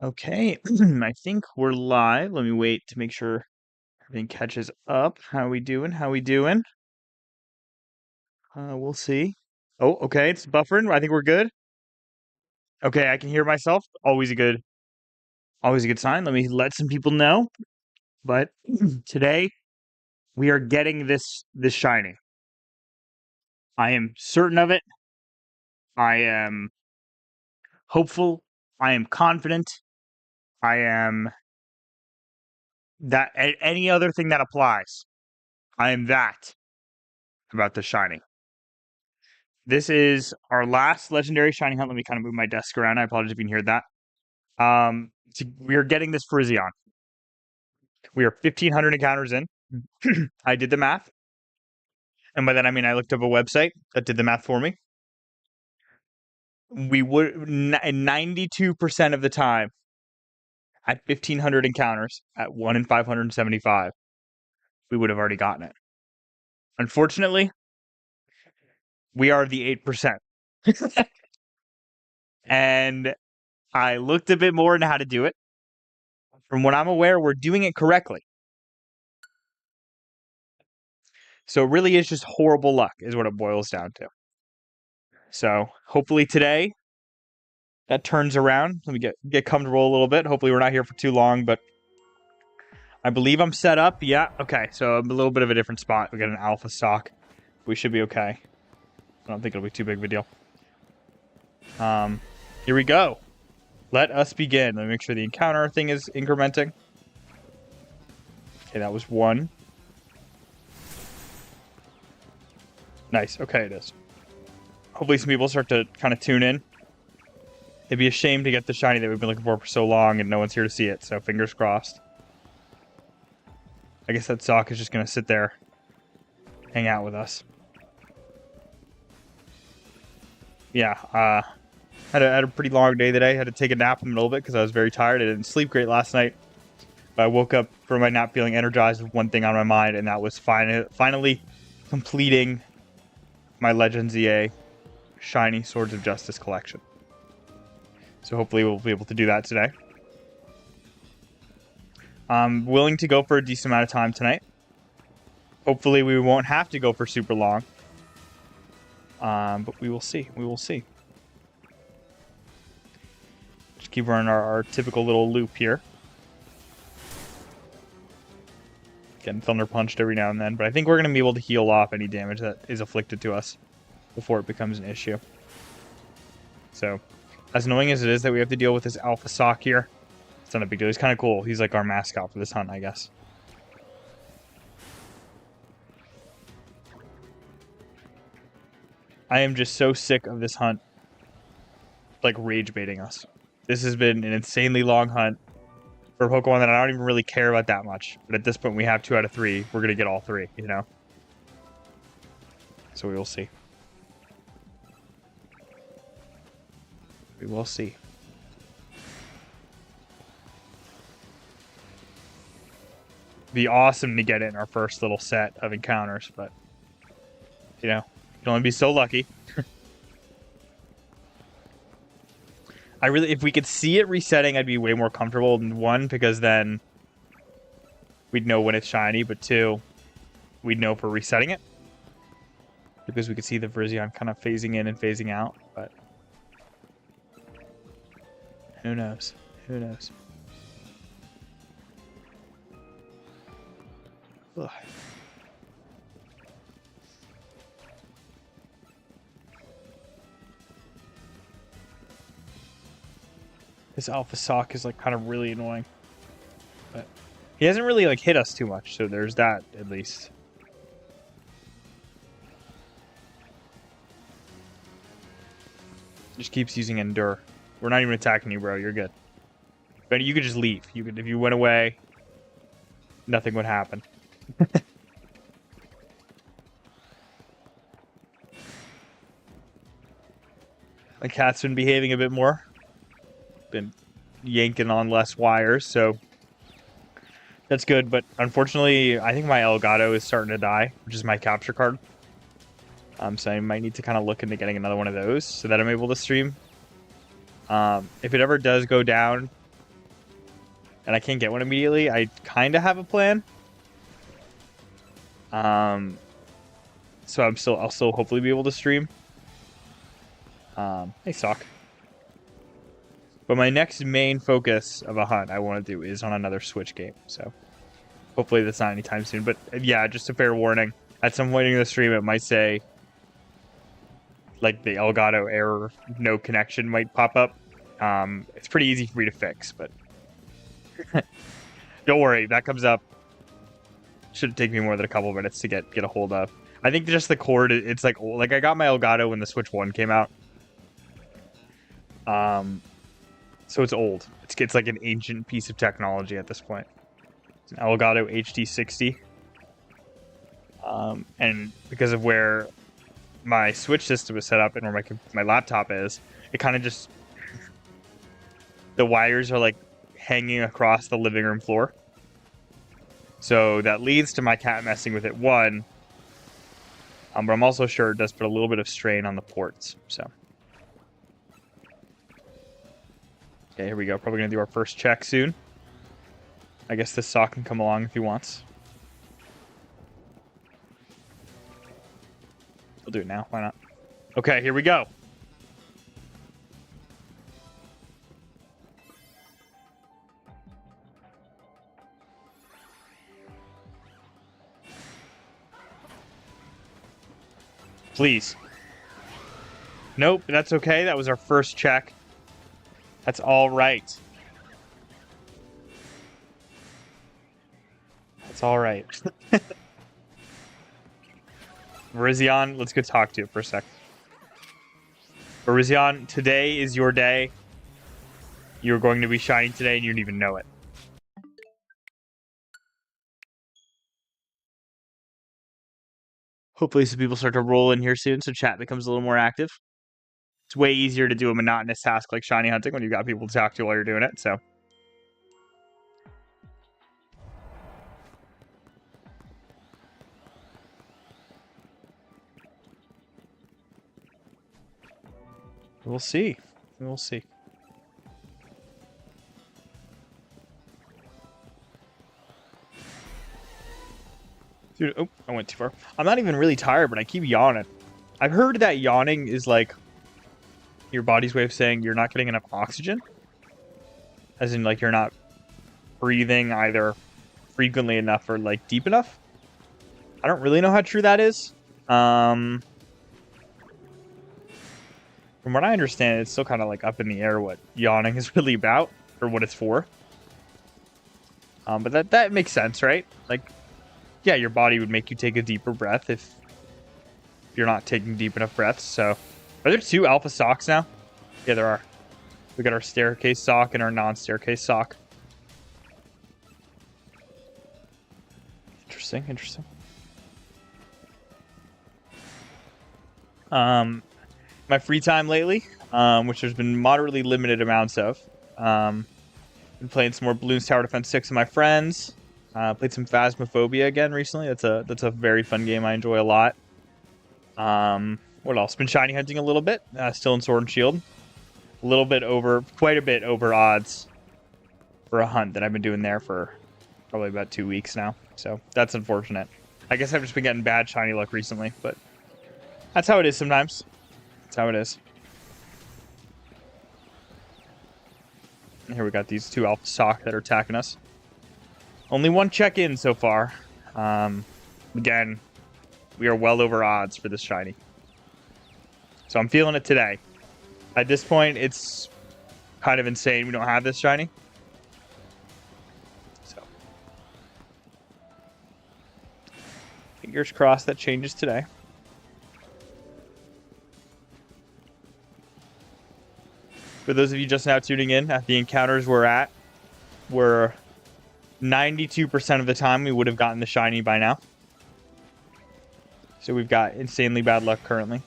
Okay, I think we're live. Let me wait to make sure everything catches up. How we doing? How we doing? We'll see. Oh, okay, it's buffering. I think we're good. Okay, I can hear myself. Always a good sign. Let me let some people know. But today we are getting this shiny. I am certain of it. I am hopeful. I am confident. I am that any other thing that applies. I am that about the shiny. This is our last legendary shiny hunt. Let me kind of move my desk around. I apologize if you can hear that. We are getting this Virizion. We are 1,500 encounters in. I did the math. And by that, I mean I looked up a website that did the math for me. We would, 92% of the time, at 1,500 encounters, at 1 in 575, we would have already gotten it. Unfortunately, we are the 8%. And I looked a bit more into how to do it. From what I'm aware, we're doing it correctly. So it really is just horrible luck is what it boils down to. So hopefully today that turns around. Let me get comfortable a little bit. Hopefully we're not here for too long, but I believe I'm set up. Yeah, okay. So a little bit of a different spot. We got an alpha stock. We should be okay. I don't think it'll be too big of a deal. Here we go. Let us begin. Let me make sure the encounter thing is incrementing. Okay, that was one. Nice. Okay, it is. Hopefully some people start to kind of tune in. It'd be a shame to get the shiny that we've been looking for so long and no one's here to see it, so fingers crossed. I guess that sock is just going to sit there, hang out with us. Yeah, had a pretty long day today. Had to take a nap in the middle of it because I was very tired. I didn't sleep great last night. But I woke up from my nap feeling energized with one thing on my mind, and that was finally completing my Legends EA Shiny Swords of Justice collection. So hopefully we'll be able to do that today. I'm willing to go for a decent amount of time tonight. Hopefully we won't have to go for super long. But we will see. We will see. Just keep running our typical little loop here. Getting thunder punched every now and then. But I think we're going to be able to heal off any damage that is afflicted to us before it becomes an issue. So, as annoying as it is that we have to deal with this alpha sock here, it's not a big deal. He's kind of cool. He's like our mascot for this hunt, I guess. I am just so sick of this hunt, like, rage baiting us. This has been an insanely long hunt for a Pokemon that I don't even really care about that much. But at this point, we have 2 out of 3. We're going to get all 3, you know? So we will see. We will see. Be awesome to get it in our first little set of encounters, but, you know, you can only be so lucky. If we could see it resetting, I'd be way more comfortable than 1, because then we'd know when it's shiny, but 2, we'd know for resetting it. Because we could see the Virizion kind of phasing in and phasing out, but who knows? Who knows? Ugh. This alpha sock is like kind of really annoying. But he hasn't really like hit us too much, so there's that at least. Just keeps using Endure. We're not even attacking you, bro. You're good. But you could just leave. You could, if you went away, nothing would happen. My cat's been behaving a bit more. Been yanking on less wires, so that's good. But unfortunately, I think my Elgato is starting to die, which is my capture card. So I might need to kind of look into getting another one of those so that I'm able to stream. If it ever does go down, and I can't get one immediately, I kind of have a plan. So I'll still hopefully be able to stream. Hey, Sock. But my next main focus of a hunt I want to do is on another Switch game. So hopefully that's not anytime soon. But yeah, just a fair warning. At some point in the stream, it might say like the Elgato error, no connection might pop up. It's pretty easy for me to fix, but don't worry, that comes up. Shouldn't take me more than a couple minutes to get a hold of. I think just the cord, it's like I got my Elgato when the Switch 1 came out. So it's old. It's like an ancient piece of technology at this point. It's an Elgato HD60. And because of where my Switch system is set up and where my laptop is, it kind of just... The wires are like hanging across the living room floor. So that leads to my cat messing with it, one. But I'm also sure it does put a little bit of strain on the ports, so... Okay, here we go. Probably going to do our first check soon. I guess this Sock can come along if he wants. We'll do it now. Why not? Okay, here we go. Please. Nope, that's okay. That was our first check. That's all right. That's all right. Virizion, let's go talk to you for a sec. Virizion, today is your day. You're going to be shining today and you don't even know it. Hopefully some people start to roll in here soon so chat becomes a little more active. It's way easier to do a monotonous task like shiny hunting when you've got people to talk to while you're doing it, so... We'll see. We'll see. Dude, oh, I went too far. I'm not even really tired, but I keep yawning. I've heard that yawning is like your body's way of saying you're not getting enough oxygen. As in, like, you're not breathing either frequently enough or, like, deep enough. I don't really know how true that is. From what I understand, it's still kind of, like, up in the air what yawning is really about, or what it's for. But that makes sense, right? Like, yeah, your body would make you take a deeper breath if you're not taking deep enough breaths, so... Are there two alpha socks now? Yeah, there are. We got our staircase sock and our non-staircase sock. Interesting, interesting. My free time lately, which there's been moderately limited amounts of. Been playing some more Bloons Tower Defense 6 with my friends. Played some Phasmophobia again recently. That's a very fun game I enjoy a lot. What else? Been shiny hunting a little bit. Still in Sword and Shield. Quite a bit over odds for a hunt that I've been doing there for probably about 2 weeks now. So that's unfortunate. I guess I've just been getting bad shiny luck recently, but that's how it is sometimes. That's how it is. And here we got these two alpha sock that are attacking us. Only one check-in so far. Again, we are well over odds for this shiny. So I'm feeling it today. At this point, it's kind of insane we don't have this shiny. So, fingers crossed that changes today. For those of you just now tuning in, at the encounters we're at, we're 92% of the time we would have gotten the shiny by now. So we've got insanely bad luck currently.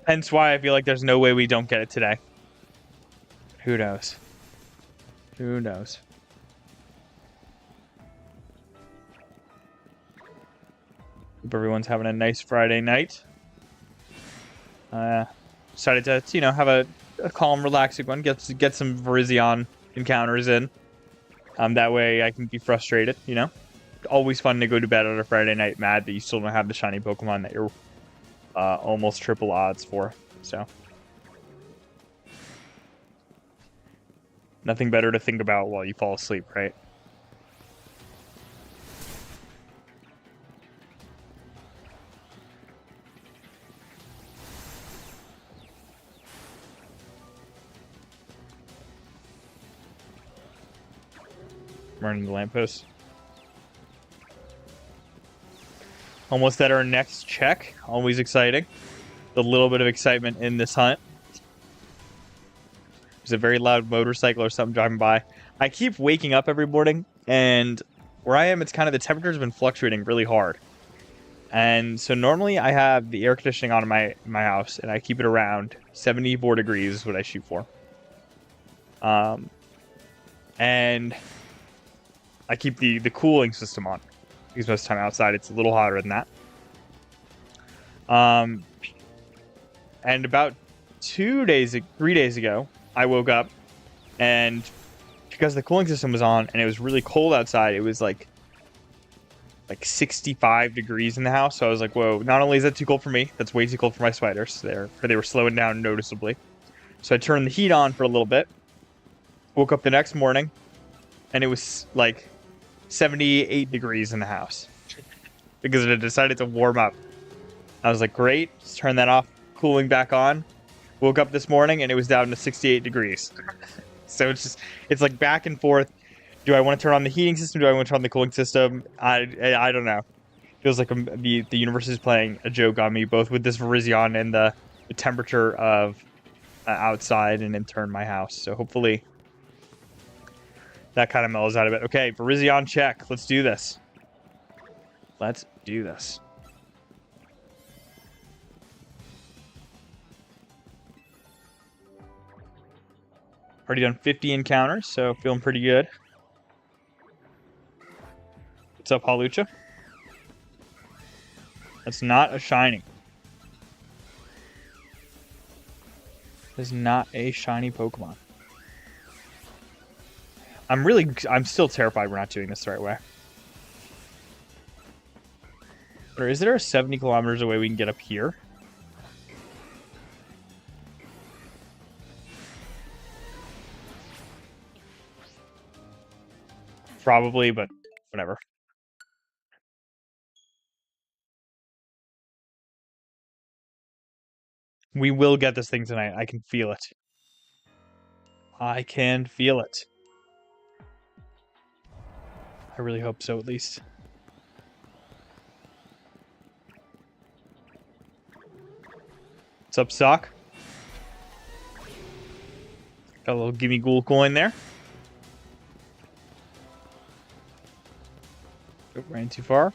Hence why I feel like there's no way we don't get it today. Who knows? Who knows? Hope everyone's having a nice Friday night. decided to, have a calm, relaxing one. Get some Virizion encounters in. That way I can be frustrated, Always fun to go to bed on a Friday night mad that you still don't have the shiny Pokemon that you're almost triple odds for. So nothing better to think about while you fall asleep, right? Running the lamppost. Almost at our next check. Always exciting. A little bit of excitement in this hunt. There's a very loud motorcycle or something driving by. I keep waking up every morning, and where I am, it's kind of the temperature's been fluctuating really hard. And so normally I have the air conditioning on in my house, and I keep it around 74 degrees is what I shoot for. And I keep the cooling system on, because most of the time outside it's a little hotter than that. And about 3 days ago, I woke up, and because the cooling system was on and it was really cold outside, it was like 65 degrees in the house. So I was like, whoa, not only is that too cold for me, that's way too cold for my spiders. They were slowing down noticeably. So I turned the heat on for a little bit. Woke up the next morning, and it was like 78 degrees in the house because it had decided to warm up. I was like, great, just turn that off, cooling back on. Woke up this morning and it was down to 68 degrees. So it's like back and forth. Do I want to turn on the heating system? Do I want to turn on the cooling system? I don't know. Feels like the universe is playing a joke on me, both with this Virizion and the temperature of outside and in turn my house. So hopefully that kind of mellows out of it. Okay, Virizion check. Let's do this. Let's do this. Already done 50 encounters, so feeling pretty good. What's up, Hawlucha? That's not a shiny. That's not a shiny Pokemon. I'm still terrified we're not doing this the right way. Or is there a 70 kilometers away we can get up here? Probably, but whatever. We will get this thing tonight. I can feel it. I can feel it. I really hope so, at least. What's up, Sock? Got a little gimme ghoul coin there. Oh, ran too far.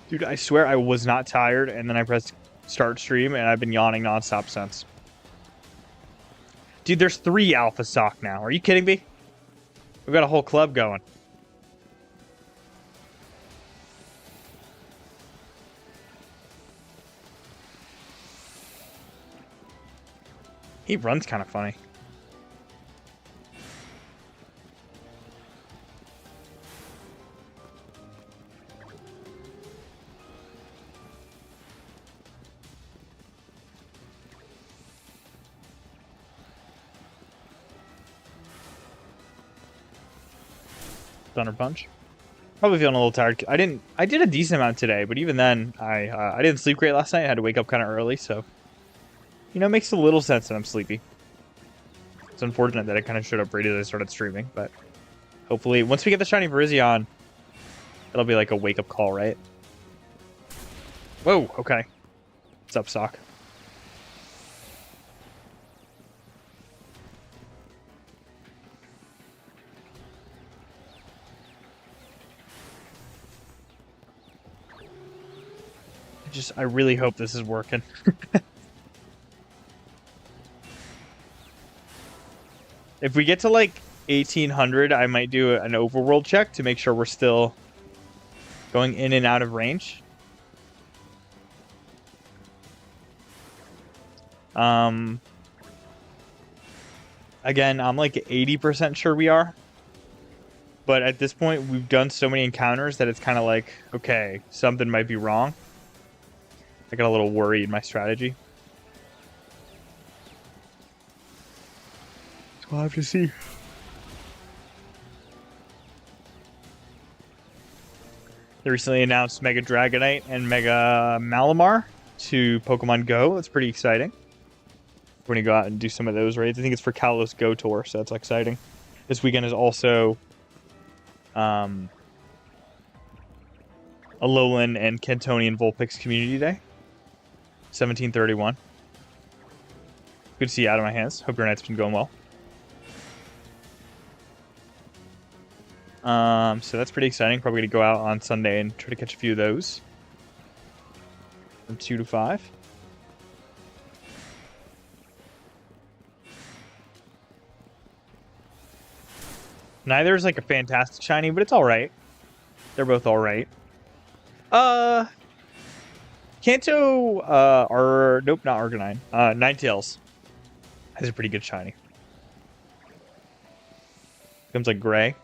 Dude, I swear I was not tired, and then I pressed start stream, and I've been yawning nonstop since. Dude, there's 3 Alpha Sock now. Are you kidding me? We've got a whole club going. He runs kind of funny. Thunder Punch. Probably feeling a little tired. I did a decent amount today, but even then, I didn't sleep great last night. I had to wake up kind of early, so it makes a little sense that I'm sleepy. It's unfortunate that I kind of showed up right as I started streaming, but hopefully, once we get the shiny Virizion, it'll be like a wake-up call, right? Whoa, okay. What's up, Sock? I really hope this is working. If we get to like 1800, I might do an overworld check to make sure we're still going in and out of range. Again, I'm like 80% sure we are. But at this point, we've done so many encounters that it's kind of like, okay, something might be wrong. I got a little worried in my strategy. So we'll have to see. They recently announced Mega Dragonite and Mega Malamar to Pokemon Go. That's pretty exciting. We're going to go out and do some of those raids. I think it's for Kalos Go Tour, so that's exciting. This weekend is also Alolan and Cantonian Vulpix Community Day. 1731. Good to see you out of my hands. Hope your night's been going well. So that's pretty exciting. Probably going to go out on Sunday and try to catch a few of those. From 2 to 5. Neither is like a fantastic shiny, but it's alright. They're both alright. Kanto, nope, not Arcanine. Ninetales has a pretty good shiny. Comes like gray.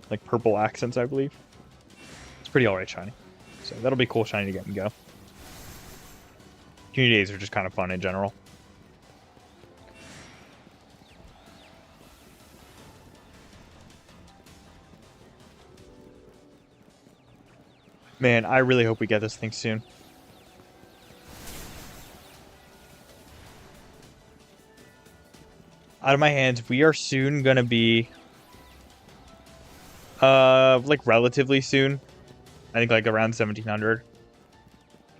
Like purple accents, I believe. It's pretty alright shiny. So that'll be cool shiny to get and go. Community days are just kind of fun in general. Man, I really hope we get this thing soon. Out of my hands, we are soon gonna be like relatively soon. I think like around 1700.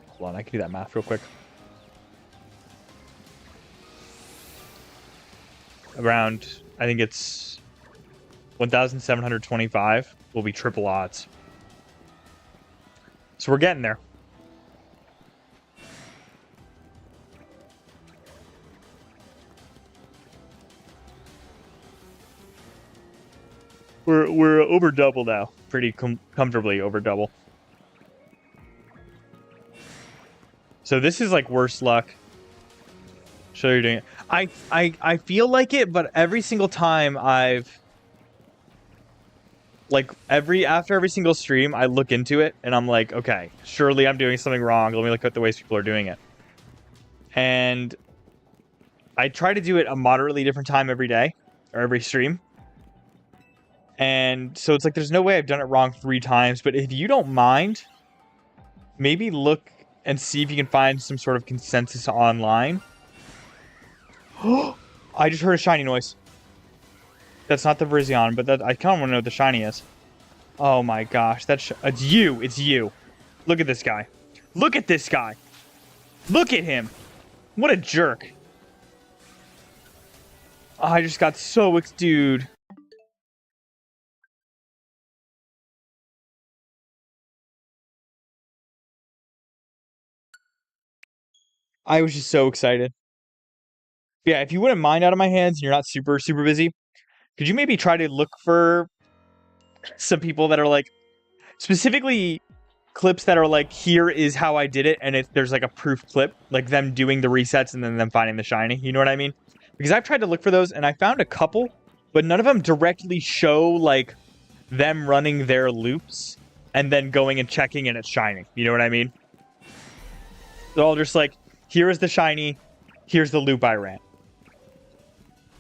Hold on, I can do that math real quick. Around, I think it's 1725 will be triple odds. So we're getting there. We're over double now. Pretty comfortably over double. So this is like worse luck. Show you're doing it. I feel like it, but every single time I've like after every single stream, I look into it and I'm like, okay, surely I'm doing something wrong. Let me look at the ways people are doing it. And I try to do it a moderately different time every day or every stream. And so it's like, there's no way I've done it wrong 3 times. But if you don't mind, maybe look and see if you can find some sort of consensus online. I just heard a shiny noise. That's not the Virizion, but that I kind of want to know what the shiny is. Oh my gosh, it's you. It's you. Look at this guy. Look at this guy. Look at him. What a jerk. Oh, I just got so dude. I was just so excited. Yeah, if you wouldn't mind out of my hands and you're not super busy, could you maybe try to look for some people that are like, specifically clips that are like, here is how I did it, and there's like a proof clip, like them doing the resets and then them finding the shiny, you know what I mean? Because I've tried to look for those and I found a couple, but none of them directly show like them running their loops and then going and checking and it's shining, you know what I mean? They're all just like, here is the shiny, here's the loop I ran.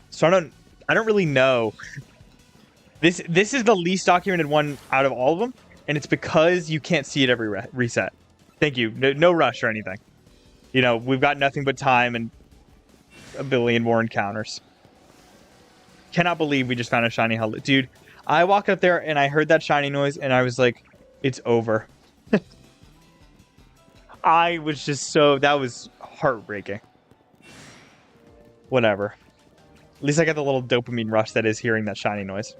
So I don't really know. This is the least documented one out of all of them, and it's because you can't see it every reset. Thank you. No rush or anything. You know, we've got nothing but time and a billion more encounters. Cannot believe we just found a shiny hello. Dude, I walked up there and I heard that shiny noise and I was like, it's over. I was just that was heartbreaking. Whatever. At least I got the little dopamine rush that is hearing that shiny noise.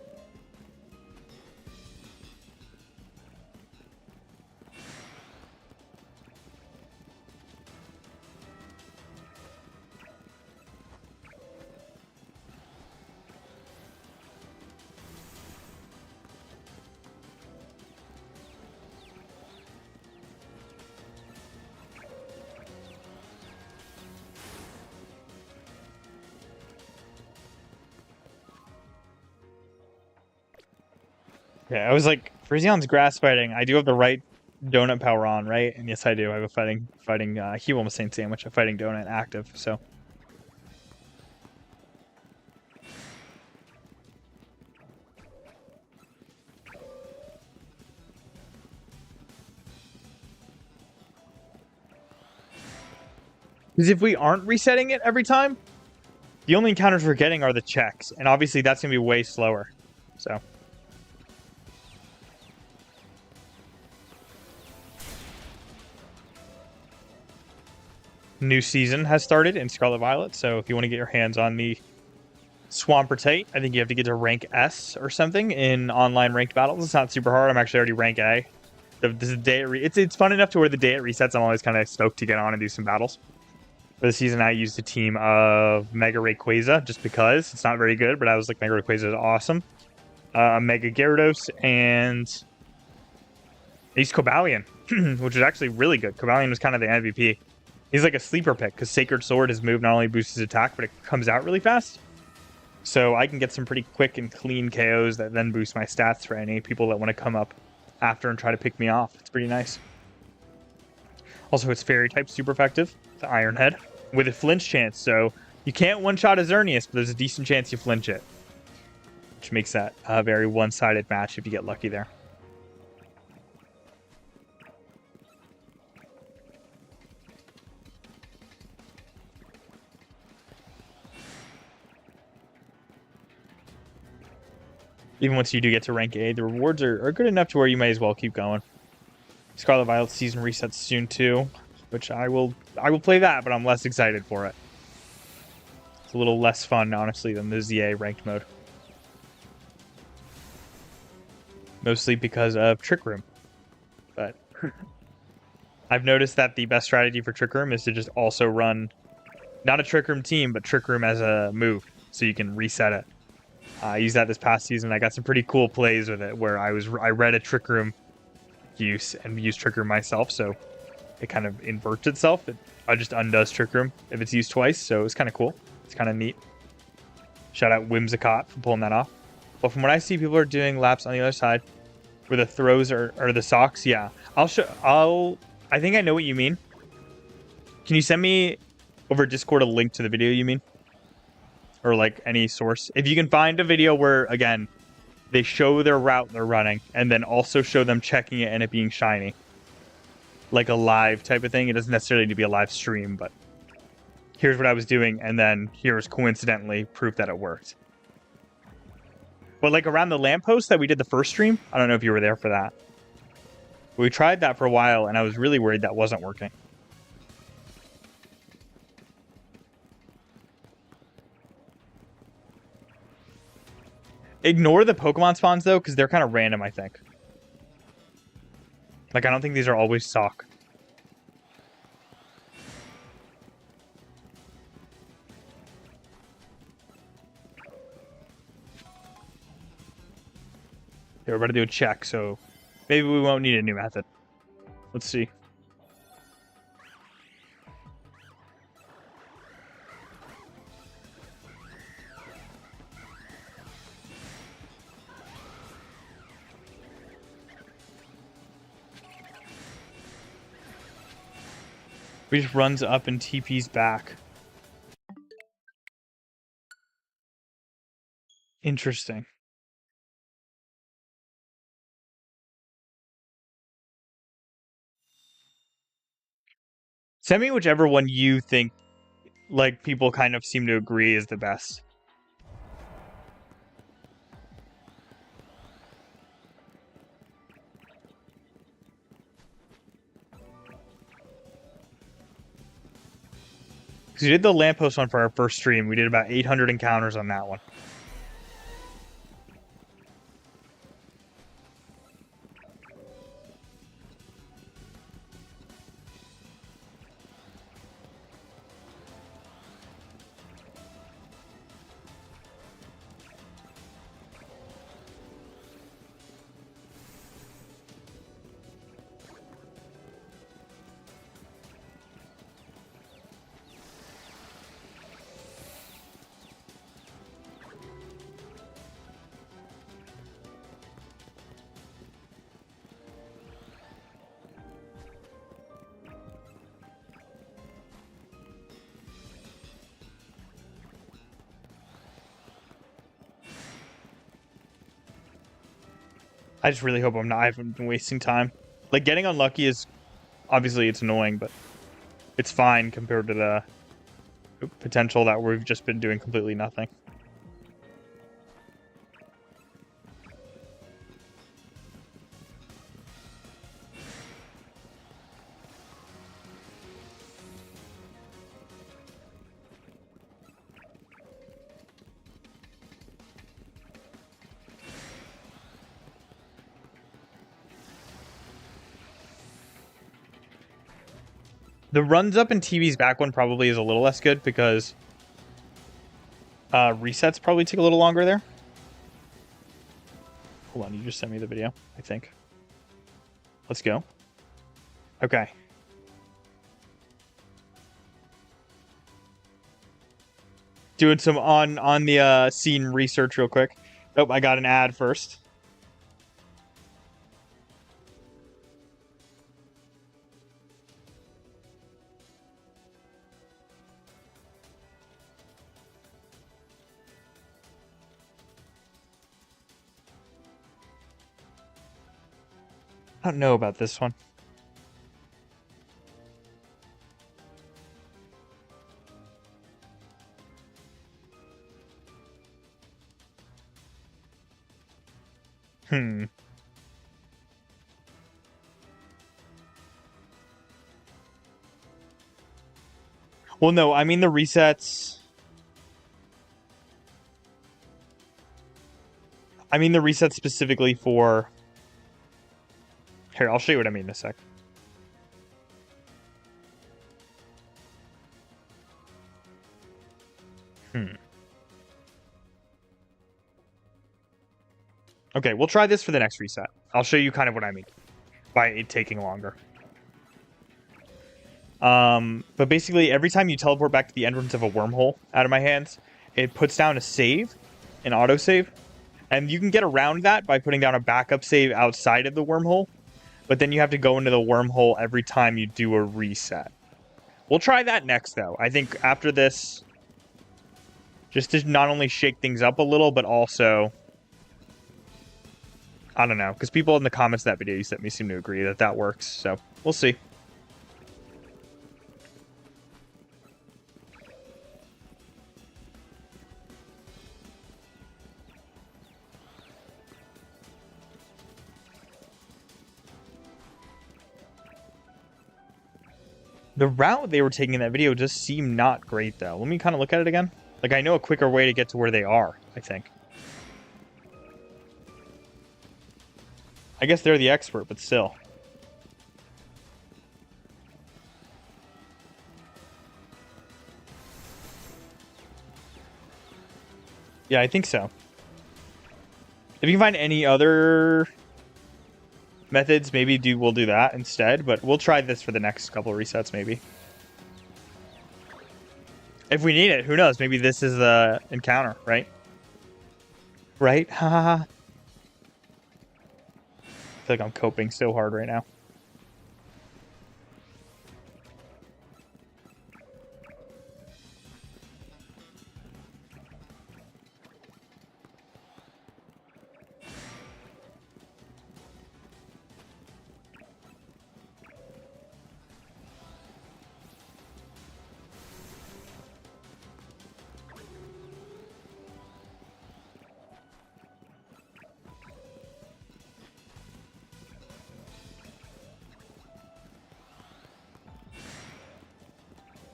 Yeah, I was like, Virizion grass fighting. I do have the right donut power on, right? And yes, I do. I have a fighting. He almost saying sandwich. A fighting donut active. So because if we aren't resetting it every time, the only encounters we're getting are the checks, and obviously that's gonna be way slower. So. New season has started in Scarlet Violet, so if you want to get your hands on the Swampert, I think you have to get to rank S or something in online ranked battles. It's not super hard. I'm actually already rank A. This is day it's fun enough to where the day it resets, I'm always kind of stoked to get on and do some battles. For the season, I used a team of Mega Rayquaza just because it's not very good, but I was like, Mega Rayquaza is awesome. Mega Gyarados, and I used Cobalion, which is actually really good. Cobalion was kind of the MVP. He's like a sleeper pick because Sacred Sword, his move not only boosts his attack, but it comes out really fast. So I can get some pretty quick and clean KOs that then boost my stats for any people that want to come up after and try to pick me off. It's pretty nice. Also, it's Fairy type super effective, the Iron Head, with a flinch chance. So you can't one-shot a Xerneas, but there's a decent chance you flinch it, which makes that a very one-sided match if you get lucky there. Even once you do get to rank A, the rewards are good enough to where you may as well keep going. Scarlet Violet season resets soon too, which I will play that, but I'm less excited for it. It's a little less fun, honestly, than the ZA ranked mode. Mostly because of Trick Room. But I've noticed that the best strategy for Trick Room is to just also run, not a Trick Room team, but Trick Room as a move, so you can reset it. I used that this past season. I got some pretty cool plays with it where I read a Trick Room use and used Trick Room myself, so it kind of inverts itself. It just undoes Trick Room if it's used twice, so it's kind of cool. It's kind of neat. Shout out Whimsicott for pulling that off. But from what I see, people are doing laps on the other side where the throws are the socks. Yeah, I think I know what you mean. Can you send me over Discord a link to the video you mean? Or like any source. If you can find a video where, again, they show their route they're running and then also show them checking it and it being shiny. Like a live type of thing. It doesn't necessarily need to be a live stream, but here's what I was doing and then here's coincidentally proof that it worked. But like around the lamppost that we did the first stream, I don't know if you were there for that. We tried that for a while and I was really worried that wasn't working. Ignore the Pokemon spawns, though, because they're kind of random, I think. Like, I don't think these are always sock. Okay, we're about to do a check, so maybe we won't need a new method. Let's see. He just runs up and TP's back. Interesting. Send me whichever one you think, like, people kind of seem to agree is the best. Because we did the lamppost one for our first stream. We did about 800 encounters on that one. I just really hope I haven't been wasting time. Like, getting unlucky is, obviously, it's annoying, but it's fine compared to the potential that we've just been doing completely nothing. The runs up in TV's back one probably is a little less good because resets probably take a little longer there. Hold on, you just sent me the video, I think. Let's go. Okay. Doing some on the scene research real quick. Oh, I got an ad first. I don't know about this one. Well, no, I mean the resets. I mean the resets specifically for... Here, I'll show you what I mean in a sec. Okay, we'll try this for the next reset. I'll show you kind of what I mean by it taking longer. But basically, every time you teleport back to the entrance of a wormhole out of my hands, it puts down a save, an autosave. And you can get around that by putting down a backup save outside of the wormhole. But then you have to go into the wormhole every time you do a reset. We'll try that next, though. I think after this, just to not only shake things up a little, but also... I don't know, because people in the comments of that video you sent me seem to agree that that works. So, we'll see. The route they were taking in that video just seemed not great, though. Let me kind of look at it again. Like, I know a quicker way to get to where they are, I think. I guess they're the expert, but still. Yeah, I think so. If you can find any other methods, maybe we'll do that instead, but we'll try this for the next couple of resets, maybe. If we need it, who knows? Maybe this is the encounter, right? Right? Haha. I feel like I'm coping so hard right now.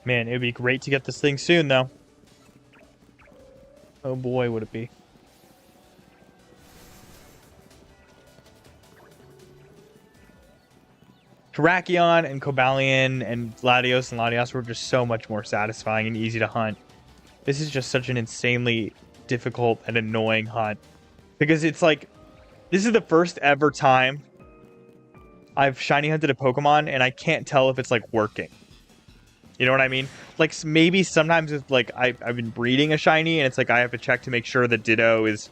Man, it would be great to get this thing soon, though. Oh boy, would it be. Terrakion and Cobalion and Latios were just so much more satisfying and easy to hunt. This is just such an insanely difficult and annoying hunt. Because it's like, this is the first ever time I've shiny hunted a Pokemon and I can't tell if it's like working. You know what I mean? Like, maybe sometimes it's like I've been breeding a shiny and it's like I have to check to make sure that Ditto is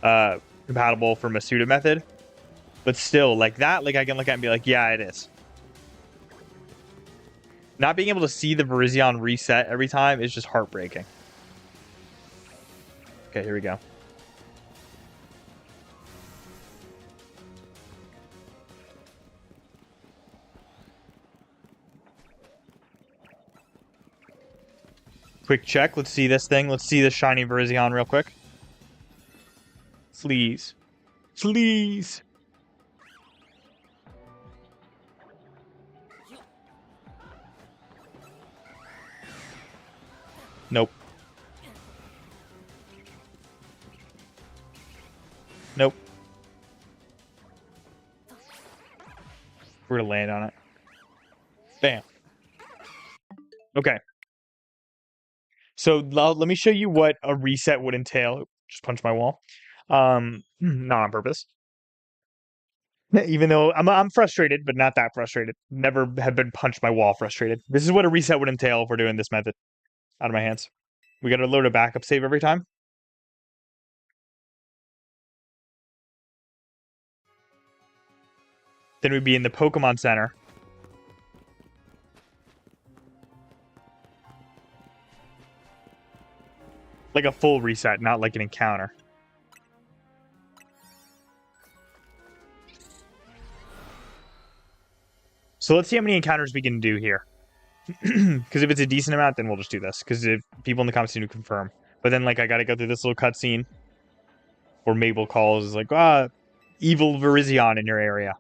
compatible for Masuda method. But still, like that, like I can look at it and be like, yeah, it is. Not being able to see the Virizion reset every time is just heartbreaking. Okay, here we go. Quick check. Let's see this thing. Let's see this shiny Virizion real quick. Please. Please. Nope. Nope. We're gonna land on it. Bam. Okay. So let me show you what a reset would entail. Just punch my wall. Not on purpose. Even though I'm frustrated, but not that frustrated. Never have been punched my wall frustrated. This is what a reset would entail if we're doing this method. Out of my hands. We gotta load a backup save every time. Then we'd be in the Pokemon Center. Like a full reset, not like an encounter. So let's see how many encounters we can do here. Because if it's a decent amount, then we'll just do this. Because if people in the comments seem to confirm. But then, like, I gotta go through this little cutscene where Mabel calls, like, evil Virizion in your area.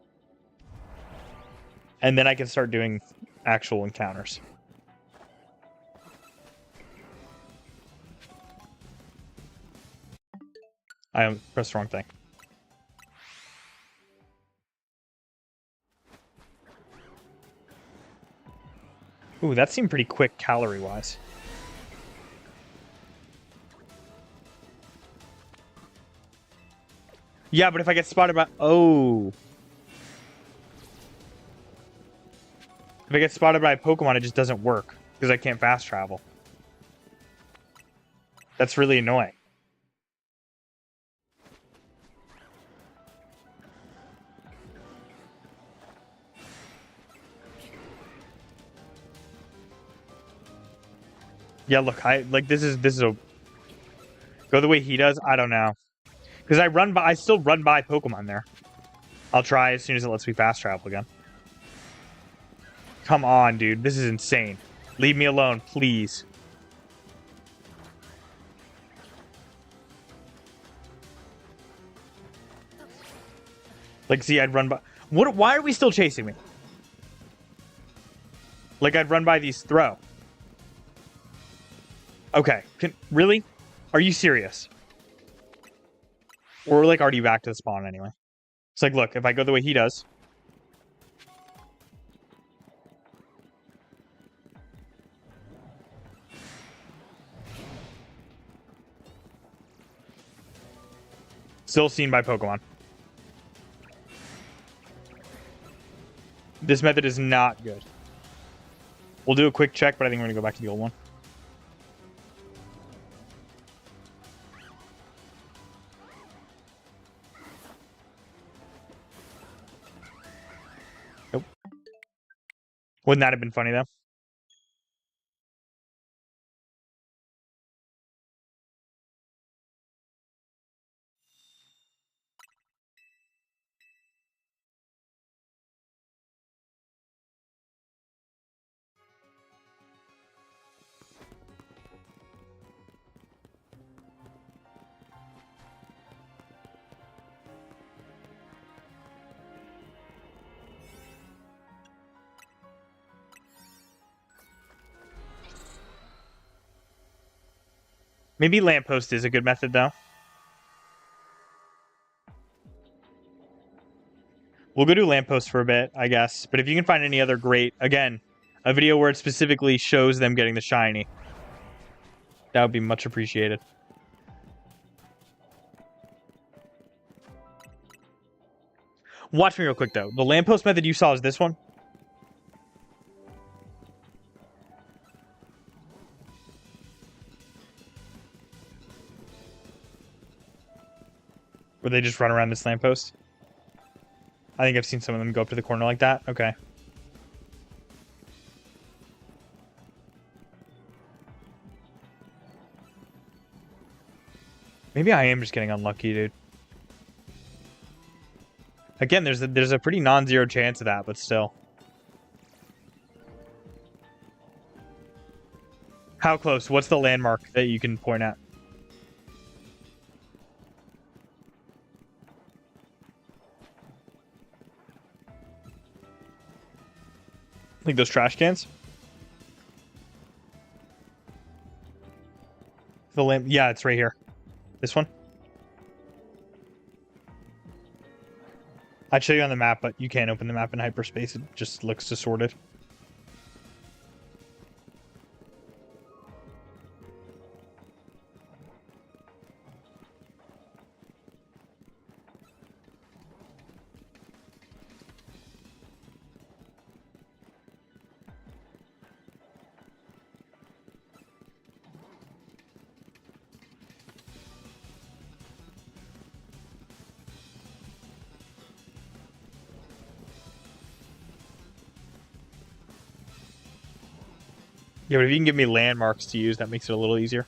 And then I can start doing actual encounters. I pressed the wrong thing. Ooh, that seemed pretty quick calorie-wise. Yeah, but if I get spotted by... Oh. If I get spotted by a Pokemon, it just doesn't work. Because I can't fast travel. That's really annoying. Yeah, look, this is a go the way he does. I don't know, because I still run by Pokemon there. I'll try as soon as it lets me fast travel again. Come on, dude, this is insane. Leave me alone, please. Like, see, I'd run by. What? Why are we still chasing me? Like, I'd run by these throw. Okay, really? Are you serious? Or we're like already back to the spawn anyway. It's like, look, if I go the way he does. Still seen by Pokemon. This method is not good. We'll do a quick check, but I think we're gonna go back to the old one. Nope. Wouldn't that have been funny, though? Maybe lamppost is a good method, though. We'll go do lamppost for a bit, I guess. But if you can find any other great, again, a video where it specifically shows them getting the shiny, that would be much appreciated. Watch me real quick, though. The lamppost method you saw is this one. Where they just run around this lamppost. I think I've seen some of them go up to the corner like that. Okay. Maybe I am just getting unlucky, dude. Again, there's a pretty non-zero chance of that, but still. How close? What's the landmark that you can point at? Like those trash cans? The lamp? Yeah, it's right here. This one? I'd show you on the map, but you can't open the map in hyperspace. It just looks distorted. Yeah, but if you can give me landmarks to use, that makes it a little easier.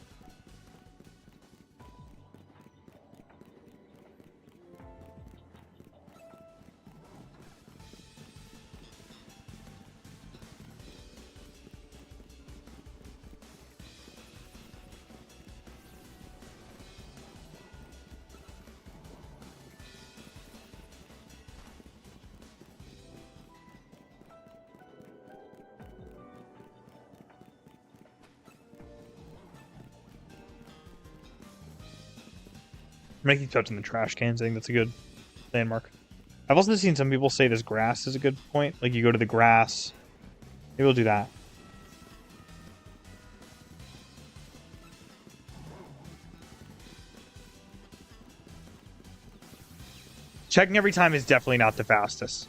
I'm gonna keep touching the trash cans. I think that's a good landmark. I've also seen some people say this grass is a good point. Like you go to the grass. Maybe we'll do that. Checking every time is definitely not the fastest.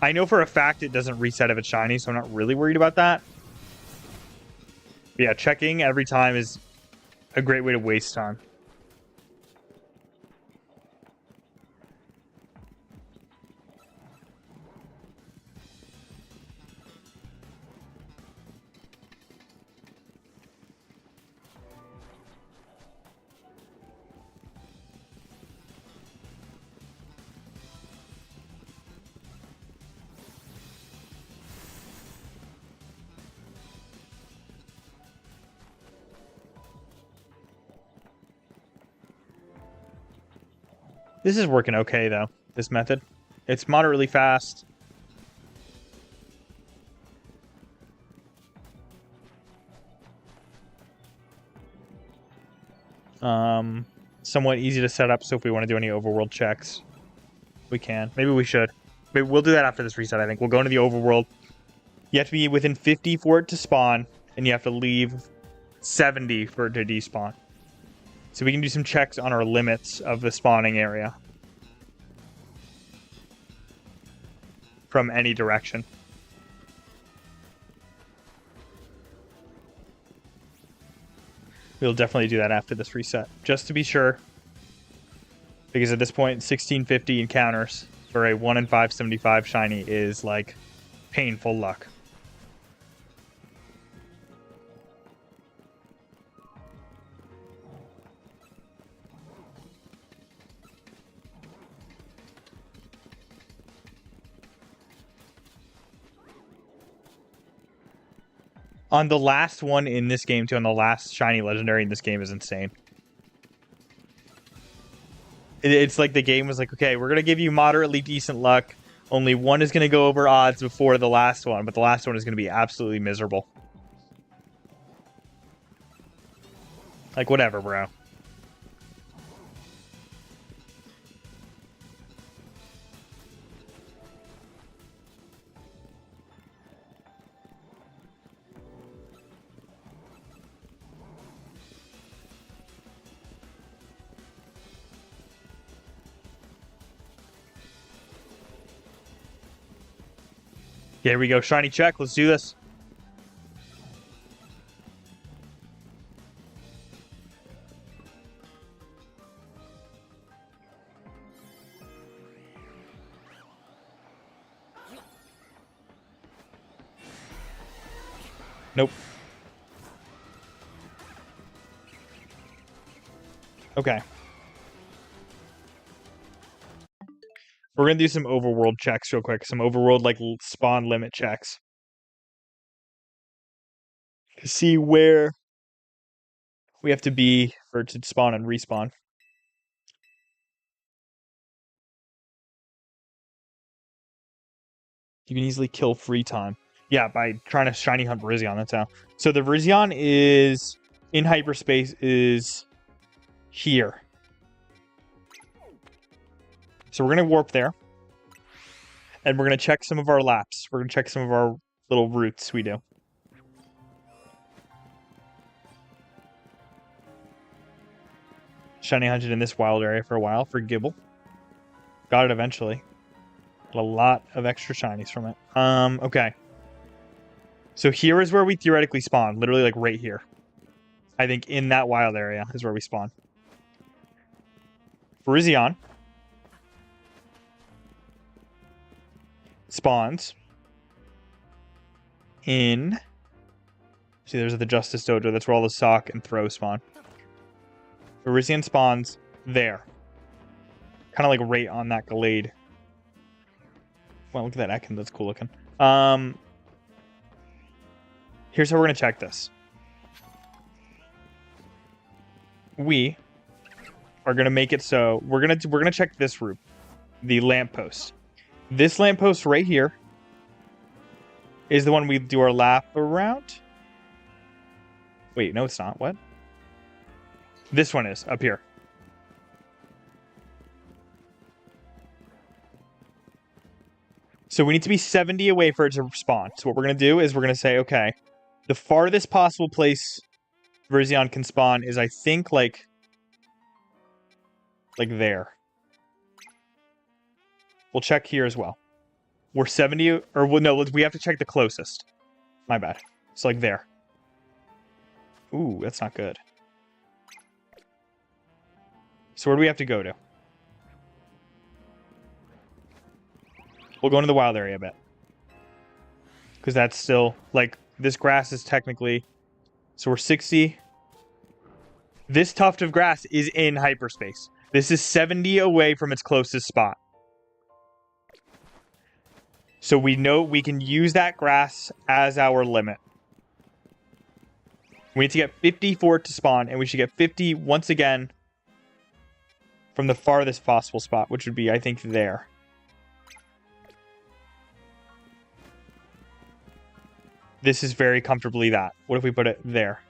I know for a fact it doesn't reset if it's shiny, so I'm not really worried about that. But yeah, checking every time is a great way to waste time. This is working okay, though, this method. It's moderately fast. Somewhat easy to set up, so if we want to do any overworld checks, we can. Maybe we should. Maybe we'll do that after this reset, I think. We'll go into the overworld. You have to be within 50 for it to spawn, and you have to leave 70 for it to despawn. So we can do some checks on our limits of the spawning area. From any direction. We'll definitely do that after this reset, just to be sure. Because at this point, 1650 encounters for a 1 in 575 shiny is like painful luck. On the last one in this game, too, on the last shiny legendary in this game is insane. It's like the game was like, okay, we're going to give you moderately decent luck. Only one is going to go over odds before the last one, but the last one is going to be absolutely miserable. Like, whatever, bro. Yeah, here we go. Shiny check. Let's do this. Nope. Okay. We're going to do some overworld checks real quick. Some overworld, like, spawn limit checks. To see where we have to be for it to spawn and respawn. You can easily kill free time. Yeah, by trying to shiny hunt Virizion, that's how. So the Virizion is in hyperspace is here. So we're going to warp there. And we're going to check some of our laps. We're going to check some of our little routes we do. Shiny hunted in this wild area for a while for Gibble. Got it eventually. Got a lot of extra shinies from it. Okay. So here is where we theoretically spawn. Literally, like, right here. I think in that wild area is where we spawn. Virizion spawns in... See, there's the Justice Dojo. That's where all the sock and throw spawn. Virizion spawns there. Kind of like right on that glade. Well, look at that Ekin. That's cool looking. Here's how we're going to check this. We are going to make it so we're going to check this route, the lamppost. This lamppost right here is the one we do our lap around. Wait, no, it's not. What? This one is up here. So we need to be 70 away for it to spawn. So what we're going to do is we're going to say, okay, the farthest possible place Virizion can spawn is, I think, like there. We'll check here as well. We're 70, or well, no, we have to check the closest. My bad. It's like there. Ooh, that's not good. So where do we have to go to? We'll go into the wild area a bit. Because that's still, like, this grass is technically... So we're 60. This tuft of grass is in hyperspace. This is 70 away from its closest spot. So we know we can use that grass as our limit. We need to get 50 for it to spawn, and we should get 50 once again from the farthest possible spot, which would be, I think, there. This is very comfortably that. What if we put it there?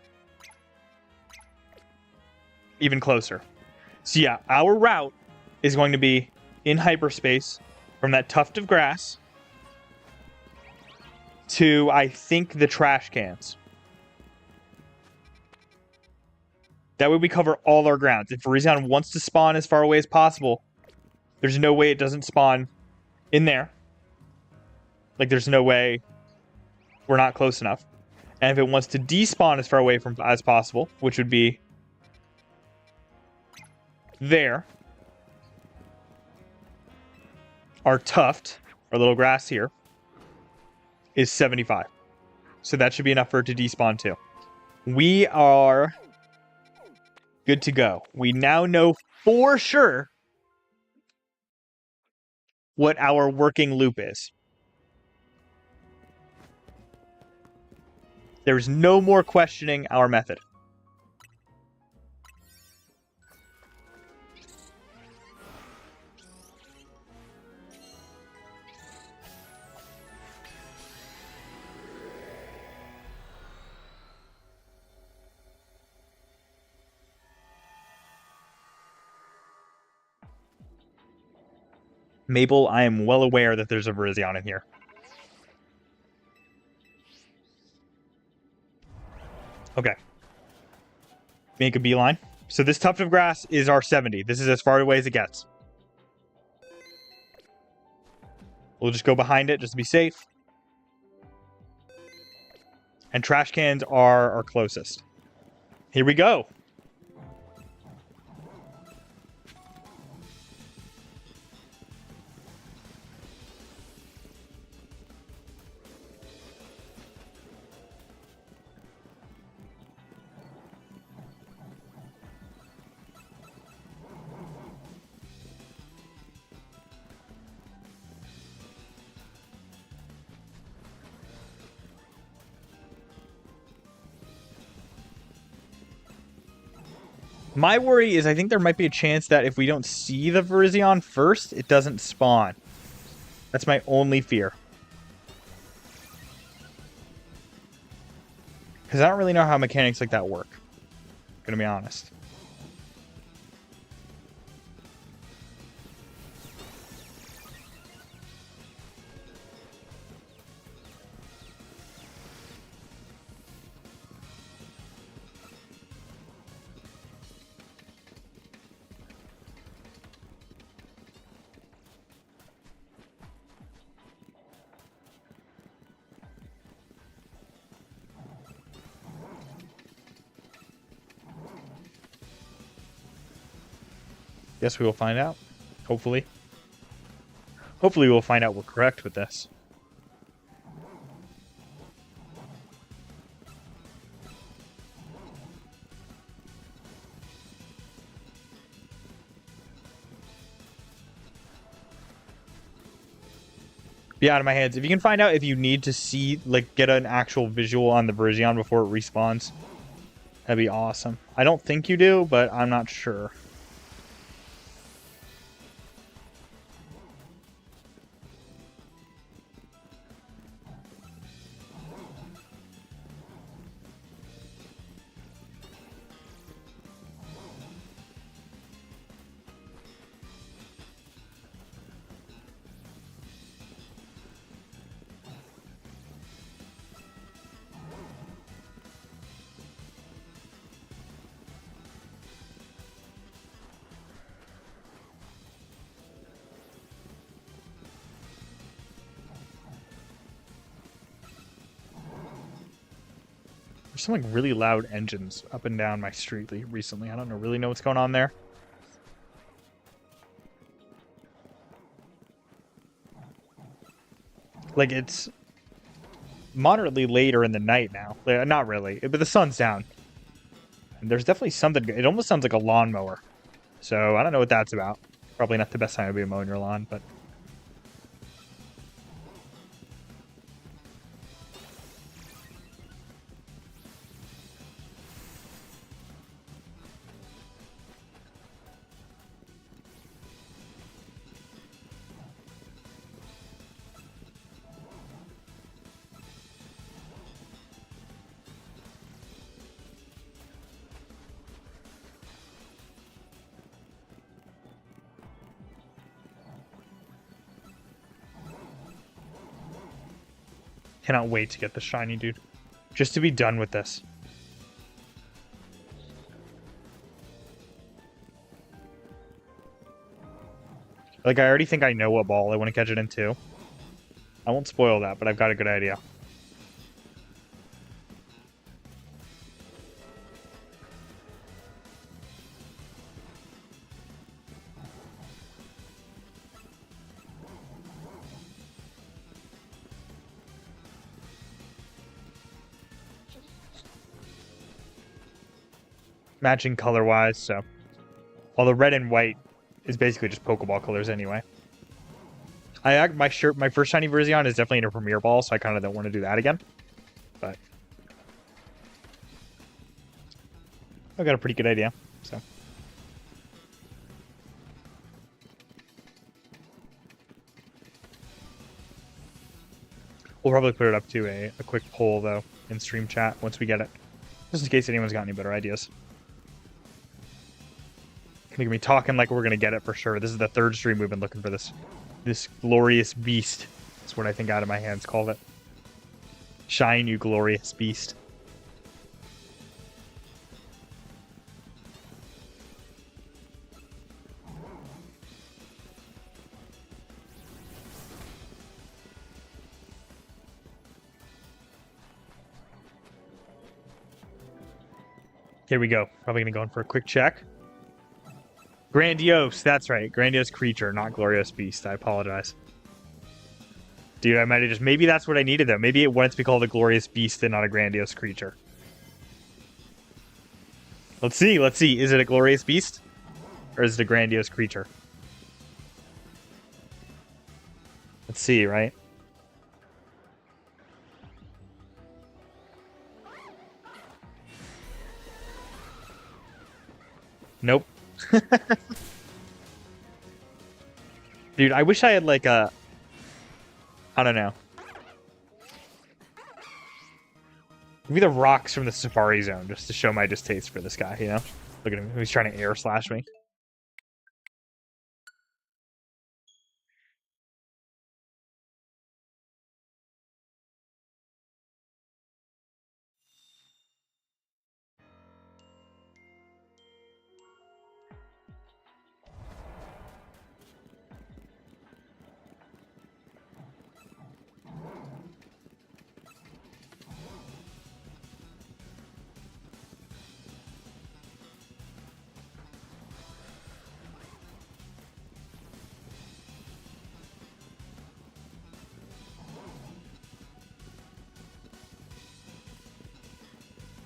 Even closer. So yeah, our route is going to be in hyperspace from that tuft of grass to, I think, the trash cans. That way we cover all our grounds. If Virizion wants to spawn as far away as possible, there's no way it doesn't spawn in there. Like, there's no way we're not close enough. And if it wants to despawn as far away from as possible, which would be there, our tuft, our little grass here, is 75. So that should be enough for it to despawn too. We are good to go. We now know for sure what our working loop is. There's no more questioning our method. Mabel, I am well aware that there's a Virizion in here. Okay. Make a beeline. So this tuft of grass is our 70. This is as far away as it gets. We'll just go behind it just to be safe. And trash cans are our closest. Here we go. My worry is I think there might be a chance that if we don't see the Virizion first, it doesn't spawn. That's my only fear. Because I don't really know how mechanics like that work. Gonna be honest. Guess we will find out. Hopefully. Hopefully we'll find out we're correct with this. Be out of my hands. If you can find out if you need to see, like, get an actual visual on the Virizion before it respawns, that'd be awesome. I don't think you do, but I'm not sure. There's some, like, really loud engines up and down my street recently. I don't really know what's going on there. Like, it's moderately later in the night now. Like, not really, but the sun's down. And there's definitely something. It almost sounds like a lawnmower. So I don't know what that's about. Probably not the best time to be mowing your lawn, but... Cannot wait to get the shiny, dude. Just to be done with this. Like, I already think I know what ball I want to catch it in, too. I won't spoil that, but I've got a good idea. Matching color-wise, so... Although red and white is basically just Pokeball colors anyway. My first shiny Virizion is definitely in a Premier Ball, so I kind of don't want to do that again. But... I've got a pretty good idea, so... We'll probably put it up to a quick poll, though, in stream chat once we get it. Just in case anyone's got any better ideas. You're gonna be talking like we're gonna get it for sure. This is the third stream we've been looking for this glorious beast. That's what I think Out of My Hands called it. Shine, you glorious beast. Here we go. Probably gonna go in for a quick check. Grandiose, that's right. Grandiose creature, not glorious beast. I apologize. Dude, I might have just... Maybe that's what I needed, though. Maybe it wanted to be called a glorious beast and not a grandiose creature. Let's see, let's see. Is it a glorious beast? Or is it a grandiose creature? Let's see, right? Nope. Dude, I wish I had like a... I don't know. Give me the rocks from the Safari Zone just to show my distaste for this guy, you know? Look at him. He's trying to air slash me.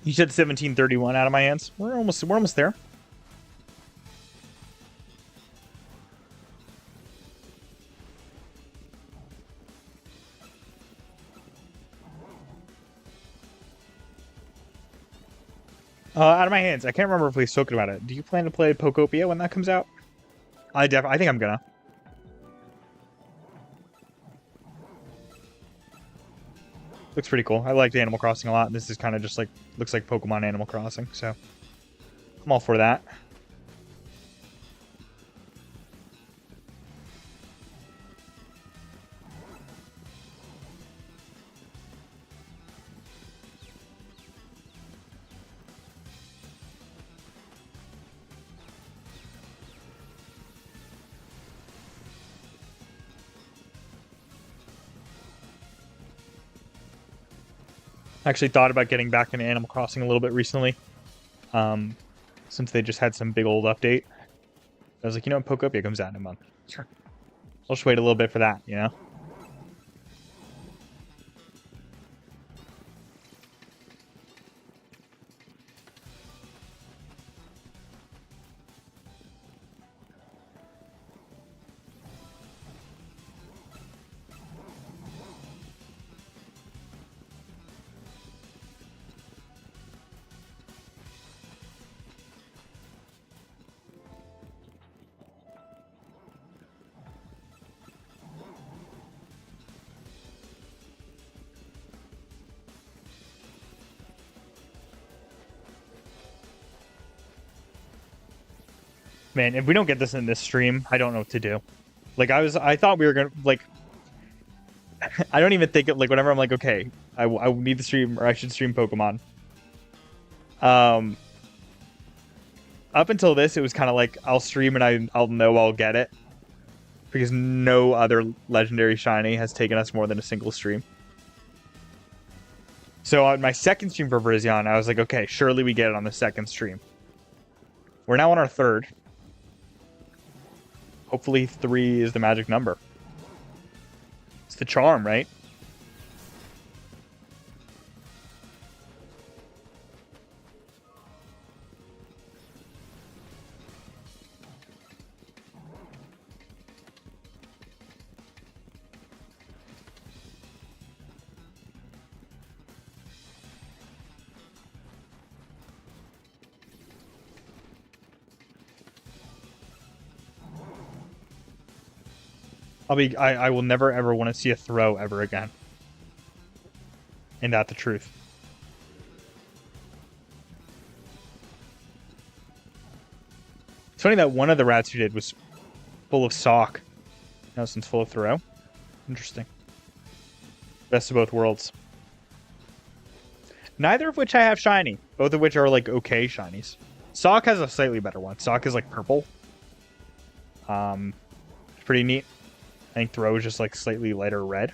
You said 1731 out of my hands. We're almost there. Out of my hands. I can't remember if we've spoken about it. Do you plan to play Pokopia when that comes out? I think I'm gonna. Looks pretty cool. I liked Animal Crossing a lot. This is kind of just like, looks like Pokemon Animal Crossing, so I'm all for that. I actually thought about getting back into Animal Crossing a little bit recently, since they just had some big old update. I was like, you know, Pokopia comes out in a month. Sure. I'll just wait a little bit for that, you know? Man, if we don't get this in this stream, I don't know what to do. Like, I thought we were gonna, like, I don't even think, like, whenever I'm like, okay, I need to stream, or I should stream Pokemon. Up until this, it was kind of like, I'll stream and I'll know I'll get it. Because no other Legendary Shiny has taken us more than a single stream. So on my second stream for Virizion, I was like, okay, surely we get it on the second stream. We're now on our third. Hopefully 3 is the magic number. It's the charm, right? I will never ever want to see a throw ever again. Ain't that the truth? It's funny that one of the rats you did was full of sock. Now since full of throw. Interesting. Best of both worlds. Neither of which I have shiny. Both of which are like okay shinies. Sock has a slightly better one. Sock is like purple. It's pretty neat. I think throw is just like slightly lighter red.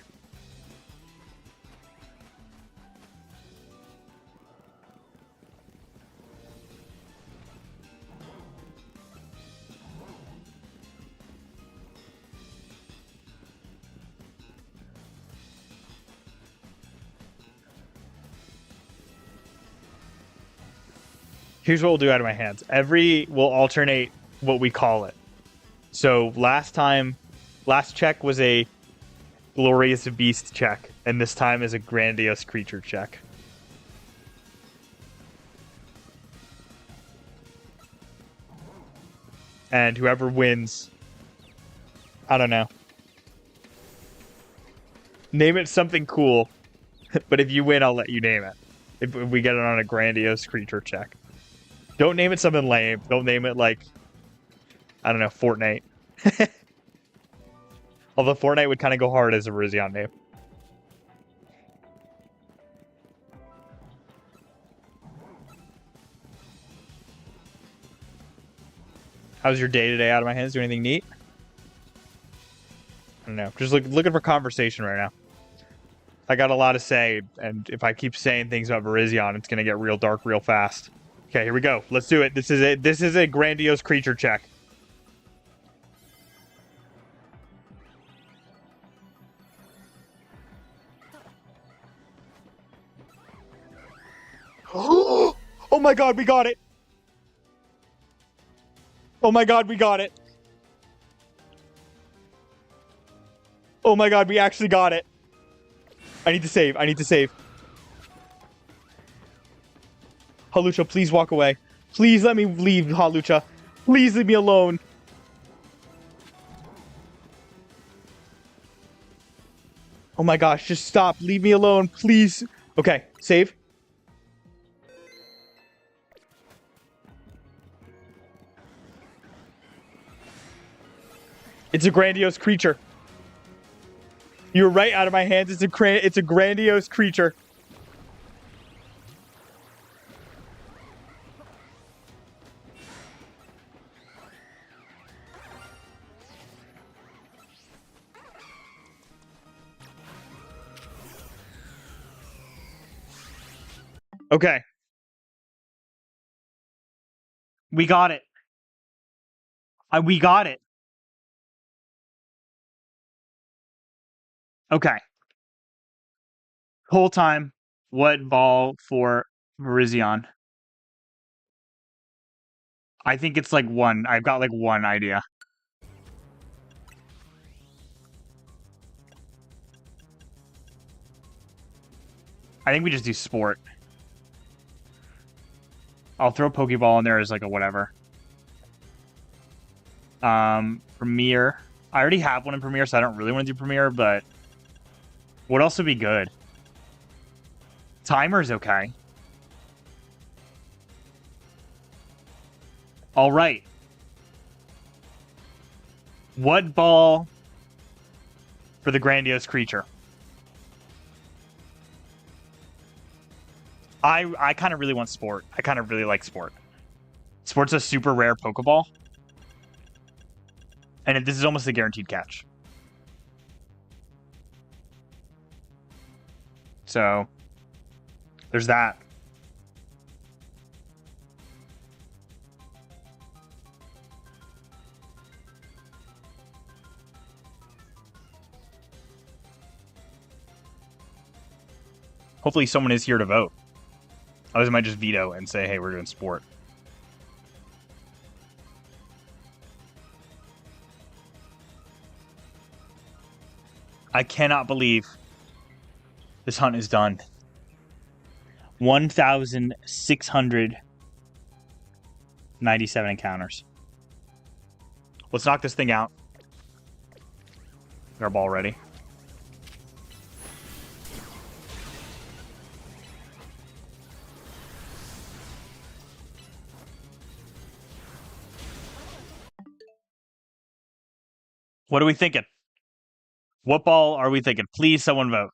Here's what we'll do out of my hands. We'll alternate what we call it. So last check was a glorious beast check, and this time is a grandiose creature check. and whoever wins, I don't know. Name it something cool, but if you win, I'll let you name it. If we get it on a grandiose creature check. Don't name it something lame. Don't name it like, I don't know, Fortnite. Although Fortnite would kind of go hard as a Virizion name. How's your day today out of my hands? Do anything neat? I don't know. Just looking for conversation right now. I got a lot to say, and if I keep saying things about Virizion, it's gonna get real dark real fast. Okay, here we go. Let's do it. This is a grandiose creature check. Oh my god, we got it! Oh my god, we got it! Oh my god, we actually got it! I need to save. I need to save. Halucha, please walk away. Please let me leave, Halucha. Please leave me alone. Oh my gosh, just stop. Leave me alone, please. Okay, save. It's a grandiose creature. You're right out of my hands. It's a grandiose creature. Okay. We got it. We got it. Okay. Whole time, what ball for Virizion? I think it's like one. I've got like one idea. I think we just do sport. I'll throw Pokeball in there as like a whatever. Premier. I already have one in Premier, so I don't really want to do Premier, but what else would be good? Timer's okay. All right. What ball for the grandiose creature? I kind of really want sport. I kind of really like sport. Sport's a super rare Pokeball. And this is almost a guaranteed catch. So, there's that. Hopefully someone is here to vote. Otherwise I might just veto and say, hey, we're doing sport. I cannot believe this hunt is done. 1,697 encounters. Let's knock this thing out. Get our ball ready. What are we thinking? What ball are we thinking? Please, someone vote.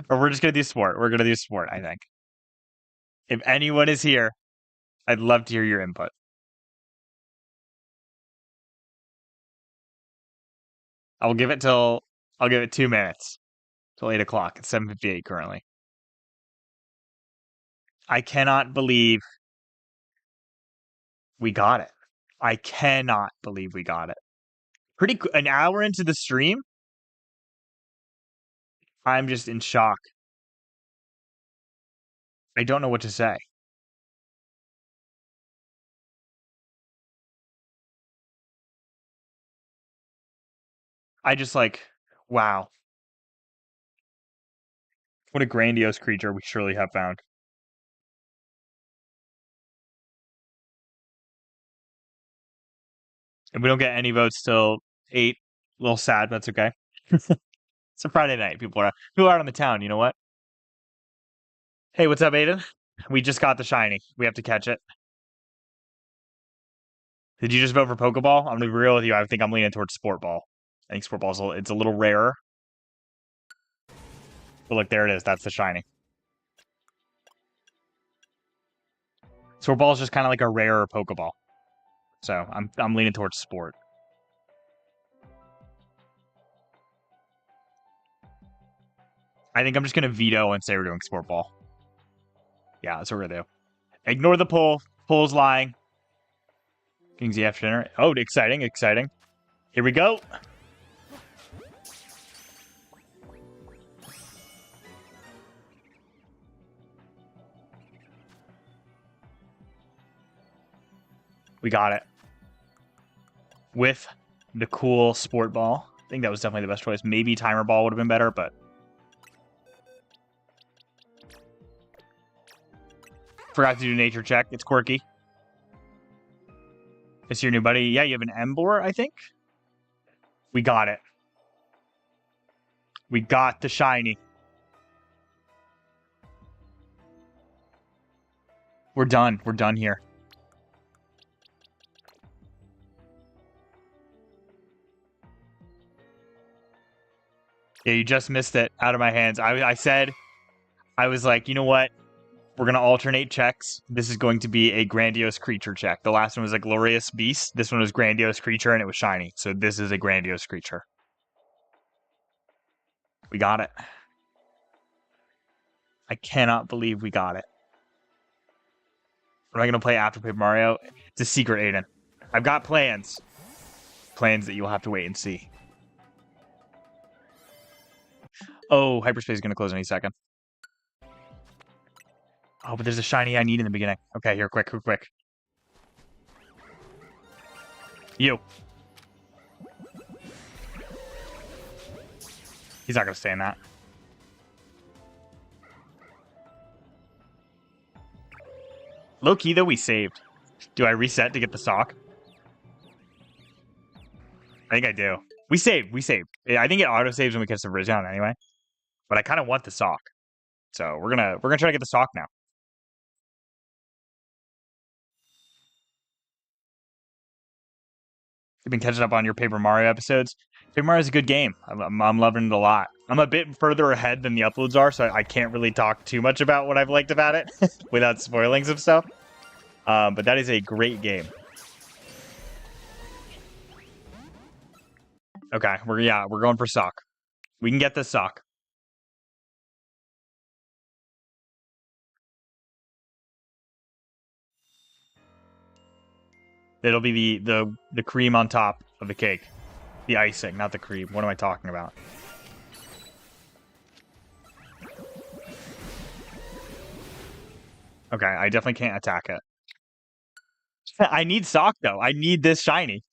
Or we're just going to do sport. We're going to do sport, I think. If anyone is here, I'd love to hear your input. I'll give it 2 minutes. Till 8 o'clock. It's 7:58 currently. I cannot believe we got it. I cannot believe we got it. An hour into the stream, I'm just in shock. I don't know what to say. I just wow. What a grandiose creature we surely have found. If we don't get any votes till 8, a little sad, but that's okay. It's a Friday night. People are out on the town. You know what? Hey, what's up, Aiden? We just got the shiny. We have to catch it. Did you just vote for Pokeball? I'm gonna be real with you. I think I'm leaning towards Sport Ball. I think Sport Ball's it's a little rarer. But look, there it is. That's the shiny. Sport Ball is just kind of like a rarer Pokeball. So I'm leaning towards Sport. I think I'm just gonna veto and say we're doing Sport Ball. Yeah, that's what we're gonna do. Ignore the poll. Poll's lying. Kings after dinner. Oh, exciting, exciting. Here we go. We got it. With the cool Sport Ball. I think that was definitely the best choice. Maybe Timer Ball would have been better, but... Forgot to do Nature Check. It's quirky. It's your new buddy. Yeah, you have an Emboar, I think? We got it. We got the shiny. We're done. We're done here. Yeah, you just missed it out of my hands. I said, I was like, you know what? We're going to alternate checks. This is going to be a Grandiose Creature check. The last one was a Glorious Beast. This one was Grandiose Creature, and it was shiny. So this is a Grandiose Creature. We got it. I cannot believe we got it. What am I going to play after Paper Mario? It's a secret, Aiden. I've got plans. Plans that you'll have to wait and see. Oh, Hyperspace is going to close any second. Oh, but there's a shiny I need in the beginning. Okay, here, quick, quick, quick. You. He's not going to stay in that. Low key, though, we saved. Do I reset to get the sock? I think I do. We saved. We saved. I think it auto saves when we catch the Virizion anyway. But I kind of want the sock, so we're gonna try to get the sock now. You've been catching up on your Paper Mario episodes. Paper Mario is a good game. I'm loving it a lot. I'm a bit further ahead than the uploads are, so I can't really talk too much about what I've liked about it without spoiling some stuff. But that is a great game. Okay, we're going for sock. We can get this sock. It'll be the cream on top of the cake. The icing, not the cream. What am I talking about? Okay, I definitely can't attack it. I need sock, though. I need this shiny.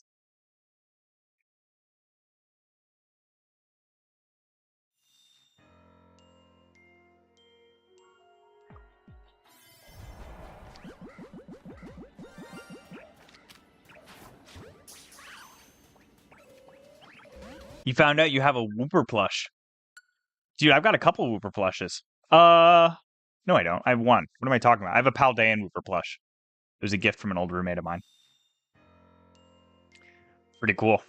You found out you have a Wooper plush. Dude, I've got a couple Wooper plushes. No, I don't. I have one. What am I talking about? I have a Paldean Wooper plush. It was a gift from an old roommate of mine. Pretty cool.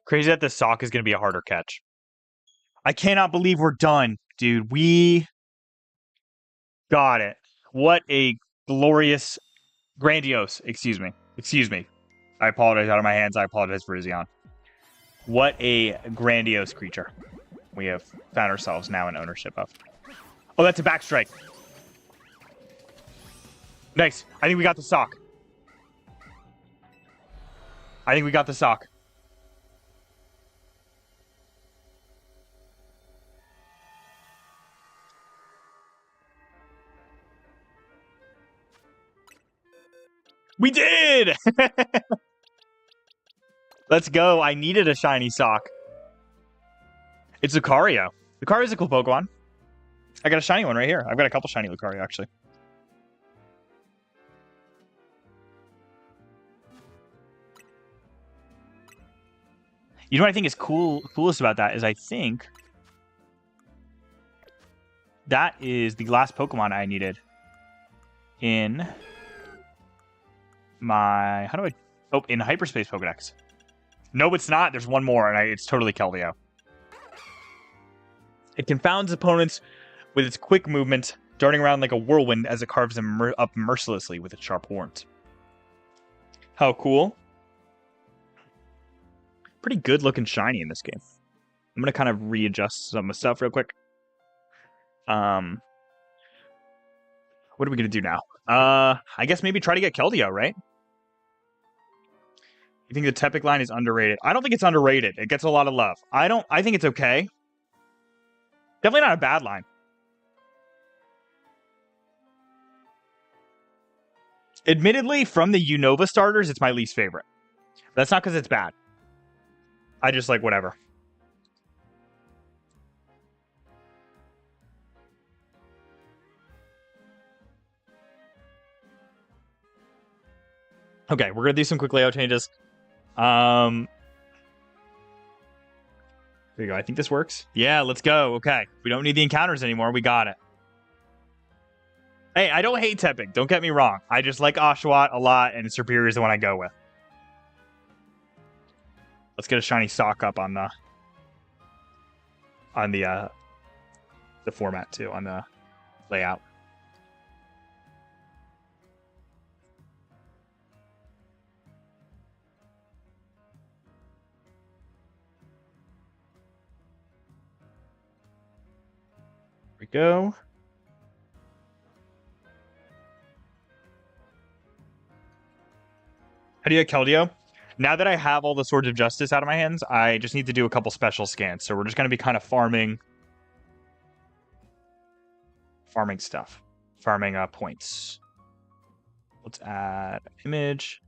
Crazy that the sock is going to be a harder catch. I cannot believe we're done, dude. We got it. What a glorious, grandiose, excuse me. I apologize out of my hands. I apologize for Virizion. What a grandiose creature we have found ourselves now in ownership of. Oh, that's a backstrike. Nice. I think we got the sock. We did! Let's go. I needed a shiny sock. It's Lucario. Lucario is a cool Pokemon. I got a shiny one right here. I've got a couple shiny Lucario, actually. You know what I think is coolest about that is I think that is the last Pokemon I needed in my... How do I... Oh, in Hyperspace Pokedex. No, it's not. There's one more, and it's totally Keldeo. It confounds opponents with its quick movement, darting around like a whirlwind as it carves them up mercilessly with its sharp horns. How cool. Pretty good looking shiny in this game. I'm going to kind of readjust some of the stuff real quick. What are we going to do now? I guess maybe try to get Keldeo, right? You think the Tepic line is underrated? I don't think it's underrated. It gets a lot of love. I think it's okay. Definitely not a bad line. Admittedly, from the Unova starters, it's my least favorite. That's not because it's bad. I just like whatever. Okay, we're going to do some quick layout changes. There you go. I think this works. Yeah, let's go. Okay. We don't need the encounters anymore. We got it. Hey, I don't hate Tepic. Don't get me wrong. I just like Oshawott a lot, and Superior is the one I go with. Let's get a shiny stock up on the format too, on the layout. Here we go. How do you get Keldeo? Now that I have all the Swords of Justice out of my hands, I just need to do a couple special scans. So we're just going to be kind of farming stuff. Farming points. Let's add image.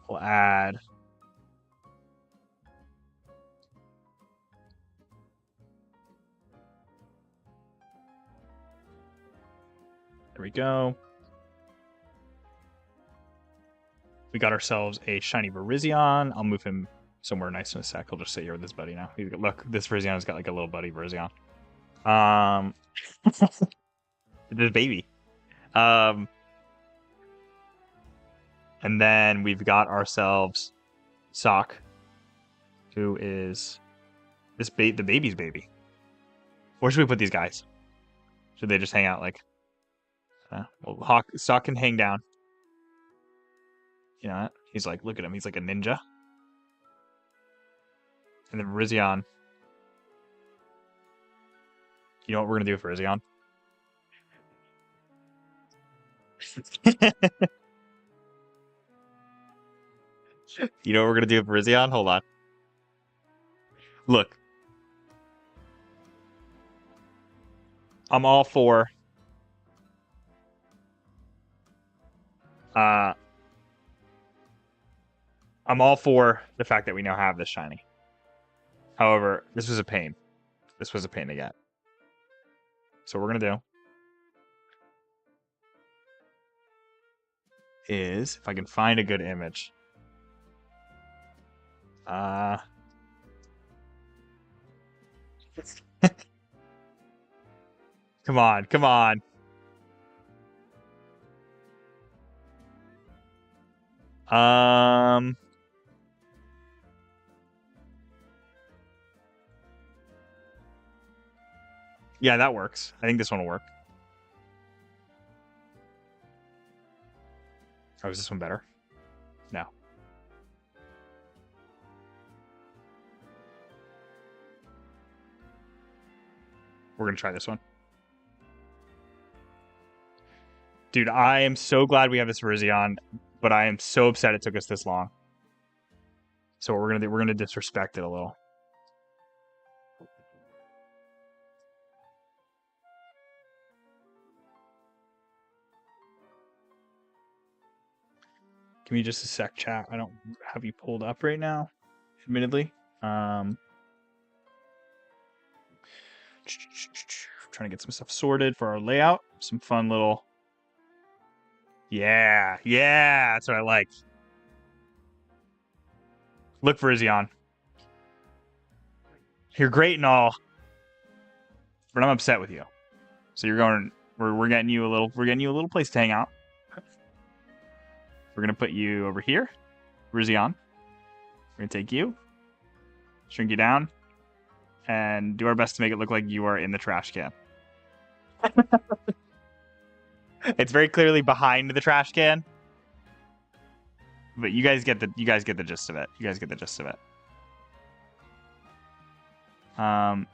We'll add... There we go. We got ourselves a shiny Virizion. I'll move him somewhere nice in a sec. He'll just sit here with his buddy now. Look, this Virizion's got like a little buddy Virizion. This baby. And then we've got ourselves Sock, who is the baby's baby. Where should we put these guys? Should they just hang out like... well, Sock can hang down. You know, he's like, look at him. He's like a ninja. And then Virizion. You know what we're going to do with Virizion? You know what we're going to do with Virizion? Hold on. Look. I'm all for... I'm all for the fact that we now have this shiny. However, this was a pain. This was a pain to get. So what we're going to do is, if I can find a good image. Come on, come on. Yeah, that works. I think this one will work. Oh, is this one better? No. We're going to try this one. Dude, I am so glad we have this Virizion, but I am so upset it took us this long. So what we're going to do, we're going to disrespect it a little. Give me just a sec, chat. I don't have you pulled up right now, admittedly. Trying to get some stuff sorted for our layout. Some fun little... Yeah, that's what I like. Look, Virizion. You're great and all, but I'm upset with you. So you're going... We're getting you a little place to hang out. We're gonna put you over here, Virizion. We're gonna take you, shrink you down, and do our best to make it look like you are in the trash can. It's very clearly behind the trash can, but you guys get the gist of it. You guys get the gist of it. Hold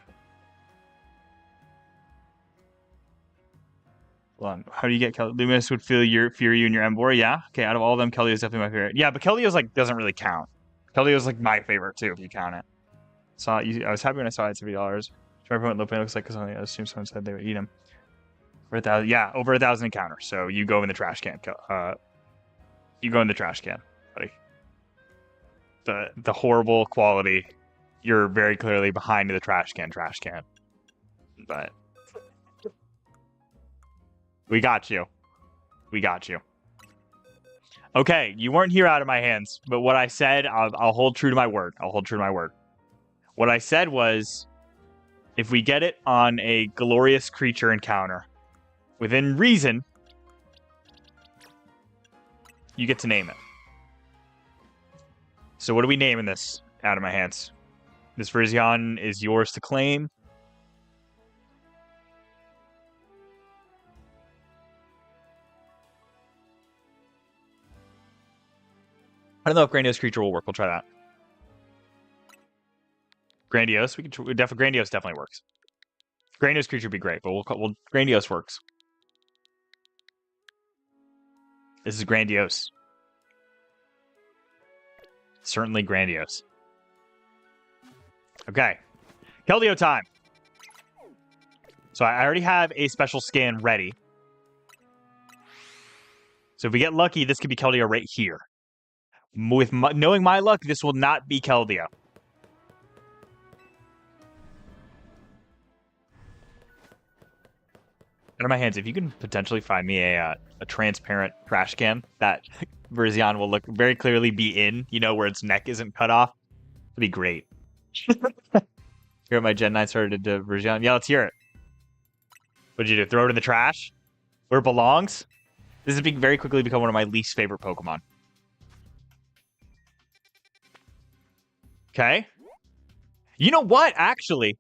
on. How do you get Kelly? Luminous would feel you and your Emboar. Yeah. Okay. Out of all of them, Keldeo is definitely my favorite. Yeah, but Keldeo's like doesn't really count. Keldeo's like my favorite too, if you count it. I was happy when I saw it at $70. Try to what low pain looks like because I assume someone said they would eat him. Over 1,000. Yeah, over 1,000 encounters. So you go in the trash can. You go in the trash can, buddy. The horrible quality. You're very clearly behind the trash can. But we got you. Okay, you weren't here out of my hands, but what I said, I'll hold true to my word. What I said was, if we get it on a glorious creature encounter, within reason, you get to name it. So what are we naming this out of my hands? This Virizion is yours to claim. I don't know if Grandiose Creature will work. We'll try that. Grandiose, Grandiose definitely works. Grandiose Creature would be great, but we'll Grandiose works. This is Grandiose. Certainly Grandiose. Okay. Keldeo time. So I already have a special scan ready. So if we get lucky, this could be Keldeo right here. Knowing my luck, this will not be Keldeo. Out of my hands, if you can potentially find me a transparent trash can that Virizion will look very clearly be in, where its neck isn't cut off, it'd be great. Here my Gen 9 started to Virizion. Yeah, let's hear it. What'd you do? Throw it in the trash? Where it belongs? This has very quickly become one of my least favorite Pokemon. Okay. You know what, actually?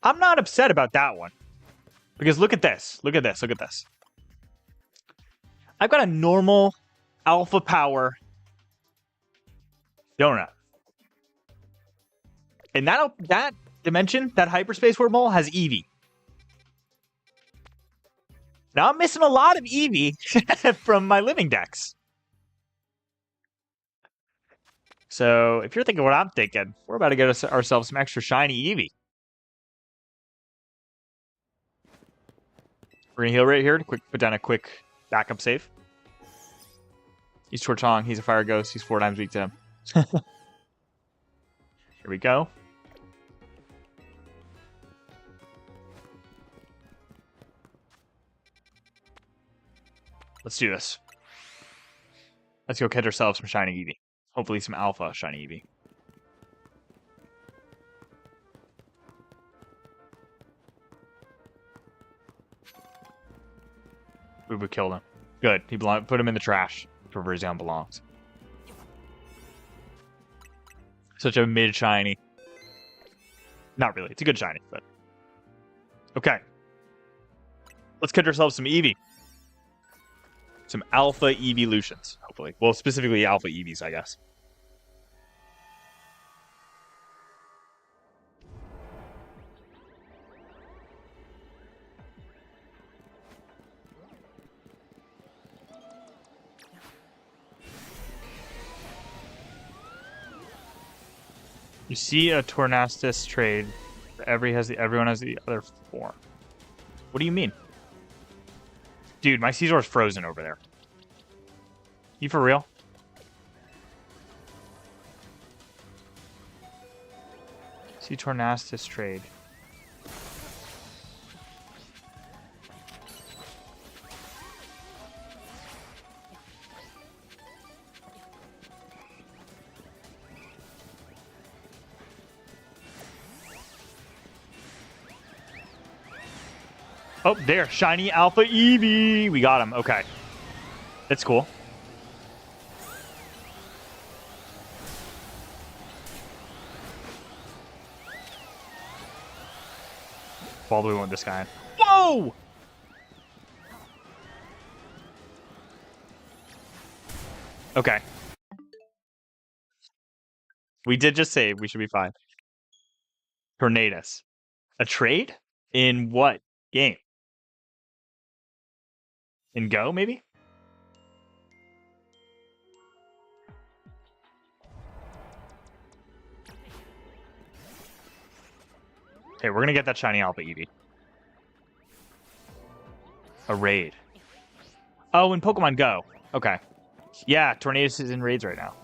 I'm not upset about that one. Because look at this. I've got a normal alpha power donut. And that dimension, that hyperspace wormhole, has Eevee. Now I'm missing a lot of Eevee from my living decks. So if you're thinking what I'm thinking, we're about to get ourselves some extra shiny Eevee. We're going to heal right here to put down a quick backup save. He's Torchong. He's a fire ghost. He's 4 times weak to him. Here we go. Let's do this. Let's go catch ourselves some shiny Eevee. Hopefully some alpha shiny Eevee. We killed him. Good. Put him in the trash where Virizion belongs. Such a mid-shiny. Not really. It's a good shiny, but... Okay. Let's catch ourselves some Eevee. Some alpha evolutions, hopefully. Well, specifically alpha Eevees, I guess. You see a Tornastus trade. Everyone has the other 4. What do you mean? Dude, my Caesar's frozen over there. You for real? See Tornastus trade. Oh, there. Shiny Alpha Eevee. We got him. Okay. That's cool. All the way want this guy. Whoa! Okay. We did just save. We should be fine. Tornadus. A trade? In what game? In Go, maybe? Hey, we're gonna get that shiny Alpha Eevee. A raid. Oh, in Pokemon Go. Okay. Yeah, Tornadus is in raids right now.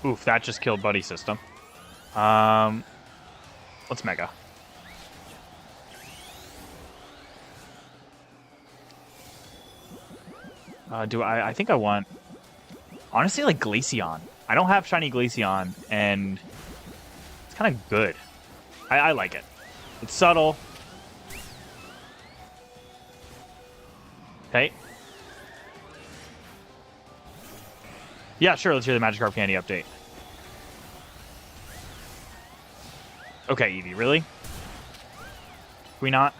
Oof, that just killed Buddy System. Let's Mega. I think I want... Honestly, like Glaceon. I don't have shiny Glaceon, and it's kind of good. I like it. It's subtle. Okay. Yeah, sure. Let's hear the Magikarp Candy update. Okay, Eevee, really? Can we not?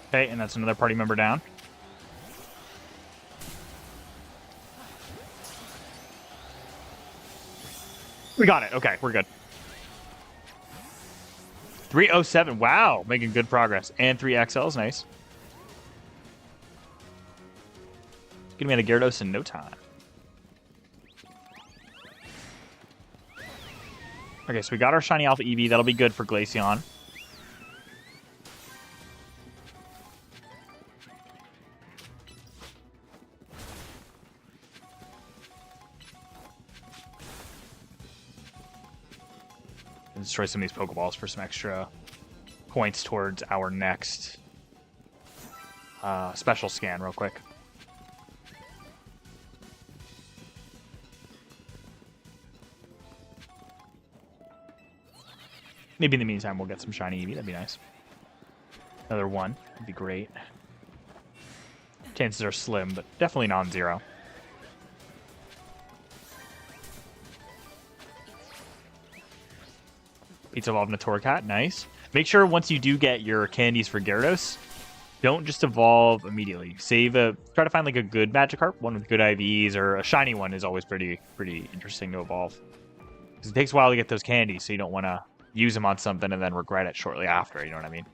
Okay, and that's another party member down. We got it. Okay, we're good. 307. Wow, making good progress. And 3 XLs. Nice. Getting me out of Gyarados in no time. Okay, so we got our shiny Alpha Eevee. That'll be good for Glaceon. And destroy some of these Pokeballs for some extra points towards our next special scan real quick. Maybe in the meantime we'll get some shiny Eevee. That'd be nice. Another one would be great. Chances are slim, but definitely non-zero. Pizza Evolve and a Torracat, nice. Make sure once you do get your candies for Gyarados, don't just evolve immediately. Try to find like a good Magikarp, one with good IVs, or a shiny one is always pretty interesting to evolve. Because it takes a while to get those candies, so you don't want to use them on something and then regret it shortly after, you know what I mean?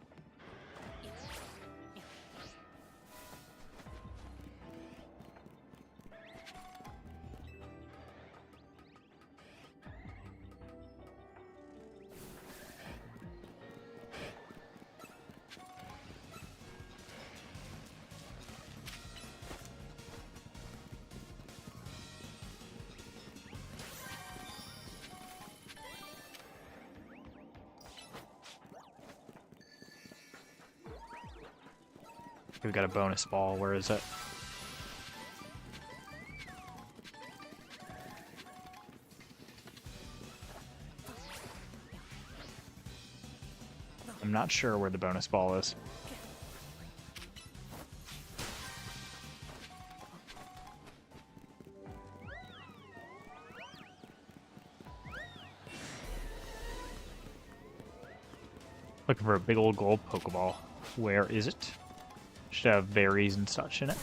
We've got a bonus ball. Where is it? I'm not sure where the bonus ball is. Looking for a big old gold Pokeball. Where is it? Should have berries and such in it.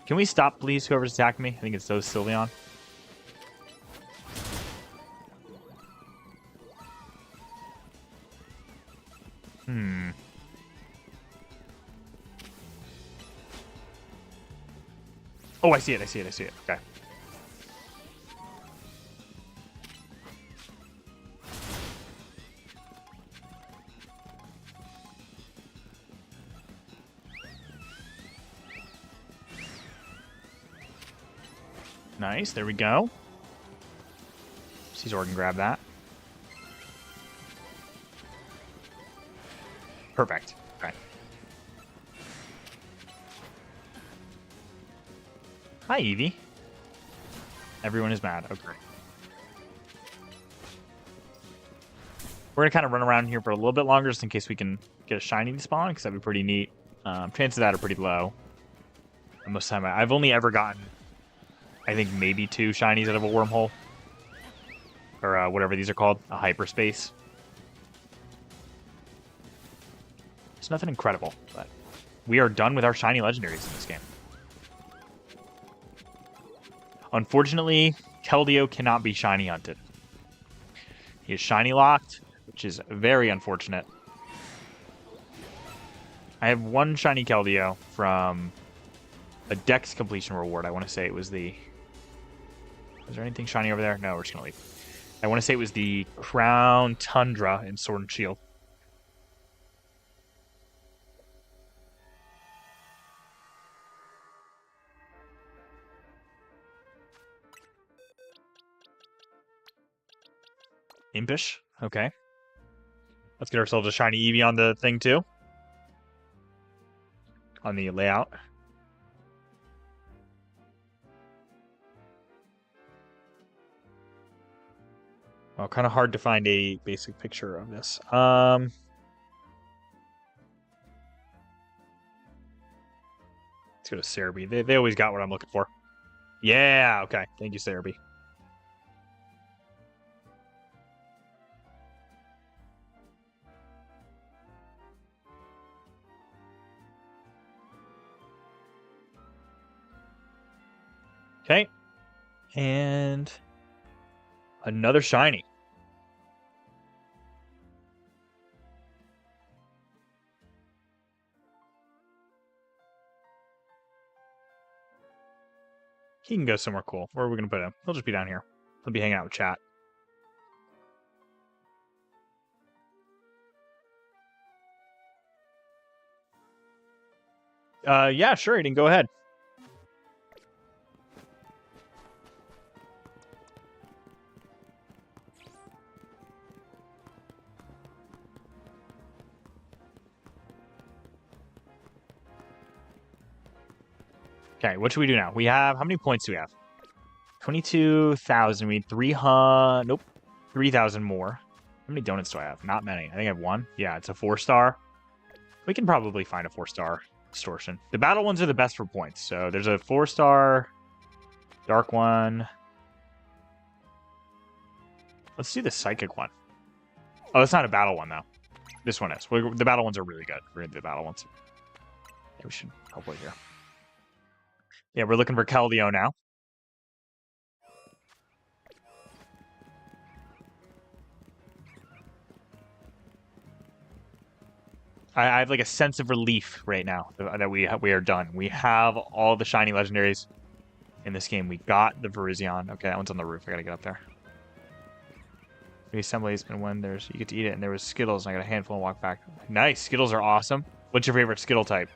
Can we stop, please, whoever's attacking me? I think it's those Sylveon. Oh, I see it. Okay. Nice. There we go. Caesar can grab that. Perfect. Okay. Hi, Eevee. Everyone is mad. Okay. We're going to kind of run around here for a little bit longer just in case we can get a shiny to spawn, because that'd be pretty neat. Chances of that are pretty low. And most of the time, I've only ever gotten, I think, maybe 2 shinies out of a wormhole. Or whatever these are called. A hyperspace. It's nothing incredible, but we are done with our shiny legendaries in this game. Unfortunately, Keldeo cannot be shiny hunted. He is shiny locked, which is very unfortunate. I have 1 shiny Keldeo from a Dex completion reward. I want to say it was the... Is there anything shiny over there? No, we're just going to leave. I want to say it was the Crown Tundra in Sword and Shield. Impish. Okay. Let's get ourselves a shiny Eevee on the thing, too. On the layout. Well, kind of hard to find a basic picture of this. Let's go to Cerebi. They always got what I'm looking for. Yeah, okay. Thank you, Cerebi. Okay. And another shiny. He can go somewhere cool. Where are we going to put him? He'll just be down here. He'll be hanging out with chat. Yeah, sure, Aiden, go ahead. Okay, what should we do now? We have, how many points do we have? 22,000. We need 300. Nope. 3,000 more. How many donuts do I have? Not many. I think I have 1. Yeah, it's a 4-star. We can probably find a 4-star distortion. The battle ones are the best for points. So there's a 4-star dark one. Let's do the psychic one. Oh, it's not a battle one, though. This one is. The battle ones are really good. We're going to do the battle ones. Yeah, we should hopefully here. Yeah, we're looking for Keldeo now. I have like a sense of relief right now that we are done. We have all the shiny legendaries in this game. We got the Virizion. Okay, that one's on the roof. I gotta get up there. The assembly has been when you get to eat it, and there was Skittles, and I got a handful and walk back. Nice, Skittles are awesome. What's your favorite Skittle type?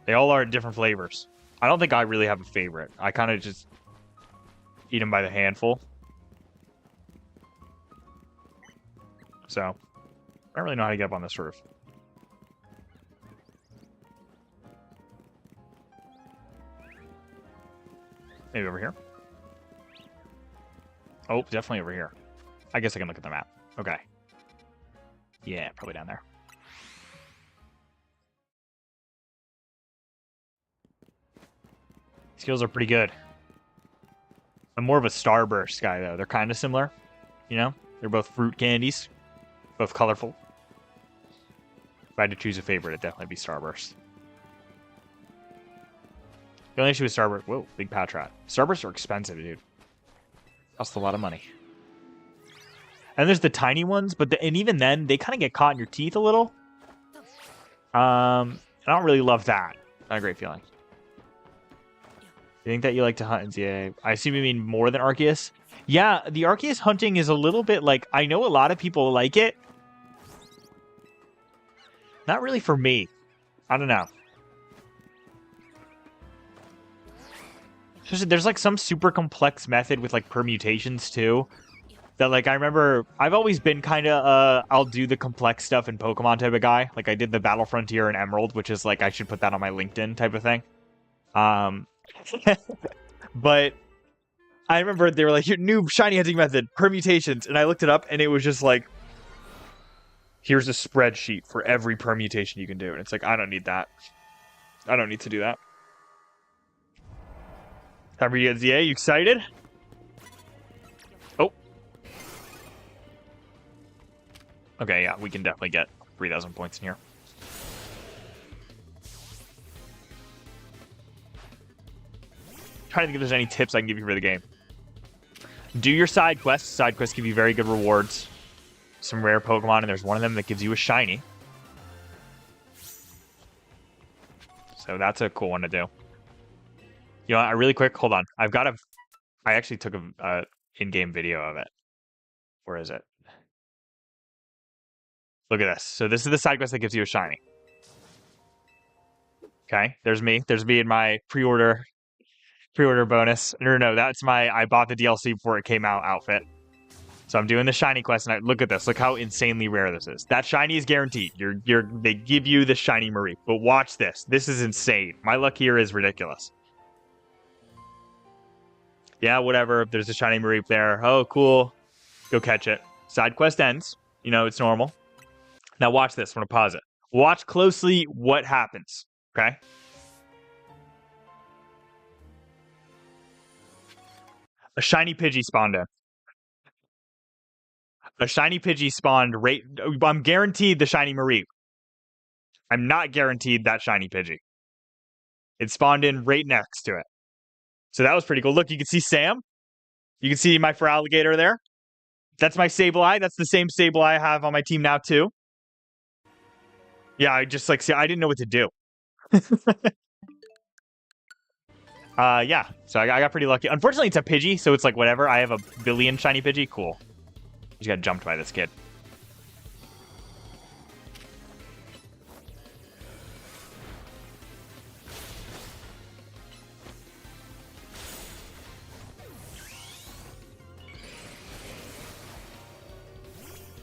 They all are different flavors. I don't think I really have a favorite. I kind of just eat them by the handful. So, I don't really know how to get up on this roof. Maybe over here. Oh, definitely over here. I guess I can look at the map. Okay. Yeah, probably down there. Skills are pretty good. I'm more of a Starburst guy, though. They're kind of similar. You know? They're both fruit candies. Both colorful. If I had to choose a favorite, it'd definitely be Starburst. The only issue with Starburst... Whoa, big Patrat. Starbursts are expensive, dude. Cost a lot of money. And there's the tiny ones, but and even then, they kind of get caught in your teeth a little. I don't really love that. Not a great feeling. You think that you like to hunt? Yeah, I assume you mean more than Arceus. Yeah, the Arceus hunting is a little bit like... I know a lot of people like it. Not really for me. I don't know. There's like some super complex method with like permutations too. That like I remember I've always been kind of I'll do the complex stuff in Pokemon type of guy. Like I did the Battle Frontier and Emerald, which is like I should put that on my LinkedIn type of thing. Um, but I remember they were like, your new shiny hunting method, permutations, and I looked it up and it was just like, here's a spreadsheet for every permutation you can do, and it's like I don't need that. I don't need to do that. Time for you to get ZA. You excited? Oh. Okay, yeah, we can definitely get 3,000 points in here. Trying to think if there's any tips I can give you for the game. Do your side quests. Side quests give you very good rewards. Some rare Pokemon, and there's one of them that gives you a shiny. So that's a cool one to do. You know, really quick, hold on. I actually took a in-game video of it. Where is it? Look at this. So this is the side quest that gives you a shiny. Okay, there's me. There's me in my pre-order bonus. No, that's my I bought the DLC before it came out outfit. So I'm doing the shiny quest, and look at this. Look how insanely rare this is. That shiny is guaranteed. They give you the shiny Marie. But watch this. This is insane. My luck here is ridiculous. Yeah, whatever. There's a shiny Mareep there. Oh, cool. Go catch it. Side quest ends. You know, it's normal. Now watch this. I'm going to pause it. Watch closely what happens. Okay? A shiny Pidgey spawned in. A shiny Pidgey spawned right... I'm guaranteed the shiny Mareep. I'm not guaranteed that shiny Pidgey. It spawned in right next to it. So that was pretty cool. Look, you can see Sam. You can see my Feraligatr there. That's my Sableye. That's the same Sableye I have on my team now, too. Yeah, I just, like, see, I didn't know what to do. Yeah, so I got pretty lucky. Unfortunately, it's a Pidgey, so it's like, whatever. I have a billion shiny Pidgey. Cool. Just got jumped by this kid.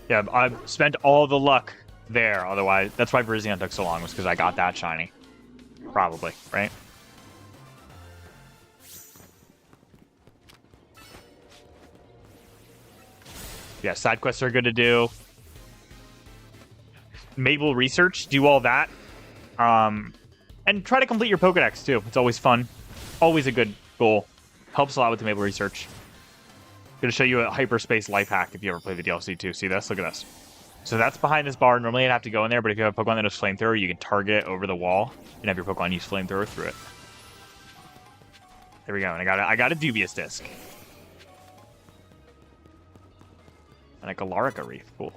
Yeah, I spent all the luck there. Otherwise, that's why Virizion took so long, was because I got that shiny. Probably, right? Yeah, side quests are good to do. Mabel research, do all that. And try to complete your Pokedex, too. It's always fun. Always a good goal. Helps a lot with the Mabel research. Going to show you a hyperspace life hack if you ever play the DLC too. See this? Look at this. So that's behind this bar. Normally I'd have to go in there, but if you have a Pokemon that has flamethrower, you can target it over the wall and have your Pokemon use flamethrower through it. There we go. And I got a Dubious Disc. And a Galarica Reef. Cool.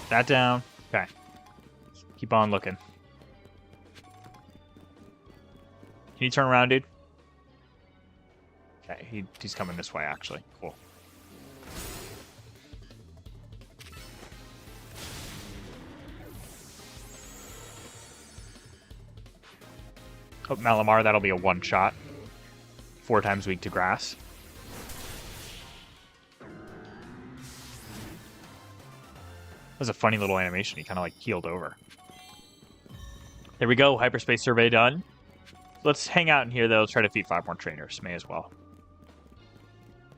That down. Okay. Keep on looking. Can you turn around, dude? Okay, he's coming this way, actually. Cool. Oh, Malamar, that'll be a one-shot. 4 times weak to grass. That was a funny little animation. He kind of like keeled over. There we go. Hyperspace survey done. Let's hang out in here, though. Let's try to feed 5 more trainers. May as well.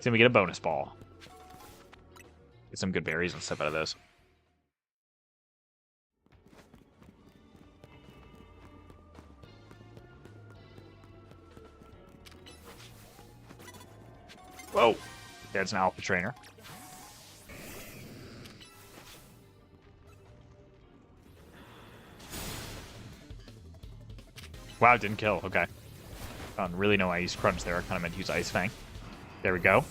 Then we get a bonus ball. Get some good berries and stuff out of those. Whoa. That's an alpha trainer. Wow, it didn't kill. Okay. Really no Ice Crunch there. I kind of meant to use Ice Fang. There we go.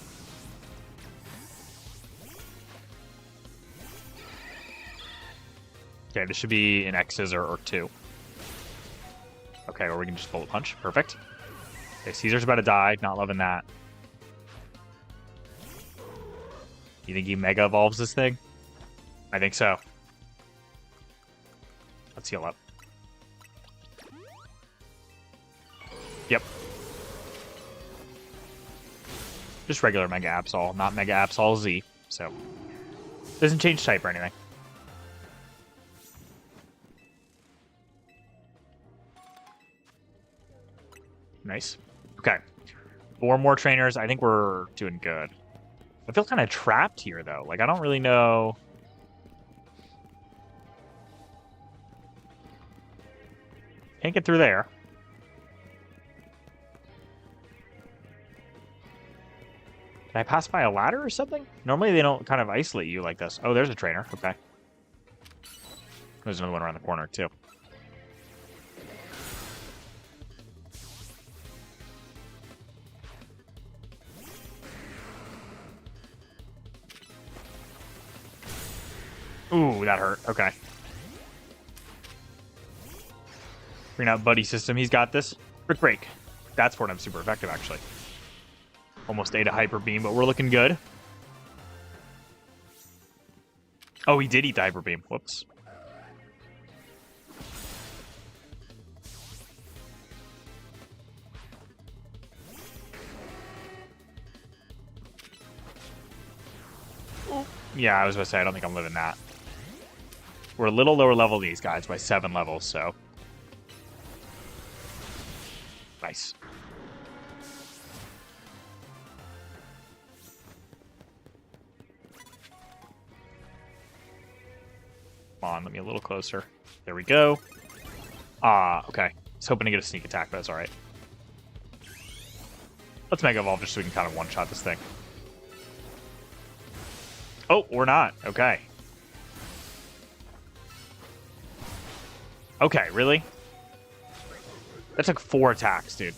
Okay, this should be an X's or 2. Okay, or we can just bullet punch. Perfect. Okay, Caesar's about to die. Not loving that. You think he Mega Evolves this thing? I think so. Let's heal up. Yep. Just regular Mega Absol, not Mega Absol Z. So, doesn't change type or anything. Nice. Okay. 4 more trainers. I think we're doing good. I feel kind of trapped here, though. Like, I don't really know. Can't get through there. Can I pass by a ladder or something? Normally they don't kind of isolate you like this. Oh, there's a trainer. Okay. There's another one around the corner, too. Ooh, that hurt. Okay. Bring out Buddy System. He's got this. Brick Break. That's for him super effective, actually. Almost ate a Hyper Beam, but we're looking good. Oh, he did eat the Hyper Beam. Whoops. Ooh. Yeah, I was going to say, I don't think I'm living that. We're a little lower level these guys by 7 levels, so. Nice. Come on, let me a little closer. There we go. Okay. I was hoping to get a sneak attack, but that's alright. Let's Mega Evolve just so we can kind of one-shot this thing. Oh, we're not. Okay. Okay, really? That took 4 attacks, dude.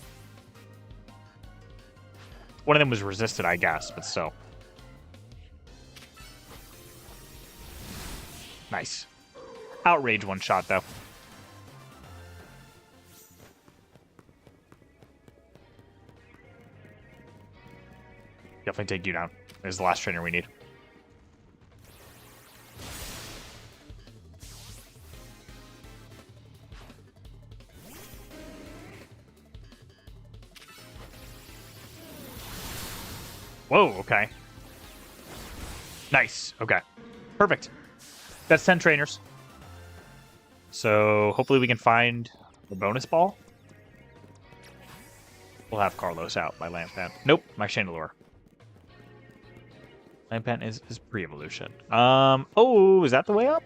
One of them was resisted, I guess, but still. Nice. Outrage one shot, though. Definitely take you down. This is the last trainer we need. Whoa, okay. Nice, okay. Perfect. That's 10 trainers. So hopefully we can find the bonus ball. We'll have Carlos out by Lampan. Nope, my Chandelure. Lampan is pre-evolution. Oh, is that the way up?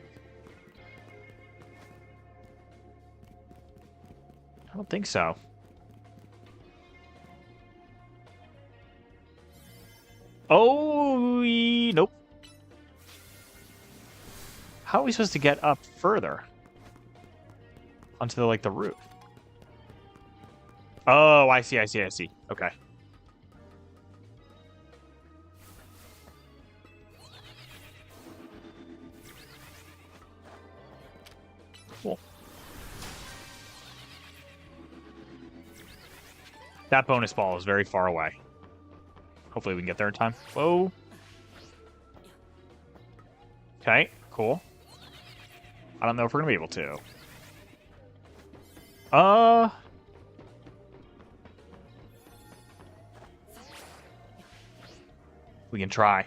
I don't think so. Oh, nope. How are we supposed to get up further? Onto the, like, the roof. Oh, I see. Okay. Cool. That bonus ball is very far away. Hopefully we can get there in time. Whoa. Okay, cool. I don't know if we're going to be able to. We can try.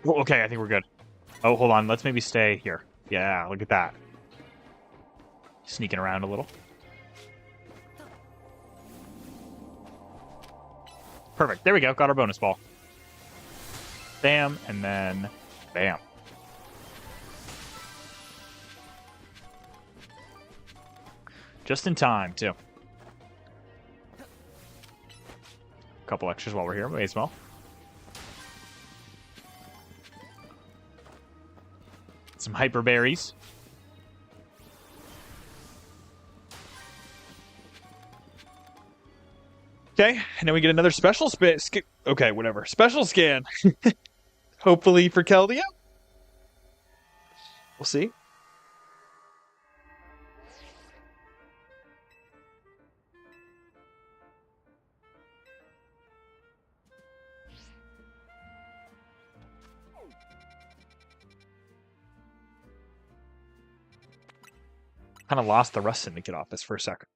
Well, okay, I think we're good. Oh, hold on. Let's maybe stay here. Yeah, look at that. Sneaking around a little. Perfect. There we go. Got our bonus ball. Bam, and then bam. Just in time, too. A couple extras while we're here. May as well. Some hyper berries. Okay, and then we get another special okay, whatever. Special scan. Hopefully for Keldeo. We'll see. Kind of lost the rust syndicate office for a second.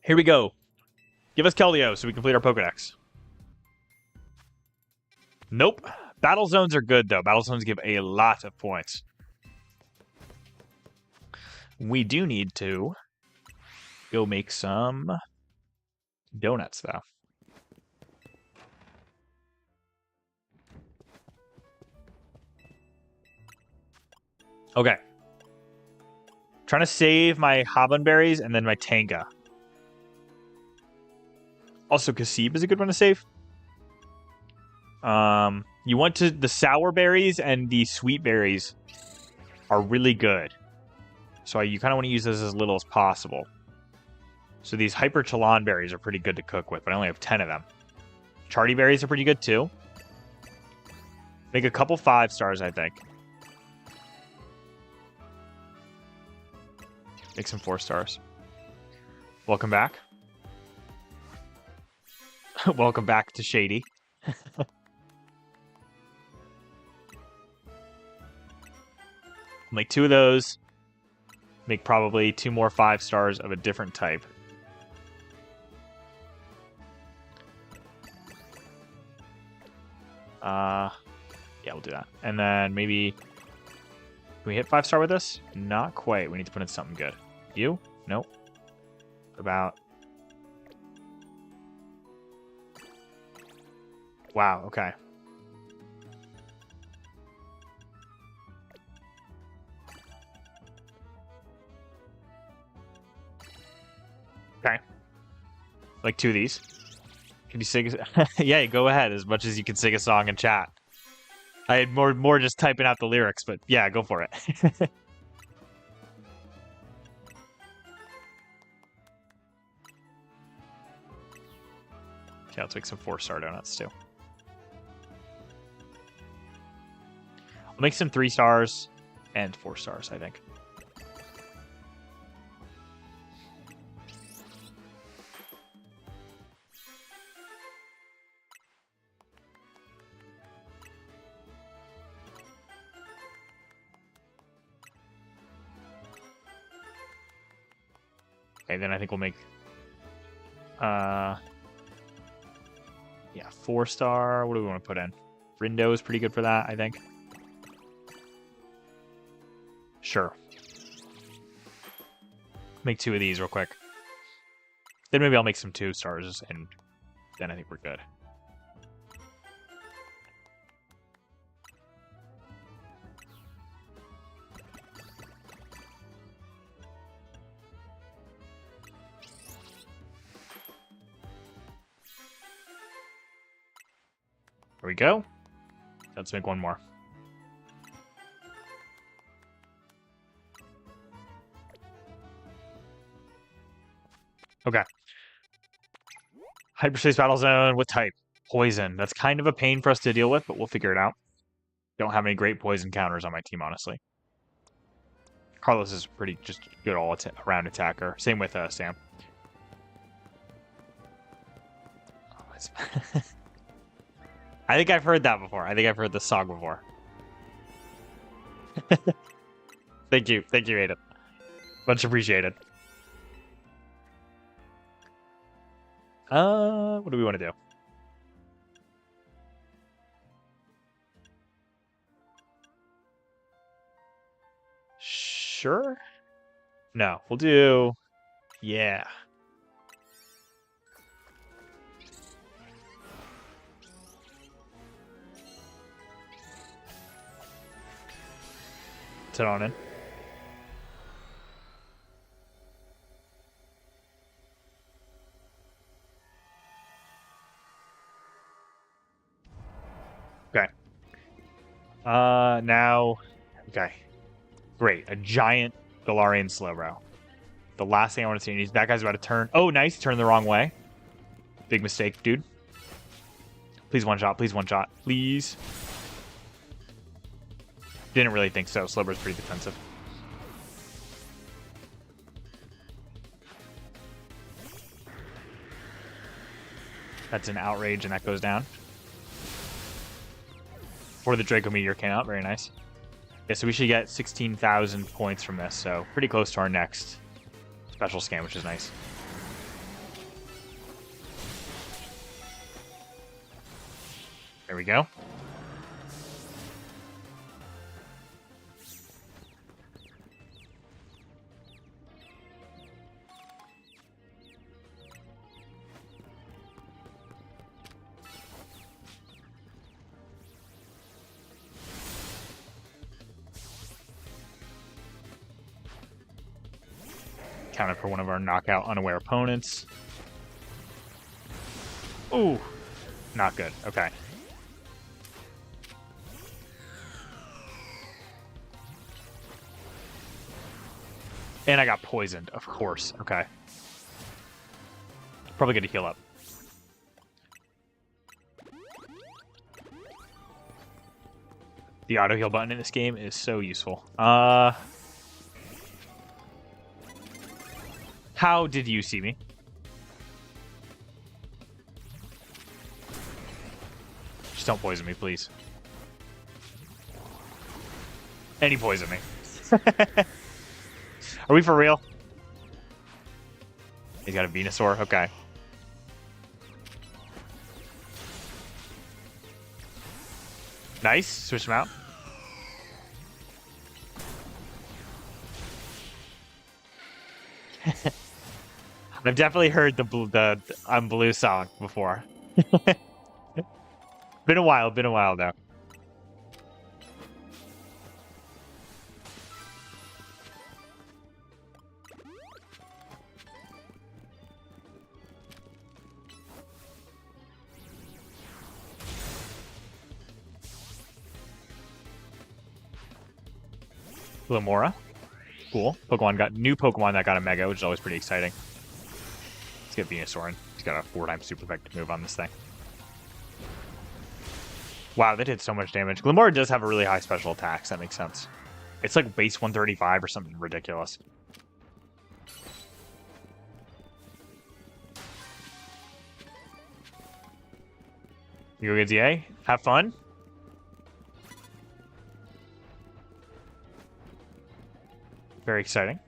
Here we go. Give us Keldeo so we complete our Pokedex. Nope. Battle zones are good, though. Battle zones give a lot of points. We do need to go make some donuts, though. Okay. Trying to save my Haban berries and then my Tanga. Also, Kasib is a good one to save. You want to... The sour berries and the sweet berries are really good. So you kind of want to use those as little as possible. So these Hyper Chalon berries are pretty good to cook with, but I only have 10 of them. Charty berries are pretty good, too. Make a couple 5 stars, I think. Make some 4 stars. Welcome back. Welcome back to Shady. Make 2 of those. Make probably 2 more 5 stars of a different type. Yeah, we'll do that. And then maybe... Can we hit 5 star with this? Not quite. We need to put in something good. You? Nope. About... Wow, okay. Okay. Like 2 of these. Can you sing? Yeah, go ahead as much as you can sing a song in chat. I had more just typing out the lyrics, but yeah, go for it. Okay, let's make some 4-star donuts too. I'll make some 3 stars and 4 stars, I think. Okay, then I think we'll make yeah, 4-star. What do we want to put in? Rindo is pretty good for that, I think. Sure. Make 2 of these real quick. Then maybe I'll make some 2 stars, and then I think we're good. There we go. Let's make 1 more. Okay. Hyperspace Battle Zone. What type? Poison. That's kind of a pain for us to deal with, but we'll figure it out. Don't have any great poison counters on my team, honestly. Carlos is pretty just good all-around attacker. Same with Sam. Oh, I think I've heard that before. I think I've heard this song before. Thank you, Aiden. Much appreciated. What do we want to do? Sure? No, we'll do... Yeah. Turn on in. Now... Okay. Great. A giant Galarian Slowbro. The last thing I want to see. That guy's about to turn. Oh, nice. Turn the wrong way. Big mistake, dude. Please one shot. Please one shot. Please. Didn't really think so. Slowbro's pretty defensive. That's an outrage, and that goes down. Before the Draco Meteor came out. Very nice. Yeah, so we should get 16,000 points from this, so pretty close to our next special scan, which is nice. There we go. Counted for one of our knockout unaware opponents. Ooh, not good. Okay. And I got poisoned, of course. Okay. Probably good to heal up. The auto heal button in this game is so useful. How did you see me? Just don't poison me, please. And he poisoned me. Are we for real? He's got a Venusaur? Okay. Nice. Switch him out. I've definitely heard the I'm Blue song before. Been a while though. Glimora. Cool. New Pokemon that got a Mega, which is always pretty exciting. Let's get Venusaur in. He's got a 4-time super effective move on this thing. Wow, that did so much damage. Glimora does have a really high special attack, so that makes sense. It's like base 135 or something ridiculous. You go get ZA. Have fun. Very exciting.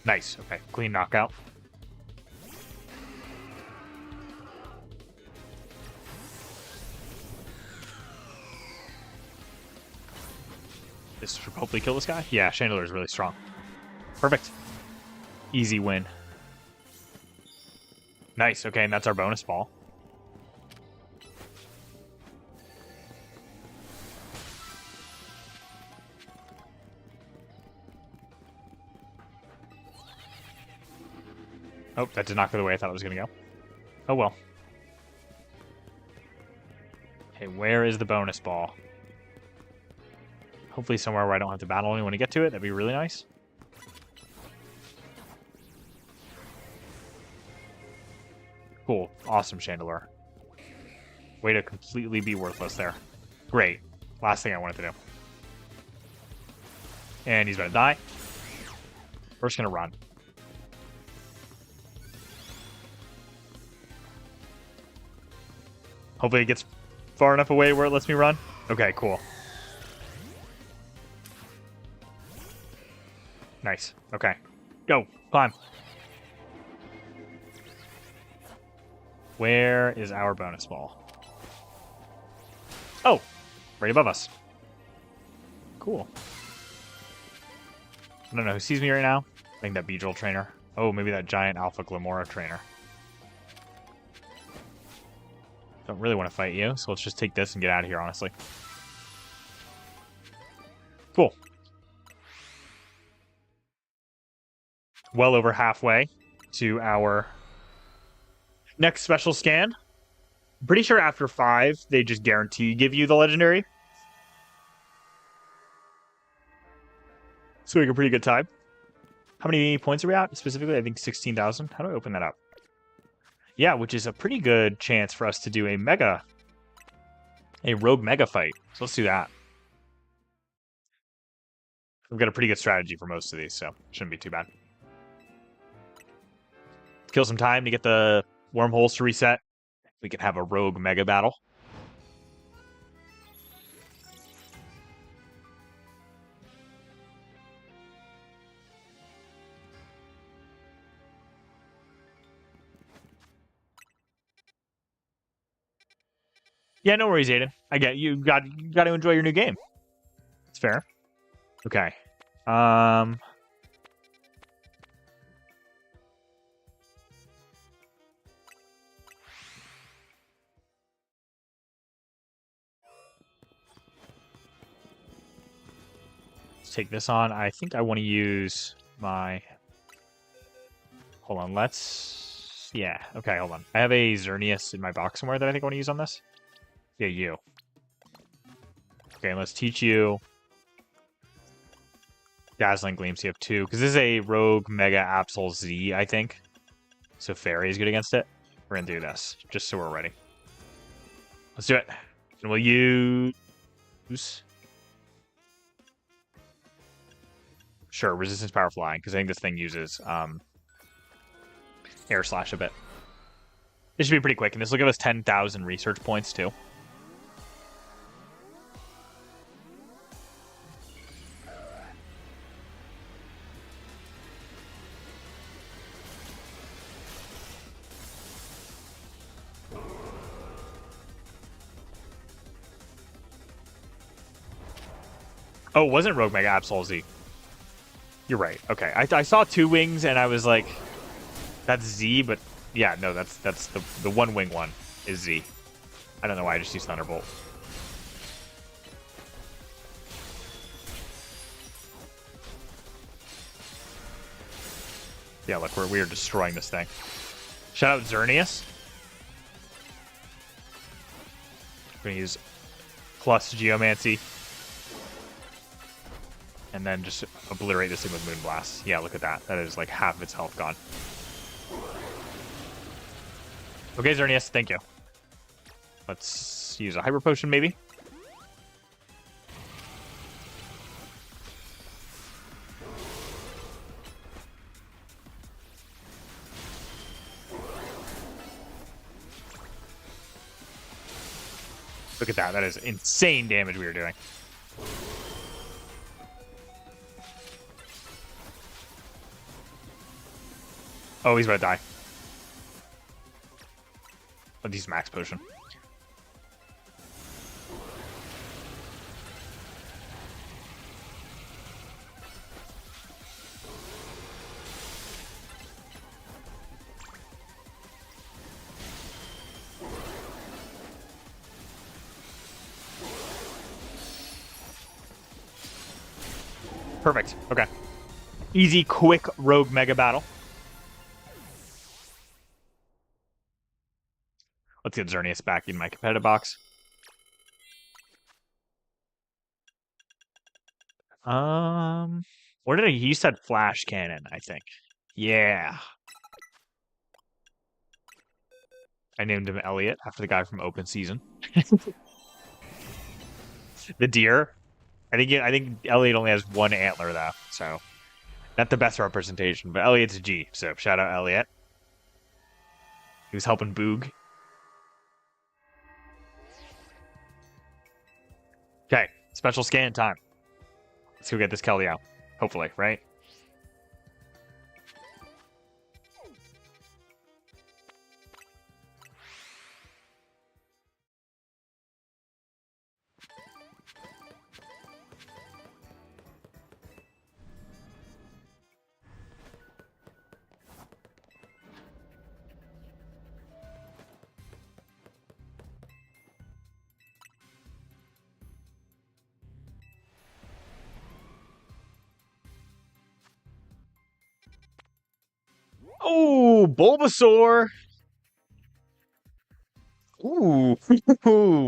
Nice. Okay. Clean knockout. This should hopefully kill this guy. Yeah, Chandler is really strong. Perfect. Easy win. Nice. Okay, and that's our bonus ball. Oh, that did not go the way I thought it was going to go. Oh, well. Okay, where is the bonus ball? Hopefully somewhere where I don't have to battle anyone to get to it. That'd be really nice. Cool. Awesome, Chandelure. Way to completely be worthless there. Great. Last thing I wanted to do. And he's about to die. We're just going to run. Hopefully it gets far enough away where it lets me run. Okay, cool. Nice. Okay. Go. Climb. Where is our bonus ball? Oh! Right above us. Cool. I don't know who sees me right now. I think that Beedrill trainer. Oh, maybe that giant Alpha Glimora trainer. Don't really want to fight you, so let's just take this and get out of here, honestly. Cool. well over halfway to our next special scan. I'm pretty sure after 5, they just guarantee give you the legendary. So we have a pretty good time. How many points are we at? Specifically, I think 16,000. How do I open that up? Yeah, which is a pretty good chance for us to do a rogue mega fight. So let's do that. We've got a pretty good strategy for most of these, so shouldn't be too bad. Kill some time to get the wormholes to reset. We can have a rogue mega battle. Yeah, no worries, Aiden. I get you. Got to enjoy your new game. It's fair. Okay. Let's take this on. I think I want to use my. Hold on. Let's. Yeah. Okay. Hold on. I have a Xerneas in my box somewhere that I think I want to use on this. Yeah, you. Okay, let's teach you Dazzling Gleam, so you have 2. Because this is a Rogue Mega Absol Z, I think. So Fairy is good against it. We're going to do this, just so we're ready. Let's do it. And we'll use... Sure, Resistance Power Flying, because I think this thing uses Air Slash a bit. This should be pretty quick, and this will give us 10,000 research points, too. Oh, it wasn't Rogue Mega Absol Z. You're right. Okay, I saw 2 wings, and I was like, that's Z, but yeah, no, that's the 1 wing one is Z. I don't know why I just used Thunderbolt. Yeah, look, we are destroying this thing. Shout out Xerneas. I'm gonna use plus Geomancy. And then just obliterate this thing with Moonblast. Yeah, look at that. That is like half of its health gone. Okay, Xerneas, thank you. Let's use a Hyper Potion, maybe. Look at that. That is insane damage we are doing. Oh, he's about to die. Let's use Max Potion. Perfect. Okay. Easy, quick rogue mega battle. Let's get Xerneas back in my competitive box. What did he said Flash Cannon, I think. Yeah. I named him Elliot after the guy from Open Season. The deer. I think Elliot only has 1 antler though, so not the best representation. But Elliot's a G, so shout out Elliot. He was helping Boog. Okay, special scan time. Let's go get this Kelly out. Hopefully, right? Oh, Bulbasaur. Ooh.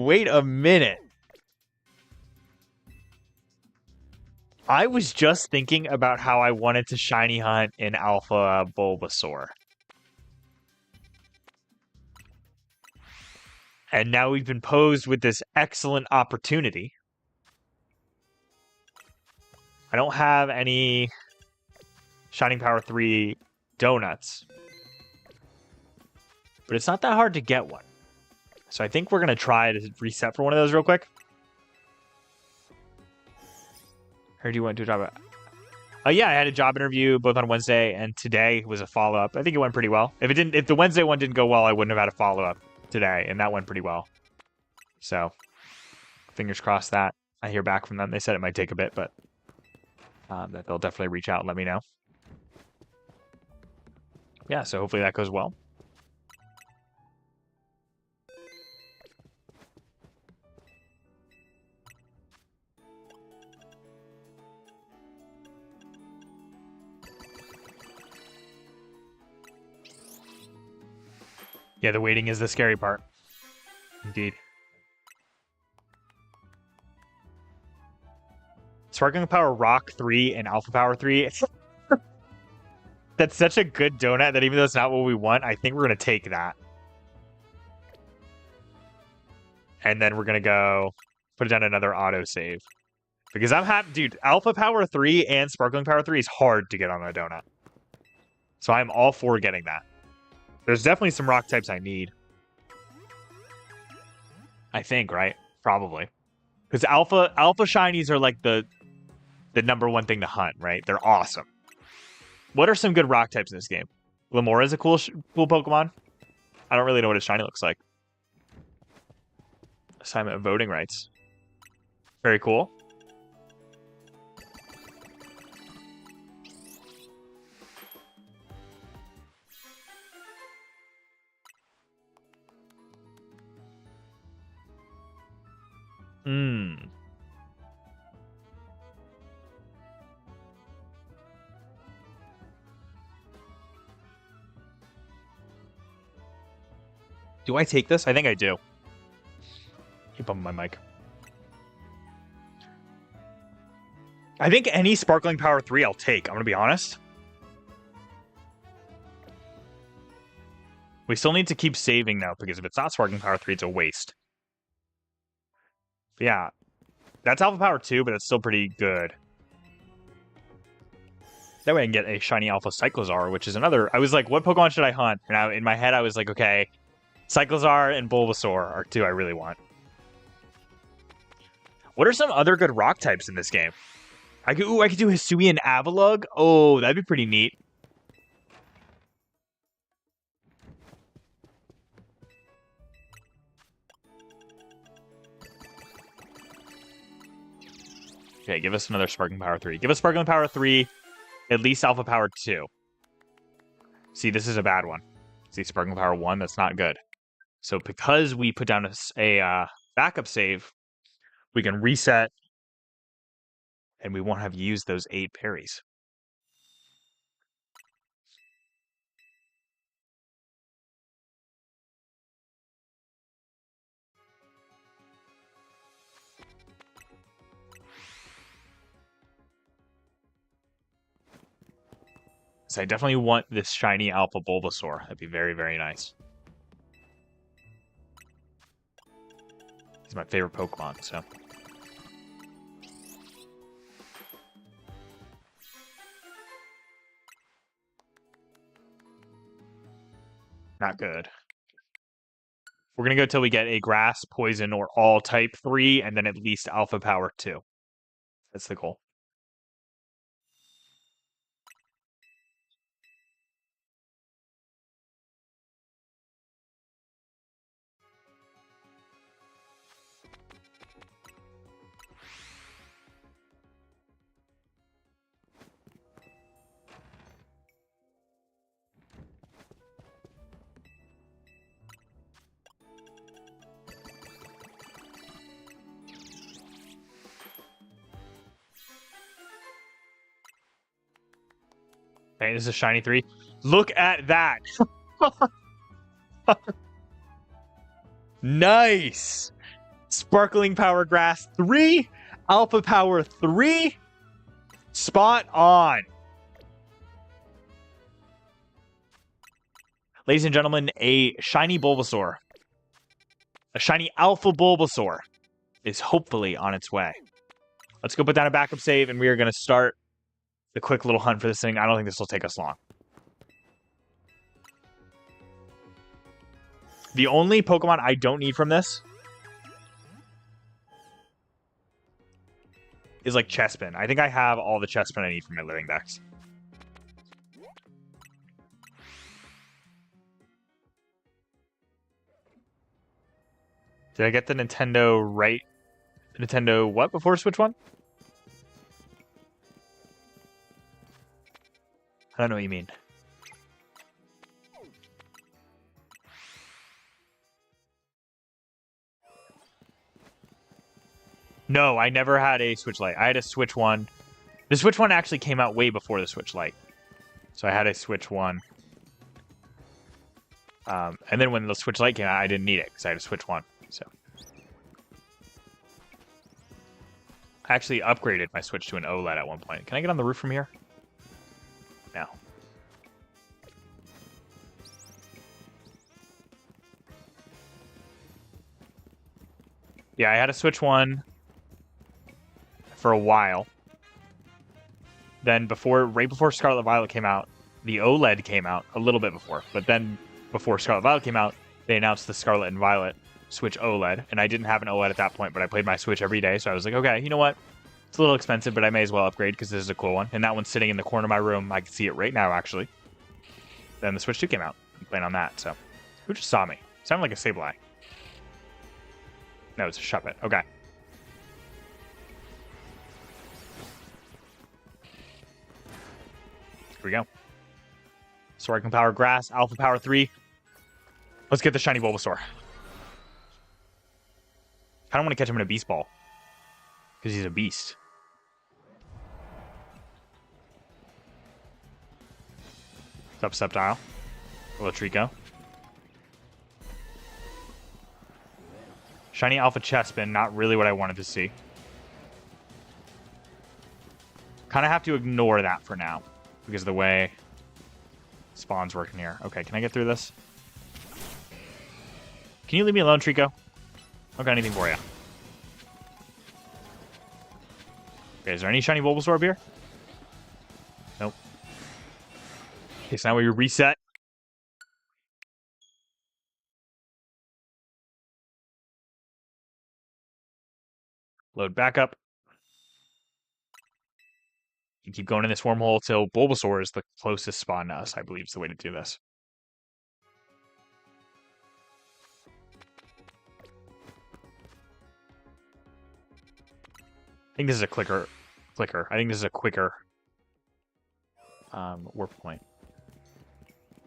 Wait a minute. I was just thinking about how I wanted to shiny hunt in Alpha Bulbasaur. And now we've been posed with this excellent opportunity. I don't have any Shining Power 3 donuts. But it's not that hard to get one. So I think we're going to try to reset for one of those real quick. Or do you want to do a job? Yeah, I had a job interview both on Wednesday and today was a follow-up. I think it went pretty well. If the Wednesday one didn't go well, I wouldn't have had a follow-up today, and that went pretty well. So, fingers crossed that I hear back from them. They said it might take a bit, but that they'll definitely reach out and let me know. Yeah, so hopefully that goes well. Yeah, the waiting is the scary part. Indeed. Sparkling Power Rock 3 and Alpha Power 3. That's such a good donut that even though it's not what we want, I think we're going to take that. And then we're going to go put it down another autosave. Because I'm happy, dude, Alpha Power 3 and Sparkling Power 3 is hard to get on a donut. So I'm all for getting that. There's definitely some rock types I need. I think, right? Probably. Because alpha shinies are like the number one thing to hunt, right? They're awesome. What are some good rock types in this game? Lamora is a cool Pokemon. I don't really know what his shiny looks like. Assignment of voting rights. Very cool. Do I take this? I think I do. Keep bumping my mic. I think any Sparkling Power 3 I'll take. I'm going to be honest. We still need to keep saving now, because if it's not Sparkling Power 3, it's a waste. But yeah. That's Alpha Power 2, but it's still pretty good. That way I can get a shiny Alpha Cyclozar, which is another... I was like, what Pokemon should I hunt? And in my head, I was like, okay, Cyclozar and Bulbasaur are two I really want. What are some other good rock types in this game? I could do Hisui and Avalugg. Oh, that'd be pretty neat. Okay, give us another Sparkling Power 3. Give us Sparkling Power 3, at least Alpha Power 2. See, this is a bad one. See, Sparkling Power 1, that's not good. So because we put down a backup save, we can reset, and we won't have used those 8 parries. So I definitely want this shiny Alpha Bulbasaur. That'd be very, very nice. He's my favorite Pokemon, so... Not good. We're going to go till we get a Grass, Poison, or All Type 3, and then at least Alpha Power 2. That's the goal. Okay, this is a shiny 3. Look at that. Nice. Sparkling Power Grass 3. Alpha Power 3. Spot on. Ladies and gentlemen, a shiny Bulbasaur. A shiny Alpha Bulbasaur is hopefully on its way. Let's go put down a backup save, and we are going to start the quick little hunt for this thing. I don't think this will take us long. The only Pokemon I don't need from this is like Chespin. I think I have all the Chespin I need from my living decks. Did I get the Nintendo right? Nintendo what before Switch 1? I don't know what you mean. No, I never had a Switch Lite. I had a Switch 1. The Switch 1 actually came out way before the Switch Lite. So I had a Switch 1. And then when the Switch Lite came out, I didn't need it because I had a Switch 1. So I actually upgraded my Switch to an OLED at one point. Can I get on the roof from here? No. Yeah, I had a Switch 1 for a while. Then right before Scarlet Violet came out, the OLED came out a little bit before. But then before Scarlet Violet came out, they announced the Scarlet and Violet Switch OLED. And I didn't have an OLED at that point, but I played my Switch every day. So I was like, okay, you know what? It's a little expensive, but I may as well upgrade because this is a cool one. And that one's sitting in the corner of my room. I can see it right now, actually. Then the Switch 2 came out. I'm playing on that, so. Who just saw me? Sounded like a Sableye. No, it's a Shuppet. Okay. Here we go. Sparkling Power Grass, Alpha Power 3. Let's get the shiny Bulbasaur. I don't want to catch him in a Beast Ball. Because he's a beast. What's up, Sceptile? Hello, Trico. Shiny Alpha Chespin, not really what I wanted to see. Kind of have to ignore that for now. Because of the way spawn's working here. Okay, can I get through this? Can you leave me alone, Trico? I don't got anything for you. Okay, is there any shiny Bulbasaur up here? Nope. Okay, so now we reset. Load back up. You keep going in this wormhole till Bulbasaur is the closest spawn to us, I believe is the way to do this. I think this is a clicker. I think this is a quicker warp point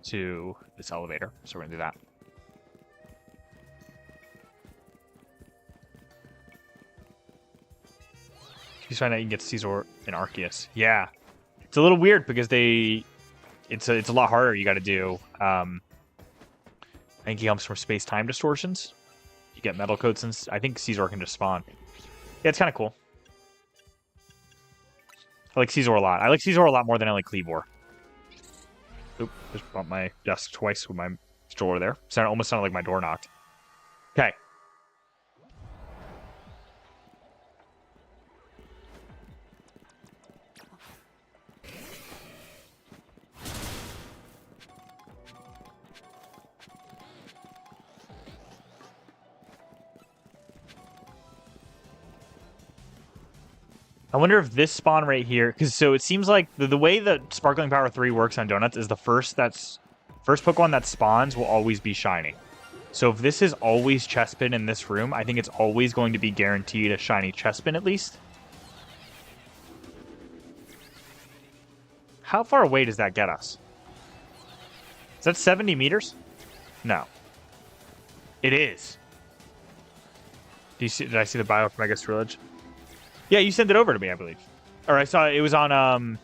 to this elevator. So we're going to do that. You find out you can get Caesar and Arceus. Yeah. It's a little weird because it's a lot harder you got to do. I think he comes from space-time distortions. You get metal coats and I think Caesar can just spawn. Yeah, it's kind of cool. I like Caesar a lot. I like Caesar a lot more than I like Cleavor. Oop, just bumped my desk twice with my stroller there. Almost sounded like my door knocked. Okay. I wonder if this spawn right here, because so it seems like the way that Sparkling Power 3 works on Donuts is the first Pokemon that spawns will always be shiny. So if this is always Chespin in this room, I think it's always going to be guaranteed a shiny Chespin at least. How far away does that get us? Is that 70 meters? No. It is. Did I see the bio from Mega Strilage? Yeah, you sent it over to me, I believe. Or I saw it was on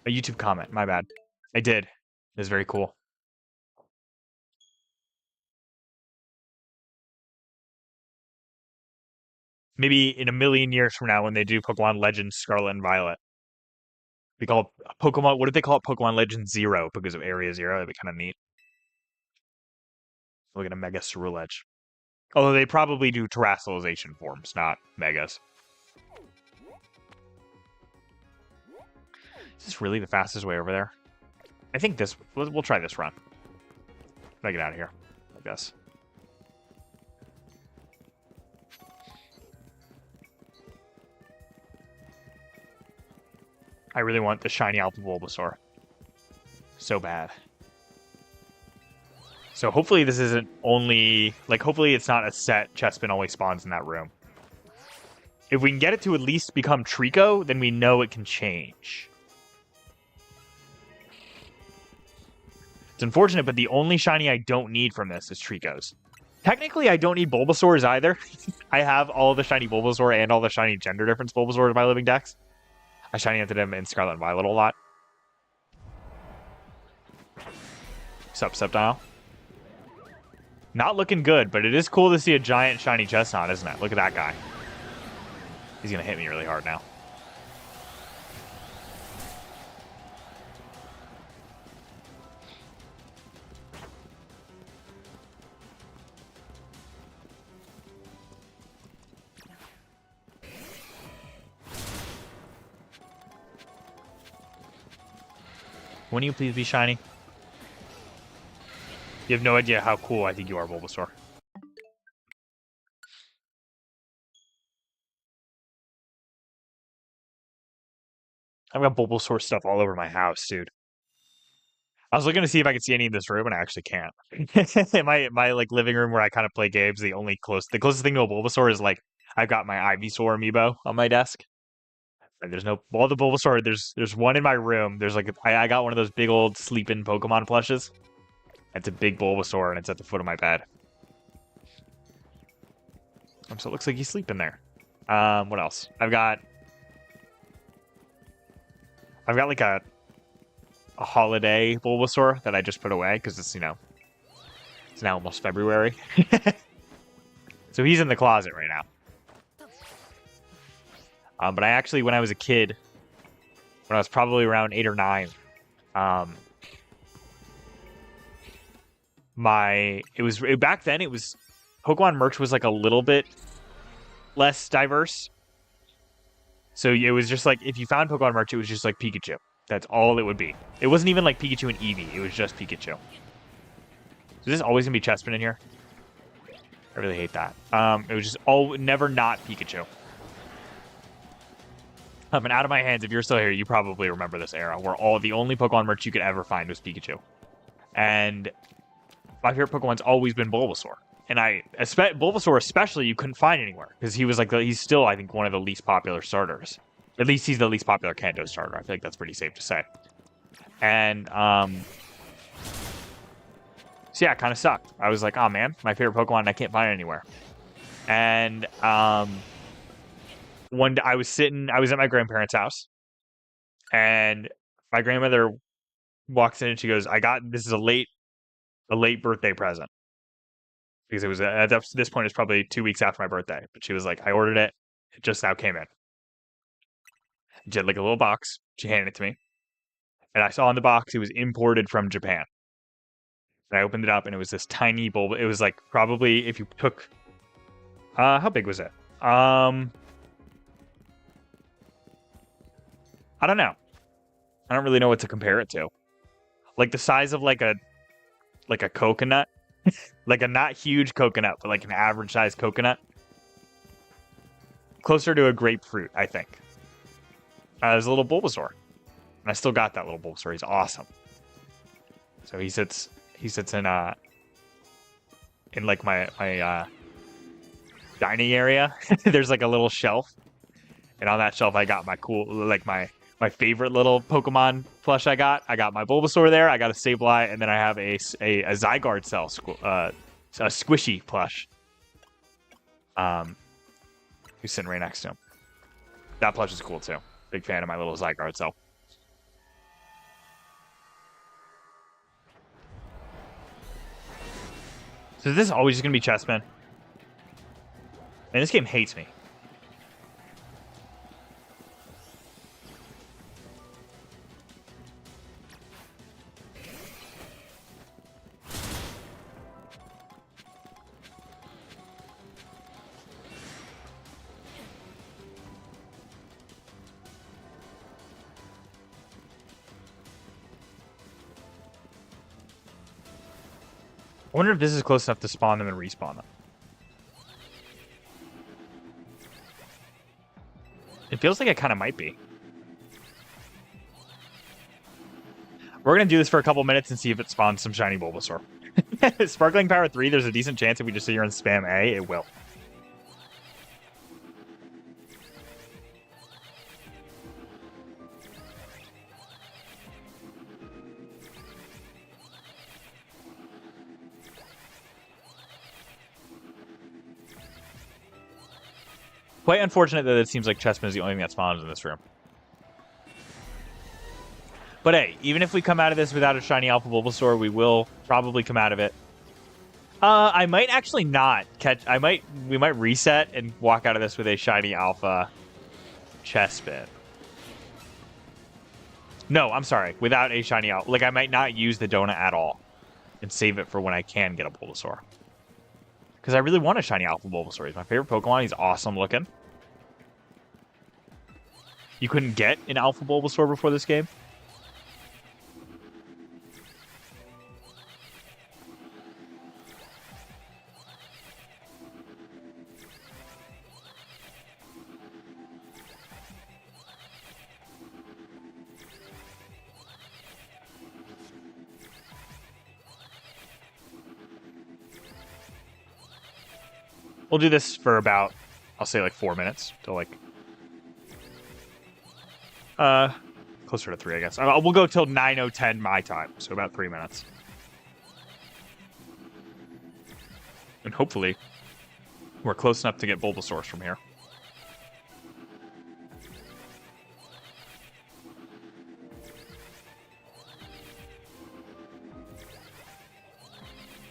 A YouTube comment. My bad. I did. It was very cool. Maybe in a million years from now, when they do Pokemon Legends Scarlet and Violet, they call it Pokemon. What if they call it Pokemon Legends Zero because of Area Zero? That'd be kind of neat. Look at a Mega Ceruledge. Although they probably do terrestrialization forms, not Megas. Is this really the fastest way over there? I think this. We'll try this run. Can I get out of here? I guess. I really want the shiny Alpha Bulbasaur. So bad. So hopefully this isn't only... Like, hopefully it's not a set Chespin always spawns in that room. If we can get it to at least become Trico, then we know it can change. It's unfortunate, but the only shiny I don't need from this is Tricos. Technically, I don't need Bulbasaurs either. I have all the shiny Bulbasaur and all the shiny gender difference Bulbasaur in my living decks. I shiny hunted him in Scarlet and Violet a lot. Sup, Sceptile? Not looking good, but it is cool to see a giant shiny Chestnut, isn't it? Look at that guy. He's going to hit me really hard now. Wouldn't you please be shiny? You have no idea how cool I think you are, Bulbasaur. I've got Bulbasaur stuff all over my house, dude. I was looking to see if I could see any in this room, and I actually can't. In my like living room where I kind of play games, the closest thing to a Bulbasaur is like I've got my Ivysaur amiibo on my desk. And there's no all the Bulbasaur. There's one in my room. There's like I got one of those big old sleeping Pokemon plushes. It's a big Bulbasaur, and it's at the foot of my bed. So it looks like he's sleeping there. What else? I've got like a holiday Bulbasaur that I just put away because it's, you know, it's now almost February. So he's in the closet right now. But I actually, when I was a kid, when I was probably around 8 or 9, back then it was Pokemon merch was like a little bit less diverse. So it was just like, if you found Pokemon merch, it was just like Pikachu. That's all it would be. It wasn't even like Pikachu and Eevee. It was just Pikachu. Is this always going to be Chespin in here? I really hate that. It was just never not Pikachu. And out of my hands, if you're still here, you probably remember this era where the only Pokemon merch you could ever find was Pikachu. And my favorite Pokemon's always been Bulbasaur. And Bulbasaur especially, you couldn't find anywhere. Because he was like, he's still, I think, one of the least popular starters. At least he's the least popular Kanto starter. I feel like that's pretty safe to say. And, so yeah, it kind of sucked. I was like, oh man, my favorite Pokemon, I can't find it anywhere. And, one day I was at my grandparents' house, and my grandmother walks in and she goes, this is a late birthday present. Because it was, at this point, it's probably 2 weeks after my birthday. But she was like, I ordered it. It just now came in. She had like a little box. She handed it to me. And I saw in the box, it was imported from Japan. And I opened it up, and it was this tiny bulb. It was like probably if you took, how big was it? I don't know. I don't really know what to compare it to. Like the size of like a coconut. Like a not huge coconut, but like an average sized coconut. Closer to a grapefruit, I think. There's a little Bulbasaur. And I still got that little Bulbasaur. He's awesome. So he sits in like my dining area. There's like a little shelf. And on that shelf I got my my favorite little Pokemon plush I got. I got my Bulbasaur there. I got a Sableye, and then I have a Zygarde cell, a squishy plush. Who's sitting right next to him. That plush is cool too. Big fan of my little Zygarde cell. So this is always just going to be Chessman. And this game hates me. I wonder if this is close enough to spawn them and respawn them. It feels like it kind of might be. We're going to do this for a couple minutes and see if it spawns some shiny Bulbasaur. Sparkling Power 3, there's a decent chance if we just sit here and spam A, it will. Quite unfortunate that it seems like Chessman is the only thing that spawns in this room. But hey, even if we come out of this without a shiny Alpha Bulbasaur, we will probably come out of it. I might actually not catch... We might reset and walk out of this with a shiny Alpha Chespin. No, I'm sorry. Without a shiny Alpha. Like, I might not use the donut at all. And save it for when I can get a Bulbasaur. Because I really want a shiny Alpha Bulbasaur. He's my favorite Pokemon. He's awesome looking. You couldn't get an Alpha Bulbasaur before this game? We'll do this for about, I'll say like 4 minutes. To like... closer to 3, I guess. We'll go till 9:10 my time, so about 3 minutes. And hopefully, we're close enough to get Bulbasaurs from here.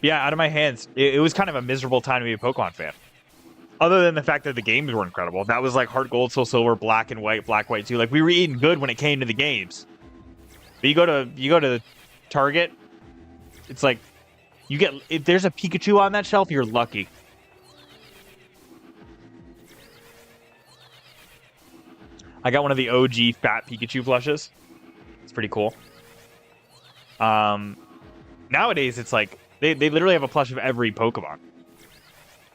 Yeah, out of my hands. It was kind of a miserable time to be a Pokemon fan. Other than the fact that the games were incredible. That was like Heart Gold, Soul Silver, Black and White, Black, White 2. Like, we were eating good when it came to the games. But you go to Target, it's like, if there's a Pikachu on that shelf, you're lucky. I got one of the OG fat Pikachu plushes. It's pretty cool. Nowadays, it's like, they literally have a plush of every Pokemon.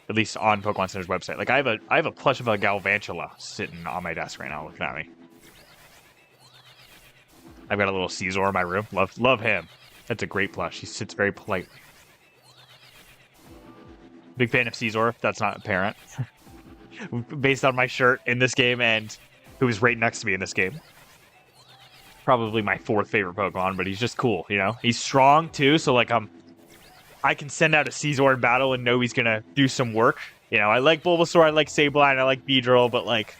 At least on Pokemon Center's website. Like, I have a plush of a Galvantula sitting on my desk right now looking at me. I've got a little Caesar in my room. Love him. That's a great plush. He sits very politely. Big fan of Caesar, if that's not apparent. Based on my shirt in this game and who was right next to me in this game. Probably my 4th favorite Pokemon, but he's just cool, you know? He's strong, too, so, like, I can send out a Caesar in battle and know he's going to do some work. You know, I like Bulbasaur, I like Sableye, I like Beedrill, but, like,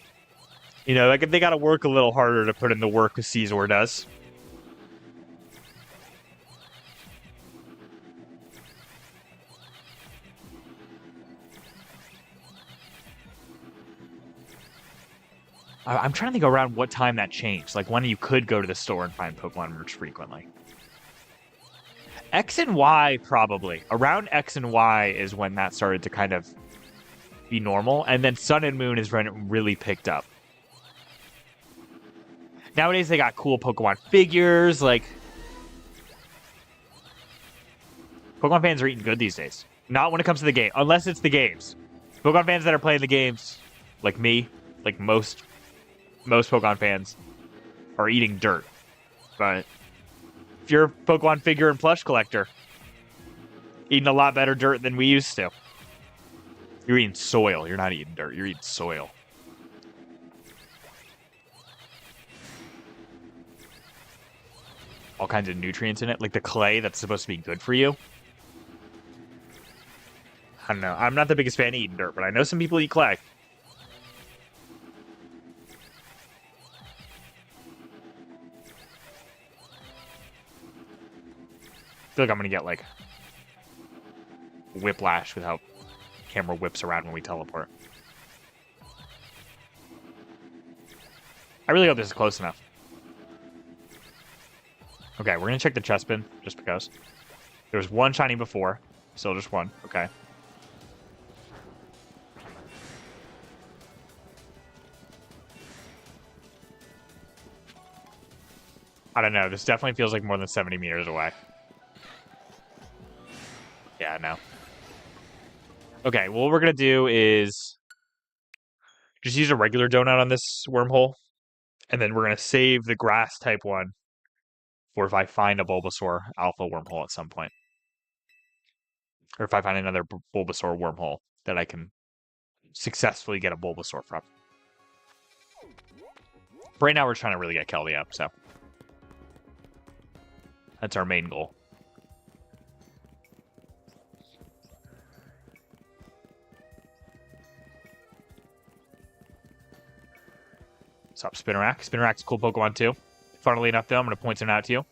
you know, like, they got to work a little harder to put in the work as Caesar does. I'm trying to think around what time that changed. Like, when you could go to the store and find Pokemon merch frequently. X and Y, probably. Around X and Y is when that started to kind of be normal. And then Sun and Moon is when it really picked up. Nowadays, they got cool Pokemon figures. Like, Pokemon fans are eating good these days. Not when it comes to the game. Unless it's the games. Pokemon fans that are playing the games, like me, like most Pokemon fans, are eating dirt. But if you're a Pokemon figure and plush collector, eating a lot better dirt than we used to. You're eating soil. You're not eating dirt. You're eating soil. All kinds of nutrients in it. Like the clay that's supposed to be good for you. I don't know. I'm not the biggest fan of eating dirt, but I know some people eat clay. I feel like I'm going to get, like, whiplash with how camera whips around when we teleport. I really hope this is close enough. Okay, we're gonna check the chest bin, just because. There was one shiny before. Still just one. Okay. I don't know. This definitely feels like more than 70 meters away. Yeah, no. Okay, well, what we're going to do is just use a regular donut on this wormhole. And then we're going to save the grass type one for if I find a Bulbasaur alpha wormhole at some point. Or if I find another Bulbasaur wormhole that I can successfully get a Bulbasaur from. Right now, we're trying to really get Kelby up, so. That's our main goal. What's up, Spinarak? Spinarak's a cool Pokemon, too. Funnily enough, though, I'm going to point him out to you.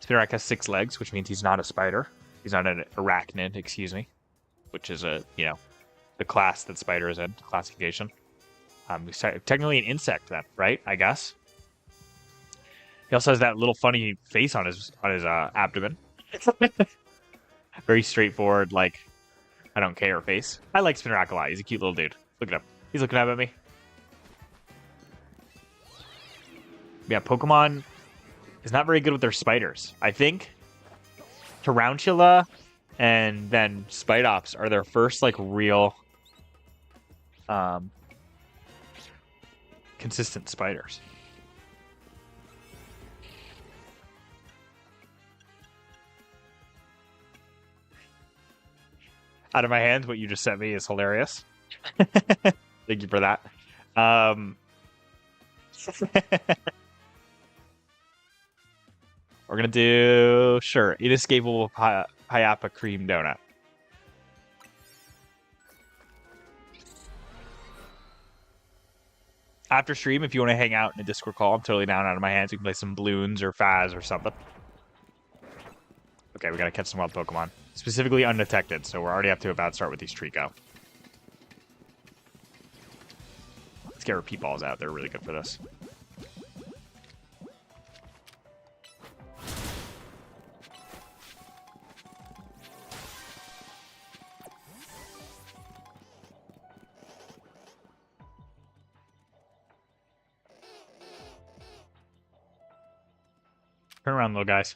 Spinarak has 6 legs, which means he's not a spider. He's not an arachnid, excuse me. Which is the class that spider is in, classification. He's technically an insect, then, right? I guess. He also has that little funny face on his abdomen. Very straightforward, like, I don't care face. I like Spinarak a lot. He's a cute little dude. Look at him. He's looking up at me. Yeah, Pokemon is not very good with their spiders. I think Tarantula and then Spidops are their first, like, real consistent spiders. Out of my hands, what you just sent me is hilarious. Thank you for that. We're going to do, sure, Inescapable Payapa Cream Donut. After stream, if you want to hang out in a Discord call, I'm totally down. Out of my hands. We can play some Bloons or Faz or something. Okay, we got to catch some wild Pokemon. Specifically undetected, so we're already up to a bad start with these Trico. Let's get repeat balls out. They're really good for this. Turn around, little guys.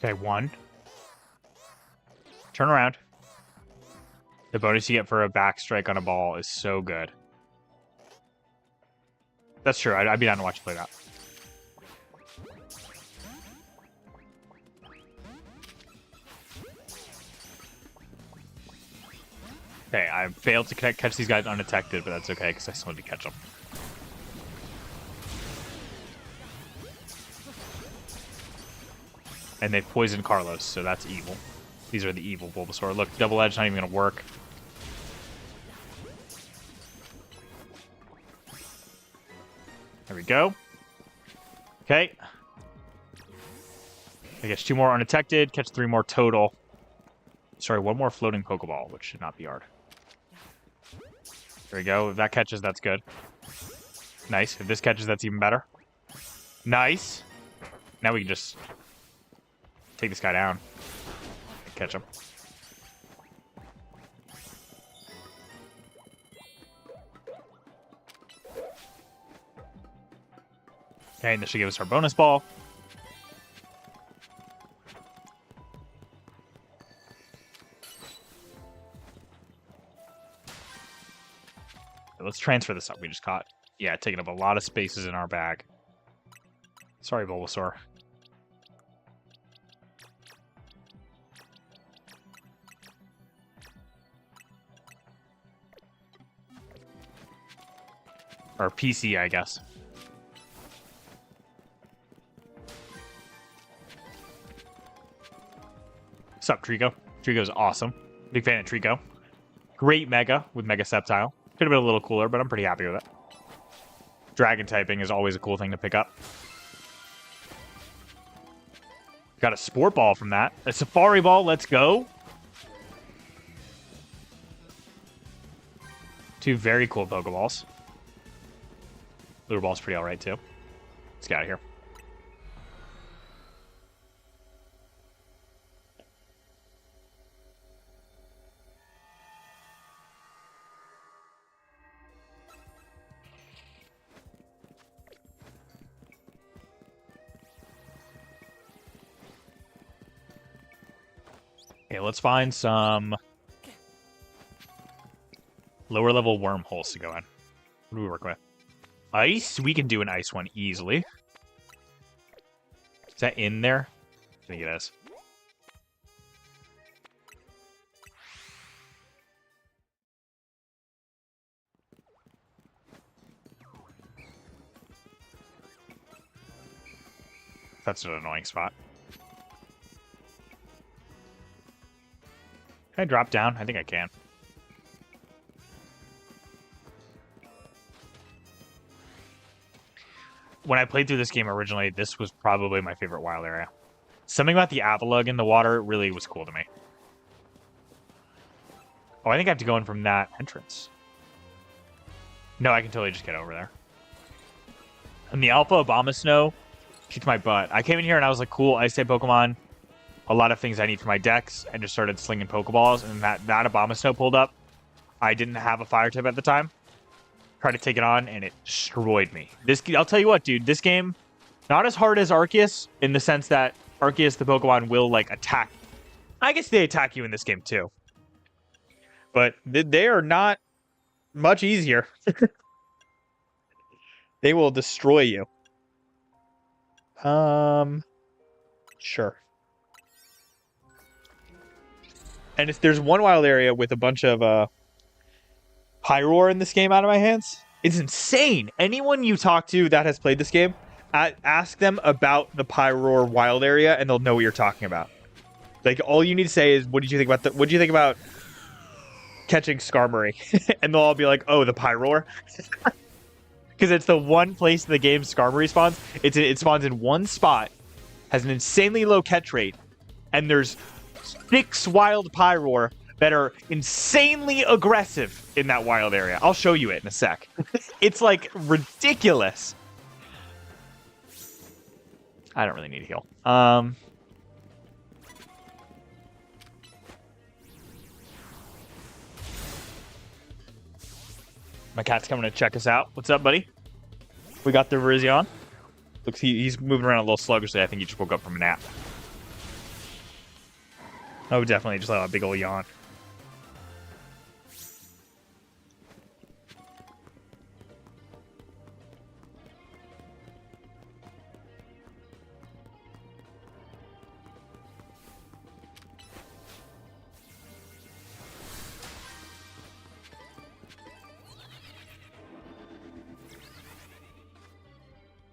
Okay, 1. Turn around. The bonus you get for a back strike on a ball is so good. That's true. I'd be down to watch you play that. Okay, I failed to catch these guys undetected, but that's okay, because I still need to catch them. And they've poisoned Carlos, so that's evil. These are the evil Bulbasaur. Look, Double Edge not even going to work. There we go. Okay. I guess 2 more undetected, catch 3 more total. Sorry, 1 more floating Pokeball, which should not be hard. There we go. If that catches, that's good. Nice. If this catches, that's even better. Nice. Now we can just take this guy down. Catch him. Okay, and this should give us our bonus ball. Let's transfer this up. We just caught. Yeah, taking up a lot of spaces in our bag. Sorry, Bulbasaur. Or PC, I guess. What's up, Trico? Trico's awesome. Big fan of Trico. Great Mega with Mega Sceptile. Could have been a little cooler, but I'm pretty happy with it. Dragon typing is always a cool thing to pick up. Got a Sport Ball from that. A Safari Ball, let's go. Two very cool Pokeballs. Lure Ball's pretty alright, too. Let's get out of here. Okay, let's find some lower level wormholes to go in. What do we work with? Ice? We can do an ice one easily. Is that in there? I think it is. That's an annoying spot. Can I drop down? I think I can. When I played through this game originally, this was probably my favorite wild area. Something about the Avalugg in the water really was cool to me. Oh, I think I have to go in from that entrance. No, I can totally just get over there. And the Alpha Abomasnow kicked my butt. I came in here and I was like, cool, Ice type Pokemon. A lot of things I need for my decks, and just started slinging Pokeballs, and that Abomasnow pulled up. I didn't have a Fire type at the time. Tried to take it on, and it destroyed me. I'll tell you what, dude. This game, not as hard as Arceus, in the sense that Arceus, the Pokemon, will, like, attack. I guess they attack you in this game, too. But they are not much easier. They will destroy you. Sure. And if there's one wild area with a bunch of Pyroar in this game out of my hands, it's insane. Anyone you talk to that has played this game, ask them about the Pyroar wild area, and they'll know what you're talking about. Like, all you need to say is, what did you think about catching Skarmory? And they'll all be like, oh, the Pyroar. Because it's the one place in the game Skarmory spawns. It spawns in one spot, has an insanely low catch rate, and there's 6 wild Pyroar that are insanely aggressive in that wild area. I'll show you it in a sec. It's, like, ridiculous. I don't really need a heal. My cat's coming to check us out. What's up, buddy? We got the Virizion. Looks he's moving around a little sluggishly. I think he just woke up from a nap. Oh, definitely just let a big old yawn.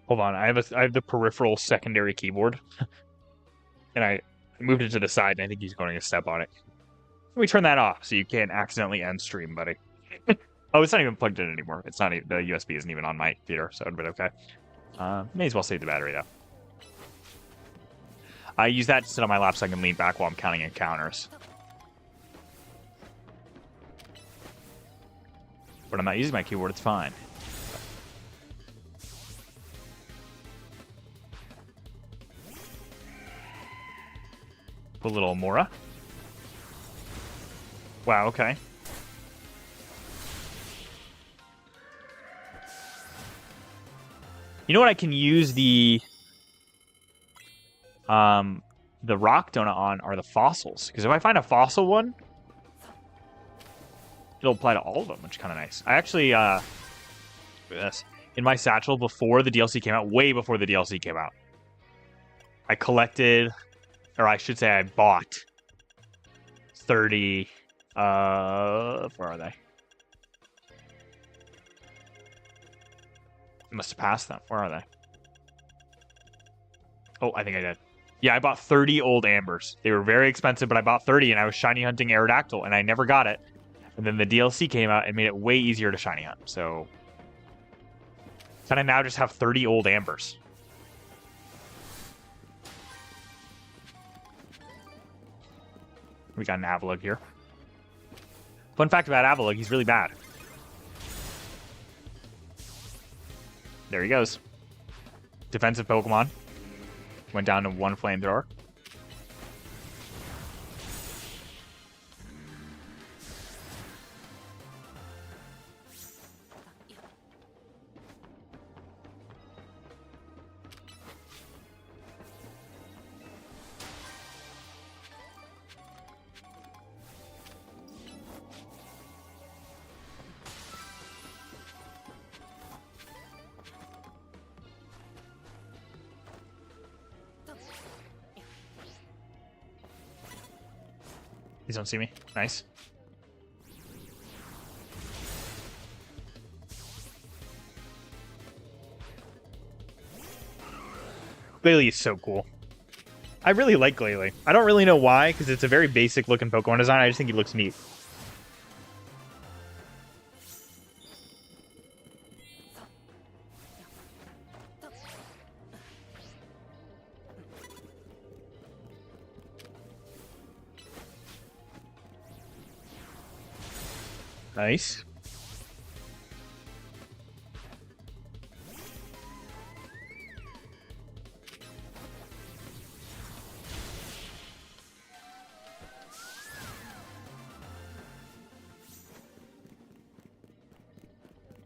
Hold on, I have the peripheral secondary keyboard, and I moved it to the side, and I think he's going to step on it. Let me turn that off so you can't accidentally end stream, buddy. Oh, it's not even plugged in anymore. It's not even, the USB isn't even on my computer, so it'd be okay. May as well save the battery though. I use that to sit on my lap so I can lean back while I'm counting encounters. But I'm not using my keyboard. It's fine. A little Mora. Wow, okay. You know what I can use the rock donut on are the fossils. Because if I find a fossil one, it'll apply to all of them, which is kind of nice. I actually, this, in my satchel before the DLC came out, way before the DLC came out, I collected, or I should say I bought 30, where are they? I must have passed them. Where are they? Oh, I think I did. Yeah, I bought 30 old ambers. They were very expensive, but I bought 30, and I was shiny hunting Aerodactyl, and I never got it. And then the DLC came out and made it way easier to shiny hunt. So can I now just have 30 old ambers? We got an Avalugg here. Fun fact about Avalugg, he's really bad. There he goes. Defensive Pokemon. Went down to 1 Flamethrower. Please don't see me. Nice. Glalie is so cool. I really like Glalie. I don't really know why, because it's a very basic looking Pokemon design. I just think he looks neat. Nice.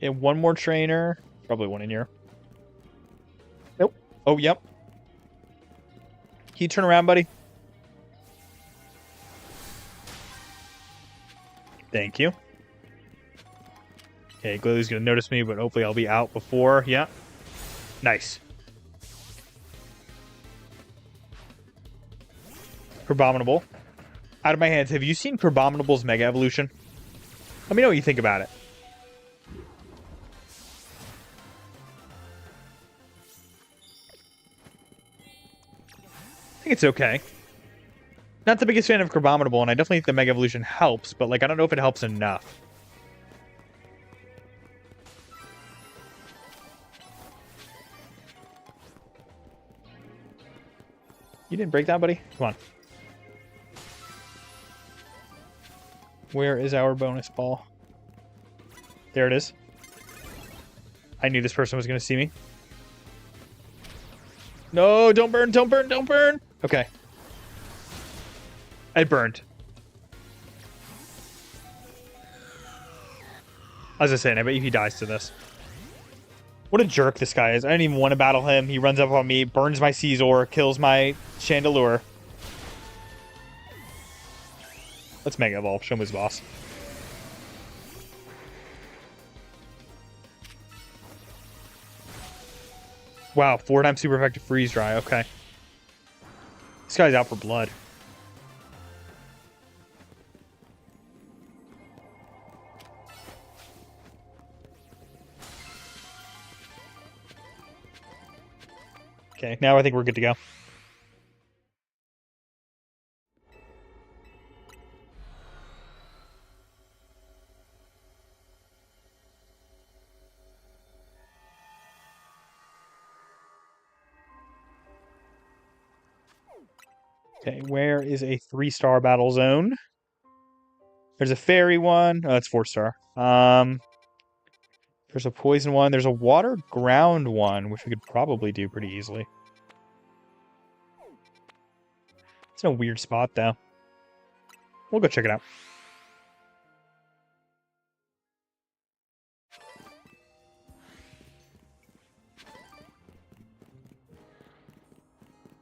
Yeah, one more trainer. Probably one in here. Nope. Oh, yep. Can you turn around, buddy? Thank you. Okay, Glilly's going to notice me, but hopefully I'll be out before. Yeah. Nice. Crabominable. Out of my hands. Have you seen Crabominable's Mega Evolution? Let me know what you think about it. I think it's okay. Not the biggest fan of Crabominable, and I definitely think the Mega Evolution helps, but like I don't know if it helps enough. You didn't break that, buddy? Come on. Where is our bonus ball? There it is. I knew this person was going to see me. No, don't burn, don't burn, don't burn. Okay. I burned. As I was saying, I bet you he dies to this. What a jerk this guy is. I didn't even want to battle him. He runs up on me, burns my Caesar, kills my Chandelure. Let's Mega Evolve. Show him his boss. Wow, 4-time super effective freeze dry. Okay. This guy's out for blood. Okay, now I think we're good to go. Okay, where is a 3-star battle zone? There's a fairy one. Oh, that's 4-star. There's a poison one. There's a water ground one, which we could probably do pretty easily. It's in a weird spot, though. We'll go check it out.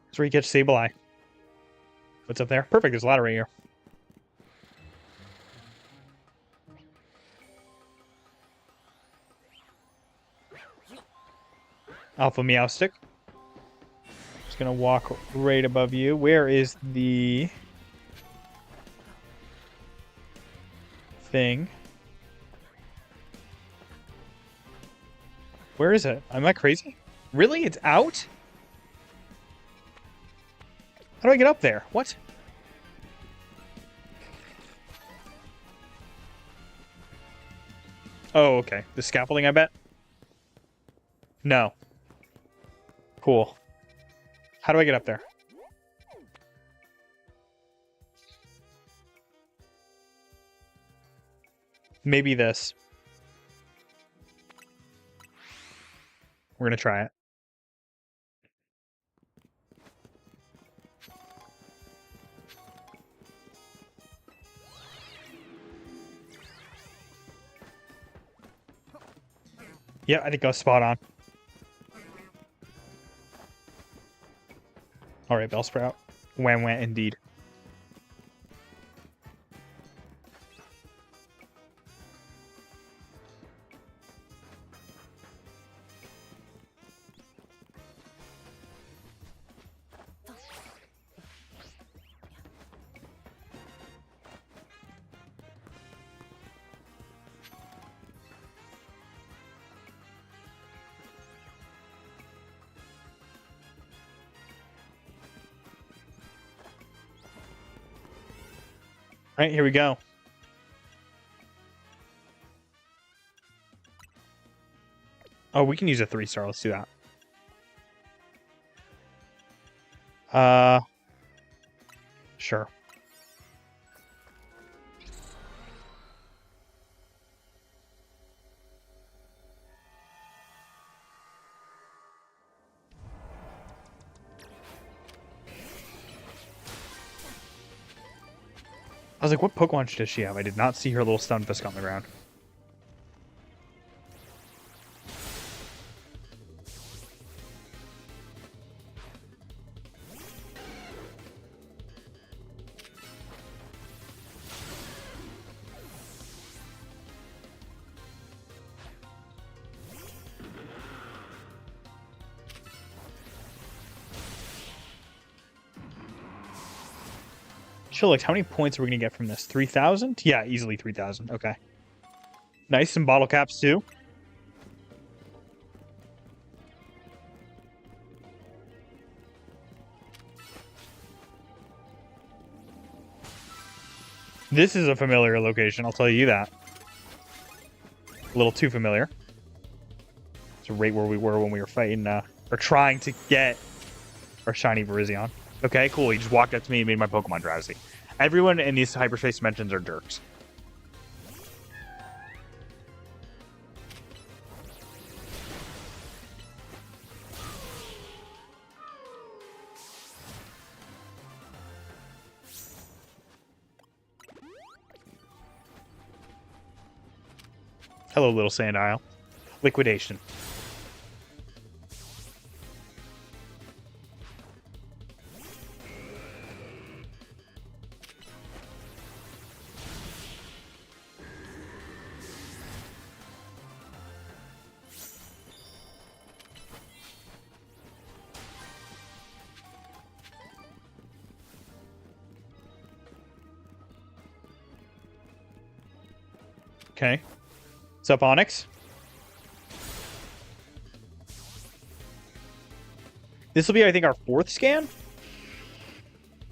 That's where you catch Sableye. What's up there? Perfect. There's a ladder right here. Alpha Meowstic. Just gonna walk right above you. Where is the thing? Where is it? Am I crazy? Really? It's out? How do I get up there? What? Oh, okay. The scaffolding, I bet? No. Cool. How do I get up there? Maybe this. We're gonna try it. Yeah, I think I was spot on. Alright, Bellsprout. Wham wham indeed. Alright, here we go. Oh, we can use a 3-star. Let's do that. Sure. I was like, what Pokemon does she have? I did not see her little Stunfisk on the ground. Chill, like, how many points are we going to get from this? 3,000? Yeah, easily 3,000. Okay. Nice, some bottle caps, too. This is a familiar location, I'll tell you that. A little too familiar. It's right where we were when we were fighting, or trying to get our shiny Virizion. Okay, cool. He just walked up to me and made my Pokemon drowsy. Everyone in these hyperspace dimensions are jerks. Hello, little sand isle. Liquidation. Okay. What's up, Onyx? This will be, I think, our 4th scan?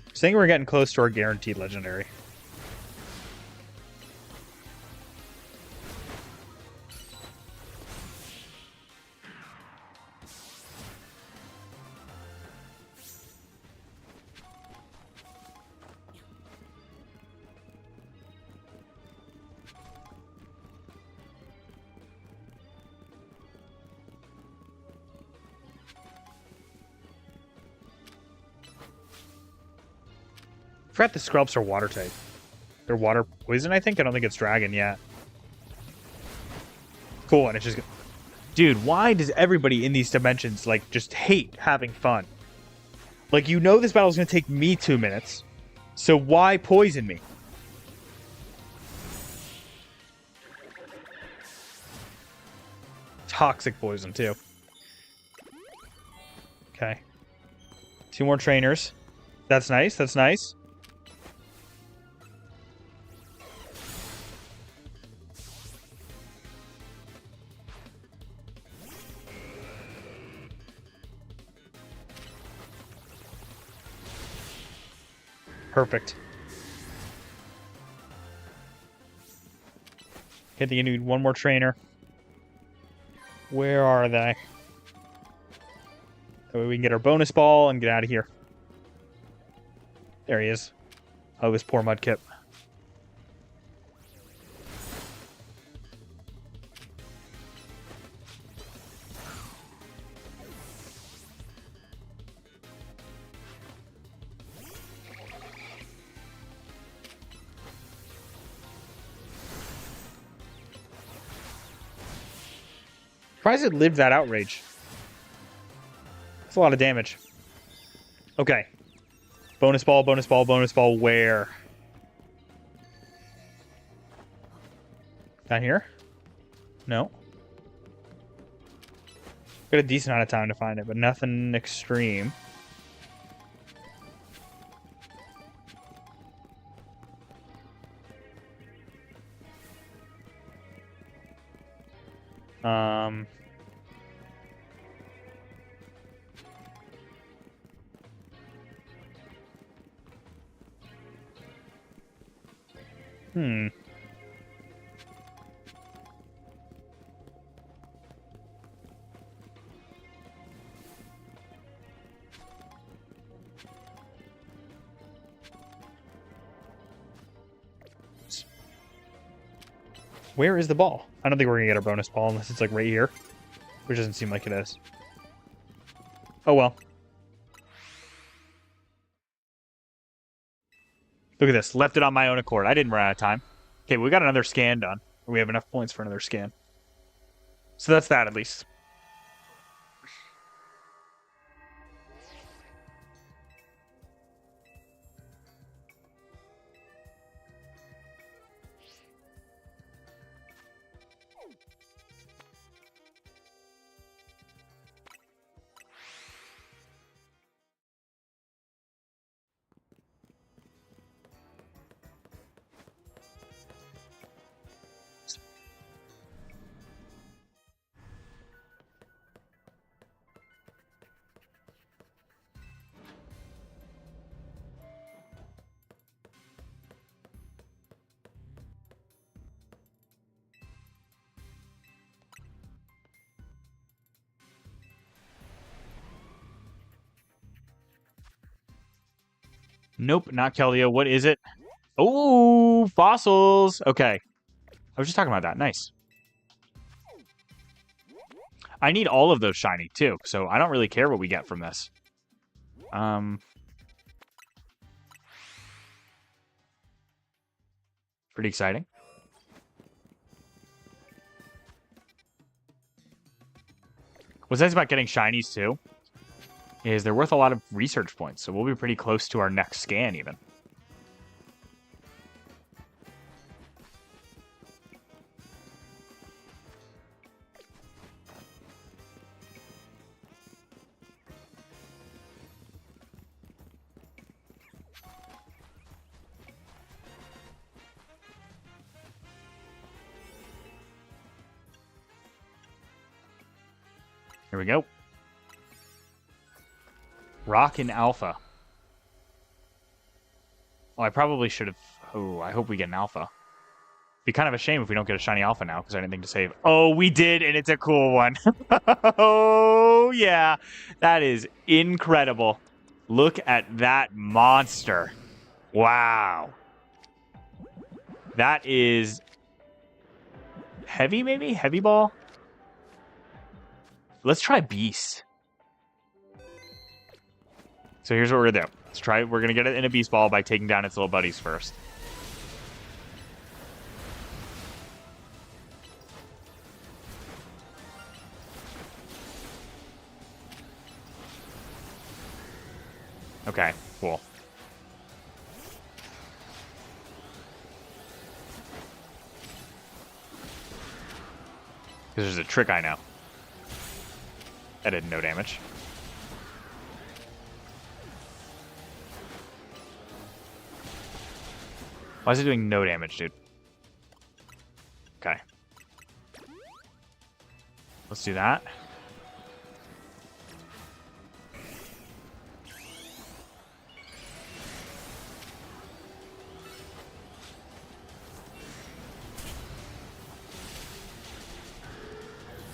I think we're getting close to our guaranteed legendary. I forgot the Skrelps are water type. They're water poison, I think? I don't think it's dragon yet. Cool, and it's just... Dude, why does everybody in these dimensions, like, just hate having fun? Like, you know this battle's gonna take me 2 minutes, so why poison me? Toxic poison, too. Okay. 2 more trainers. That's nice, that's nice. Perfect. Okay, they need one more trainer. Where are they? That way we can get our bonus ball and get out of here. There he is. Oh, this poor Mudkip. Surprised it lived that outrage. That's a lot of damage. Okay. Bonus ball, bonus ball, bonus ball. Where? Down here? No. Got a decent amount of time to find it, but nothing extreme. Hmm. Where is the ball? I don't think we're gonna get our bonus ball unless it's like right here, which doesn't seem like it is. Oh well. Look at this. Left it on my own accord. I didn't run out of time. Okay, we got another scan done. We have enough points for another scan. So that's that at least. Nope, not Keldeo. What is it? Oh, fossils. Okay. I was just talking about that. Nice. I need all of those shiny, too, so I don't really care what we get from this. Pretty exciting. What's nice about getting shinies, too, is they're worth a lot of research points, so we'll be pretty close to our next scan, even. Here we go. Rock and Alpha. Oh, I probably should have... Oh, I hope we get an Alpha. Be kind of a shame if we don't get a shiny Alpha now, because I didn't think to save. Oh, we did, and it's a cool one. Oh, yeah. That is incredible. Look at that monster. Wow. That is... Heavy, maybe? Heavy ball? Let's try Beast. So here's what we're gonna do. Let's try. We're gonna get it in a Beast Ball by taking down its little buddies first. Okay, cool. Because there's a trick I know. That did no damage. Why is it doing no damage, dude? Okay. Let's do that.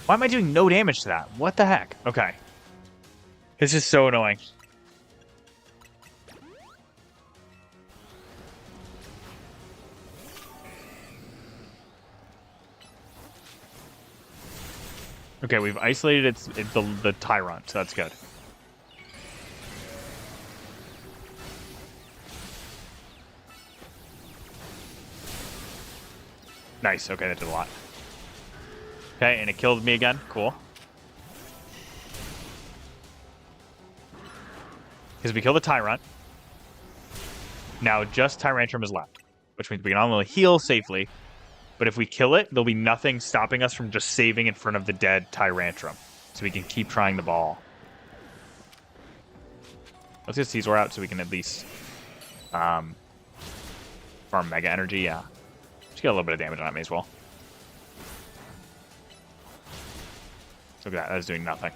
Why am I doing no damage to that? What the heck? Okay. This is so annoying. Okay, we've isolated the Tyrant, so that's good. Nice. Okay, that did a lot. Okay, and it killed me again. Cool. Because we killed the Tyrant. Now just Tyrantrum is left, which means we can only heal safely. But if we kill it, there'll be nothing stopping us from just saving in front of the dead Tyrantrum. So we can keep trying the ball. Let's get Caesar out so we can at least farm Mega Energy, yeah. Just get a little bit of damage on it, may as well. Look at that, that is doing nothing.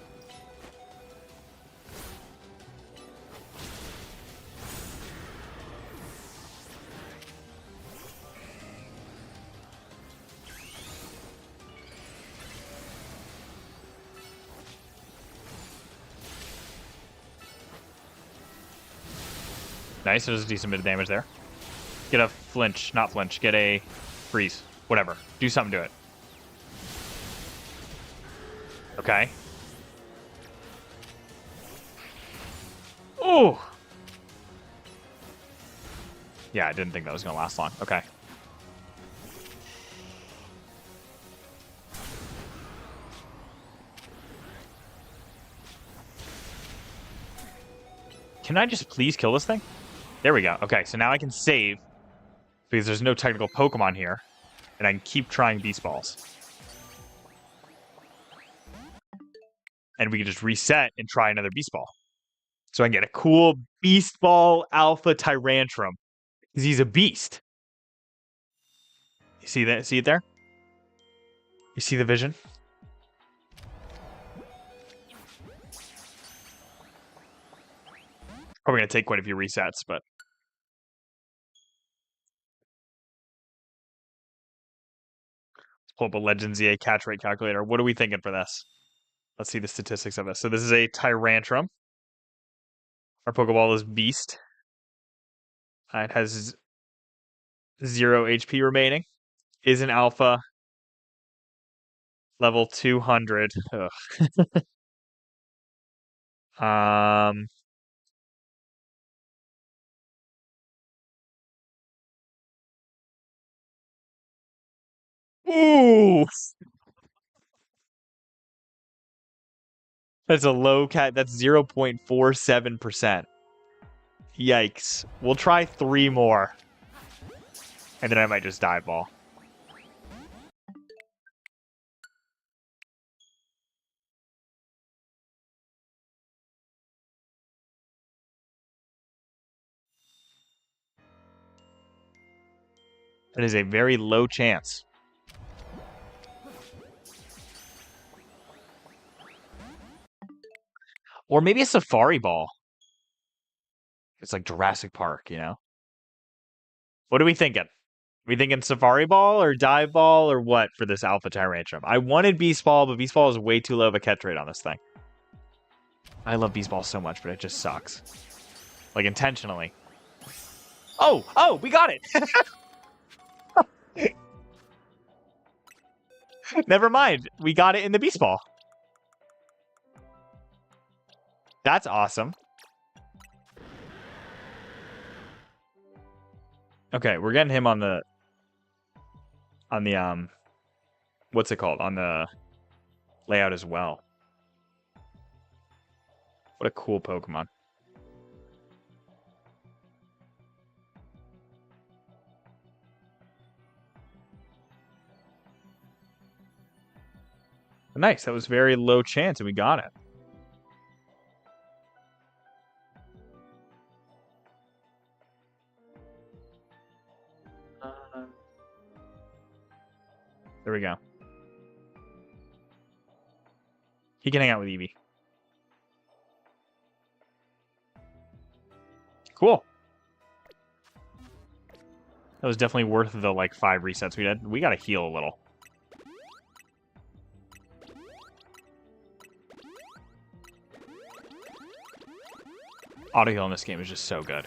Nice, there's a decent bit of damage there. Get a flinch, not flinch, get a freeze. Whatever, do something to it. Okay. Oh! Yeah, I didn't think that was going to last long. Okay. Can I just please kill this thing? There we go. Okay, so now I can save because there's no technical Pokemon here, and I can keep trying Beast Balls. And we can just reset and try another Beast Ball. So I can get a cool Beast Ball Alpha Tyrantrum because he's a beast. You see that? See it there? You see the vision? Probably going to take quite a few resets, but... Let's pull up a Legends EA catch rate calculator. What are we thinking for this? Let's see the statistics of this. So this is a Tyrantrum. Our Pokeball is Beast. It has 0 HP remaining. Is an Alpha. Level 200. Ooh! That's a low cat. That's 0.47%. Yikes. We'll try 3 more. And then I might just dive ball. That is a very low chance. Or maybe a Safari Ball. It's like Jurassic Park, you know? What are we thinking? Are we thinking Safari Ball or Dive Ball or what for this Alpha Tyrantrum? I wanted Beast Ball, but Beast Ball is way too low of a catch rate on this thing. I love Beast Ball so much, but it just sucks. Like, intentionally. Oh, we got it! Never mind. We got it in the Beast Ball. That's awesome. Okay, we're getting him on the what's it called? On the layout as well. What a cool Pokemon. Nice, that was very low chance and we got it. There we go. He can hang out with Eevee. Cool. That was definitely worth the, like, 5 resets we did. We gotta heal a little. Auto heal in this game is just so good.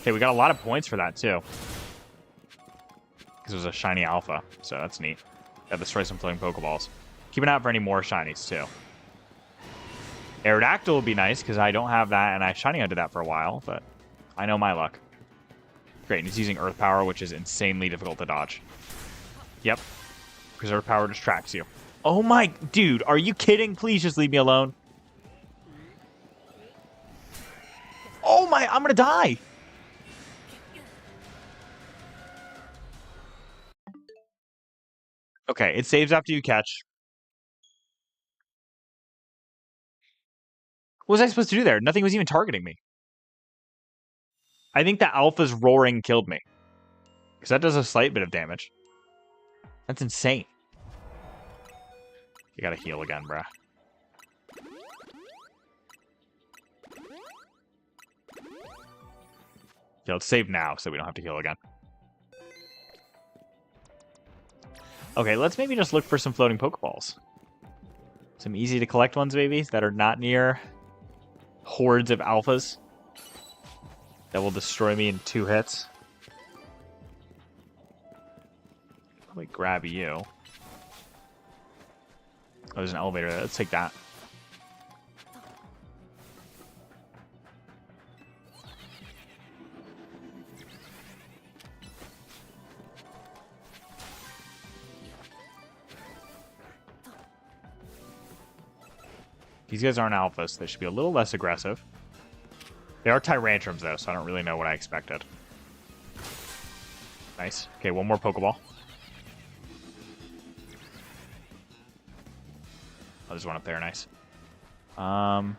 Okay, we got a lot of points for that too. Because it was a shiny alpha, so that's neat. Gotta destroy some floating Pokeballs. Keep an eye out for any more shinies too. Aerodactyl would be nice because I don't have that, and I shiny hunted that for a while, but I know my luck. Great, and he's using Earth Power, which is insanely difficult to dodge. Yep, because Earth Power distracts you. Oh my, dude, are you kidding? Please just leave me alone. Oh my, I'm gonna die. Okay, it saves after you catch. What was I supposed to do there? Nothing was even targeting me. I think the alpha's roaring killed me. Because that does a slight bit of damage. That's insane. You gotta heal again, bruh. Okay, let's save now so we don't have to heal again. Okay, let's maybe just look for some floating Pokeballs. Some easy to collect ones, maybe, that are not near hordes of alphas that will destroy me in 2 hits. Probably grab you. Oh, there's an elevator there. Let's take that. These guys aren't alphas, so they should be a little less aggressive. They are Tyrantrums, though, so I don't really know what I expected. Nice. Okay, one more Pokeball. Oh, there's one up there. Nice. Kind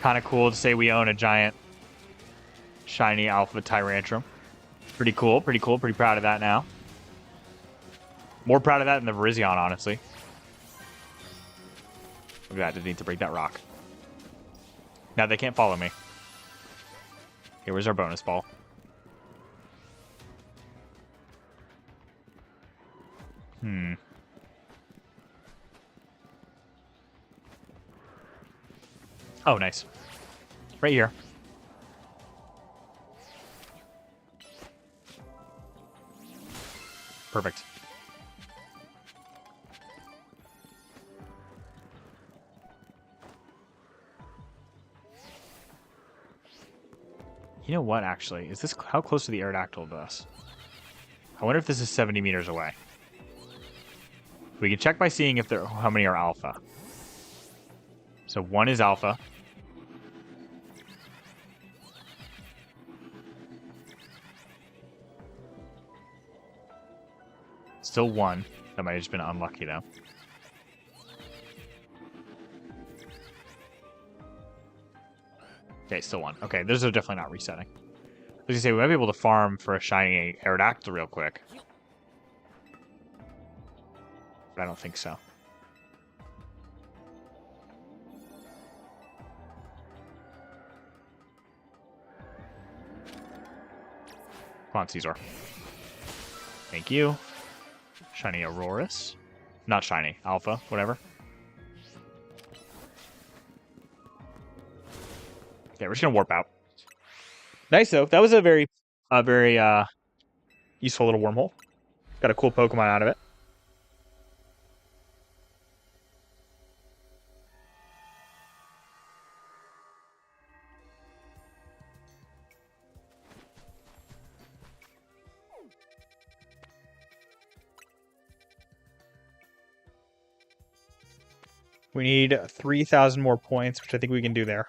of cool to say we own a giant shiny alpha Tyrantrum. Pretty cool, pretty cool. Pretty proud of that now. More proud of that than the Virizion, honestly. Look at that. Didn't need to break that rock. Now they can't follow me. Okay, where's our bonus ball? Oh, nice. Right here. Perfect. You know what, actually? Is this how close to the Aerodactyl to us? I wonder if this is 70 meters away. We can check by seeing if there how many are alpha. So 1 is alpha. Still 1. That might have just been unlucky, though. Okay, still 1. Okay, those are definitely not resetting. I was gonna say, we might be able to farm for a shiny Aerodactyl real quick. But I don't think so. Come on, Caesar. Thank you. Shiny Aurorus. Not shiny. Alpha. Whatever. Okay, we're just going to warp out. Nice, though. That was a very useful little wormhole. Got a cool Pokemon out of it. We need 3,000 more points, which I think we can do there.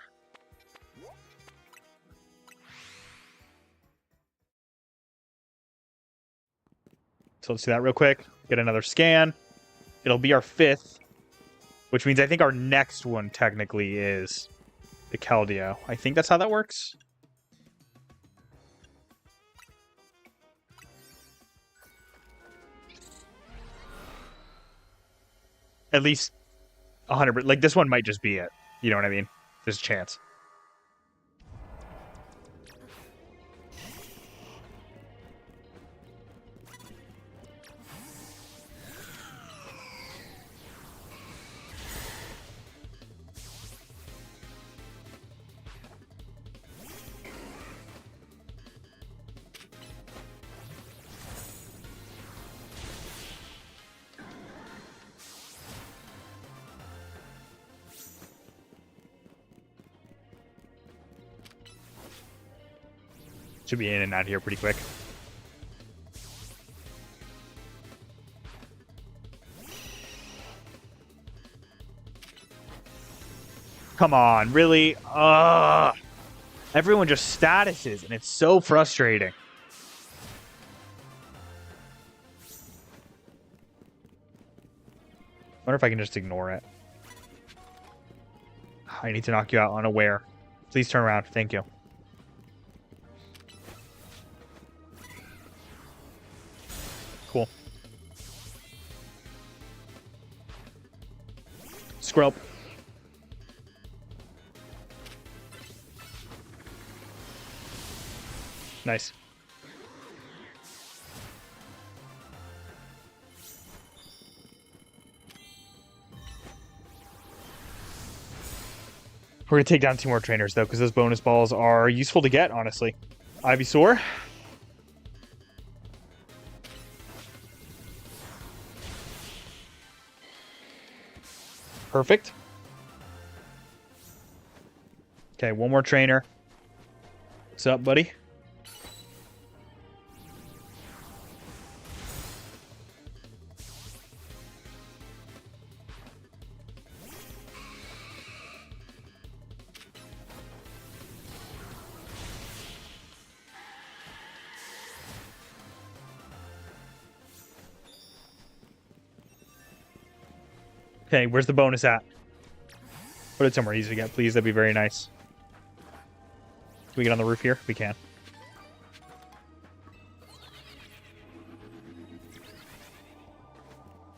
So let's do that real quick. Get another scan. It'll be our 5th, which means I think our next one technically is the Keldeo. I think that's how that works. At least 100%. Like, this one might just be it. You know what I mean? There's a chance. Should be in and out here pretty quick. Come on, really? Everyone just statuses, and it's so frustrating. Wonder if I can just ignore it. I need to knock you out unaware. Please turn around. Thank you. Cool. Skrelp. Nice. We're going to take down 2 more trainers, though, because those bonus balls are useful to get, honestly. Ivysaur. Perfect. Okay, 1 more trainer. What's up, buddy? Okay, where's the bonus at? Put it somewhere easy to get, please. That'd be very nice. Can we get on the roof here? We can.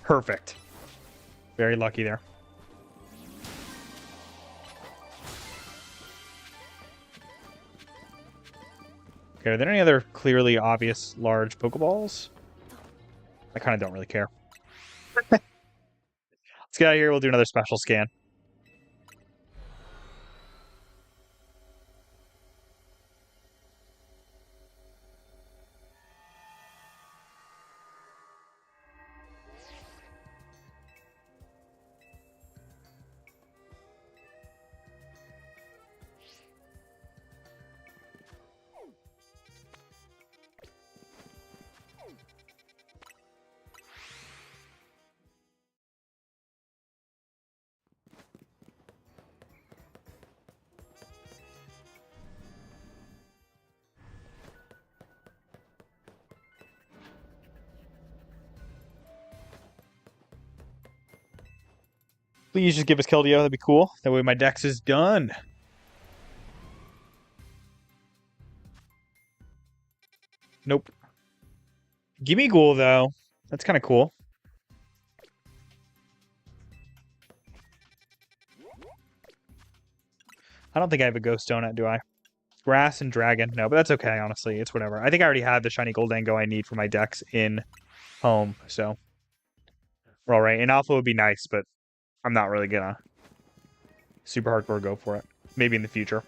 Perfect. Very lucky there. Okay, are there any other clearly obvious large Pokeballs? I kind of don't really care. Let's get out of here. We'll do another special scan. Please just give us Keldeo. That'd be cool. That way my dex is done. Nope. Gimme Ghoul, though. That's kind of cool. I don't think I have a Ghost Donut, do I? Grass and Dragon. No, but that's okay, honestly. It's whatever. I think I already have the Shiny Goldango I need for my dex in home, so we're all right. And Alpha would be nice, but I'm not really gonna super hardcore go for it. Maybe in the future.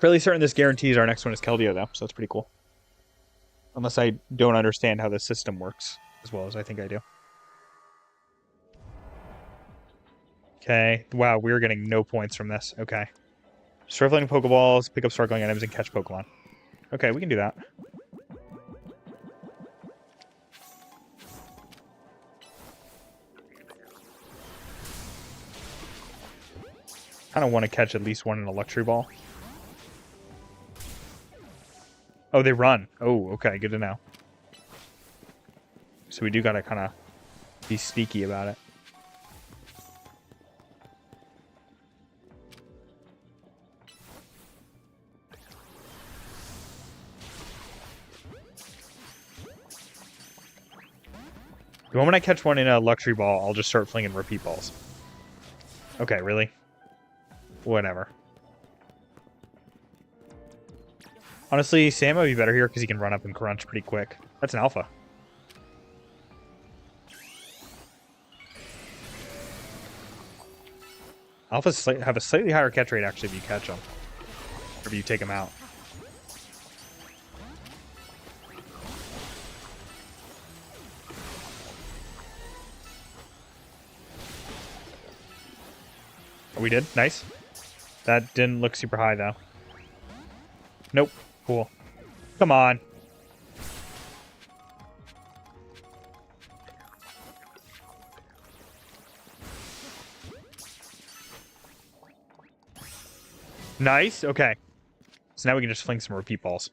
Fairly certain this guarantees our next one is Keldeo, though, so that's pretty cool. Unless I don't understand how the system works as well as I think I do. Okay. Wow, we're getting no points from this. Okay. Start playing Pokeballs, pick up sparkling items, and catch Pokemon. Okay, we can do that. Kind of want to catch at least one in a Luxury Ball. Oh, they run. Oh, okay, good to know. So we do gotta kind of be sneaky about it. The moment I catch one in a Luxury Ball, I'll just start flinging repeat balls. Okay, really? Whatever. Honestly, Sam would be better here because he can run up and crunch pretty quick. That's an Alpha. Alphas have a slightly higher catch rate, actually, if you catch them. Or if you take them out. Oh, we did? Nice. That didn't look super high, though. Nope. Cool. Come on. Nice. Okay. So now we can just fling some repeat balls.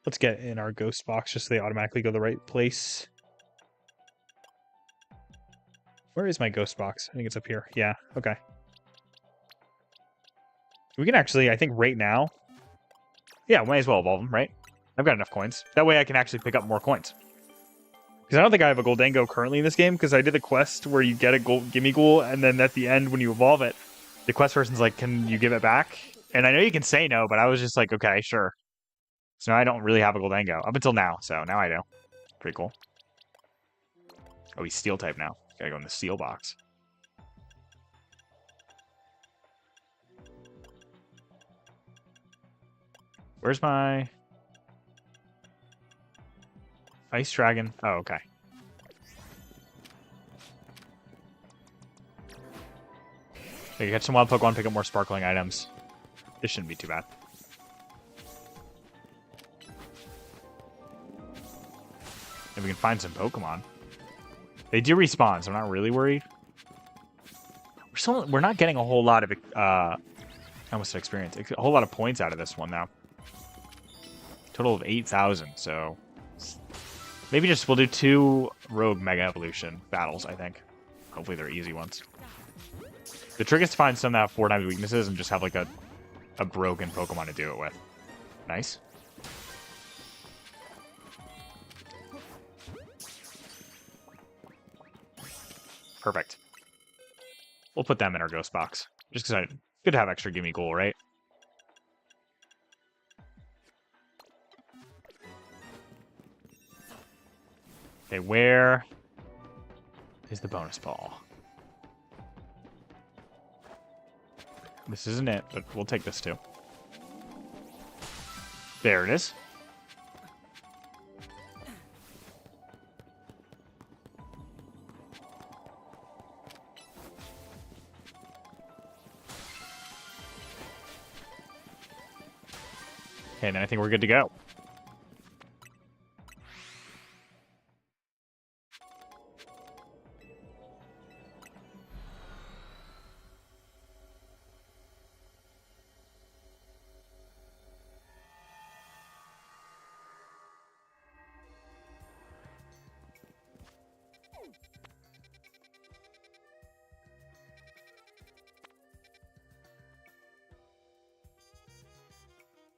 Let's get in our ghost box just so they automatically go to the right place. Where is my ghost box? I think it's up here. Yeah, okay. We can actually, I think right now... Yeah, might as well evolve them, right? I've got enough coins. That way I can actually pick up more coins. Because I don't think I have a Goldango currently in this game, because I did a quest where you get a Gimme Ghoul, and then at the end, when you evolve it, the quest person's like, can you give it back? And I know you can say no, but I was just like, okay, sure. So now I don't really have a Goldango. Up until now, so now I do. Pretty cool. Oh, he's Steel type now. Gotta go in the Steel box. Where's my... Ice Dragon? Oh, okay. Okay, catch some wild Pokemon, pick up more sparkling items. This shouldn't be too bad. And we can find some Pokemon. They do respawn, so I'm not really worried. We're not getting a whole lot of I almost said experience. A whole lot of points out of this one now. Total of 8,000, so maybe just we'll do 2 Rogue Mega Evolution battles, I think. Hopefully they're easy ones. The trick is to find some that have 4 times weaknesses and just have like a broken Pokemon to do it with. Nice. Perfect. We'll put them in our ghost box. Just because good to have extra Gimme Ghoul, right? Okay, where is the bonus ball? This isn't it, but we'll take this too. There it is. Okay, then I think we're good to go.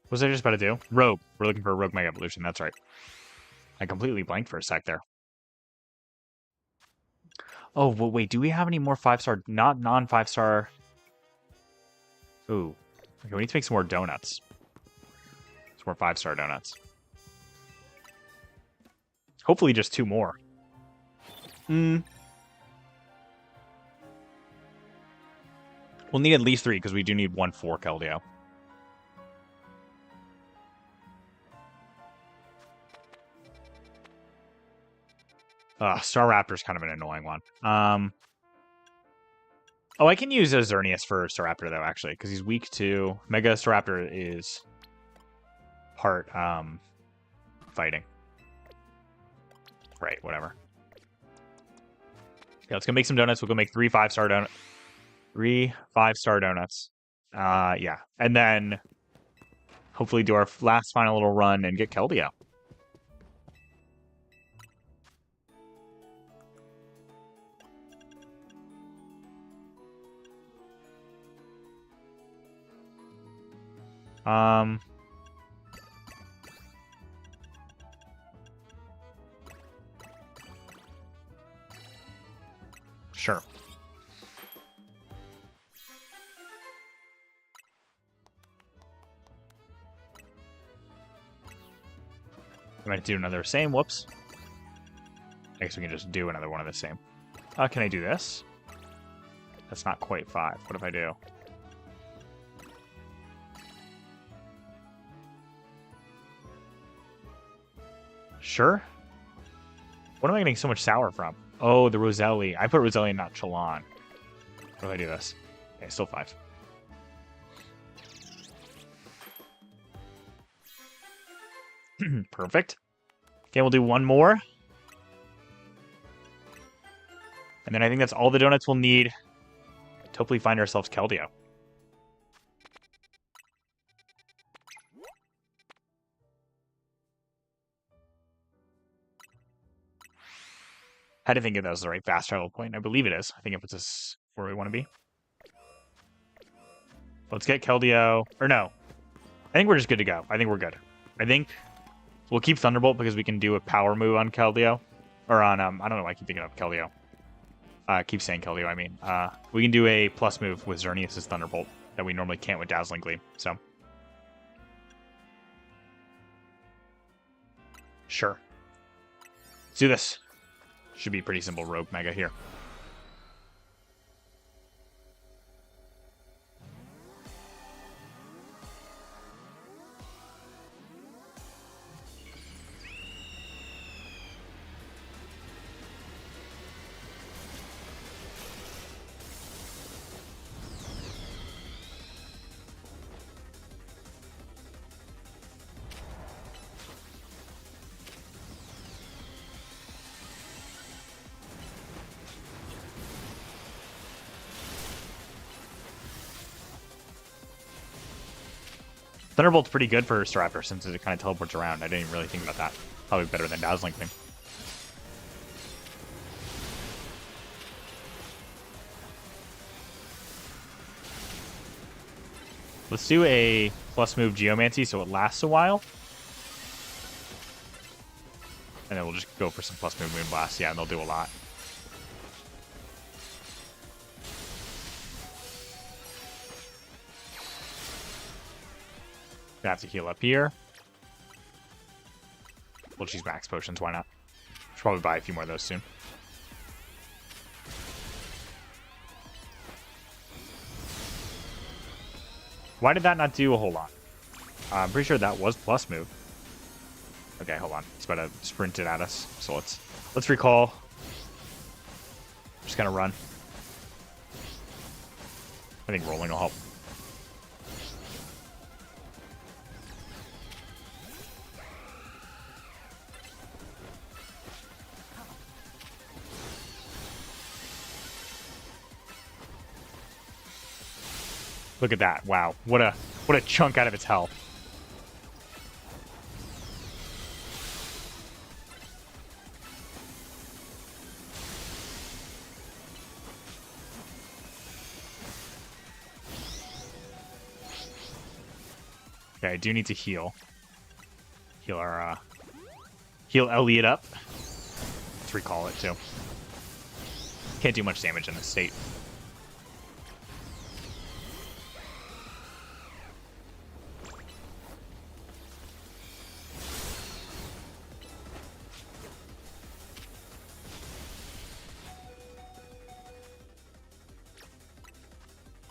What was I just about to do? Rogue. We're looking for a Rogue Mega Evolution. That's right. I completely blanked for a sec there. Oh, well, wait. Do we have any more 5-star, not non-5-star? Ooh. Okay, we need to make some more donuts. Some more 5-star donuts. Hopefully just 2 more. We'll need at least 3 because we do need 1 for Keldeo. Staraptor's kind of an annoying one. Oh, I can use a Xerneas for Staraptor, though, actually, because he's weak to... Mega Staraptor is part fighting. Right, whatever. Yeah, let's go make some donuts. We'll go make 3 5-star donuts. 3 5-star donuts. Yeah. And then hopefully do our last final little run and get Keldeo. Sure. I might do another same. Whoops. I guess we can just do another one of the same. Can I do this? That's not quite 5. What if I do? Sure. What am I getting so much sour from? Oh, the Roselli. I put Roselli, not Chalon. How do I do this? Okay, still 5. Perfect. Okay, we'll do one more. And then I think that's all the donuts we'll need to hopefully find ourselves Keldeo. I didn't think that was the right fast travel point. I believe it is. I think it puts us where we want to be. Let's get Keldeo. Or no. I think we're just good to go. I think we're good. I think we'll keep Thunderbolt because we can do a power move on Keldeo. Or on, I don't know why I keep thinking of Keldeo. Keep saying Keldeo, I mean. We can do a plus move with Xerneas' Thunderbolt that we normally can't with Dazzling Gleam. So. Sure. Let's do this. Should be pretty simple Rogue Mega here. Thunderbolt's pretty good for Staraptor since it kind of teleports around. I didn't even really think about that. Probably better than Dazzling Gleam. Let's do a plus move Geomancy so it lasts a while. And then we'll just go for some plus move Moonblast. Yeah, and they'll do a lot. Gonna have to heal up here. We'll choose max potions, why not? Should probably buy a few more of those soon. Why did that not do a whole lot? I'm pretty sure that was plus move. Okay, hold on. It's about to sprint it at us. So let's recall. Just gonna run. I think rolling will help. Look at that. Wow. What a chunk out of its health. Okay, I do need to heal. Heal our heal Elliot up. Let's recall it too. Can't do much damage in this state.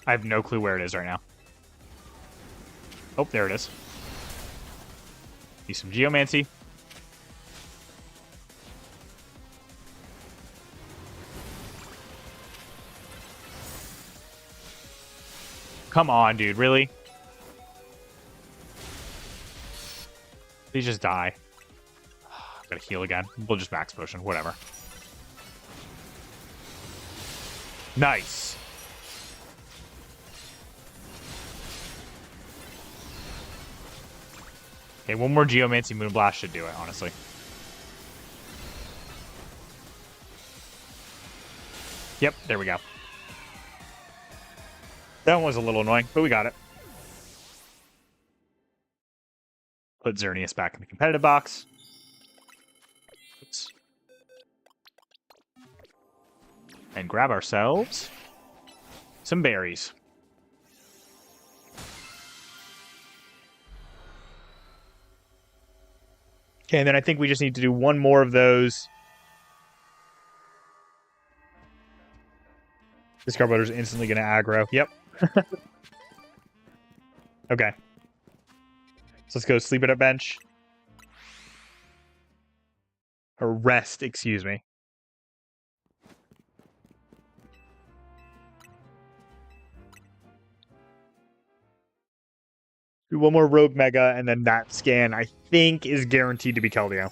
I have no clue where it is right now. Oh, there it is. Need some Geomancy. Come on, dude. Really? Please just die. Gotta heal again. We'll just max potion. Whatever. Nice. Okay, one more Geomancy Moonblast should do it, honestly. Yep, there we go. That one was a little annoying, but we got it. Put Xerneas back in the competitive box. Oops. And grab ourselves some berries. Okay, and then I think we just need to do one more of those. This Garbodor's instantly going to aggro. Yep. Okay. So let's go sleep at a bench. Or rest, excuse me. Do one more Rogue Mega, and then that scan, I think, is guaranteed to be Keldeo.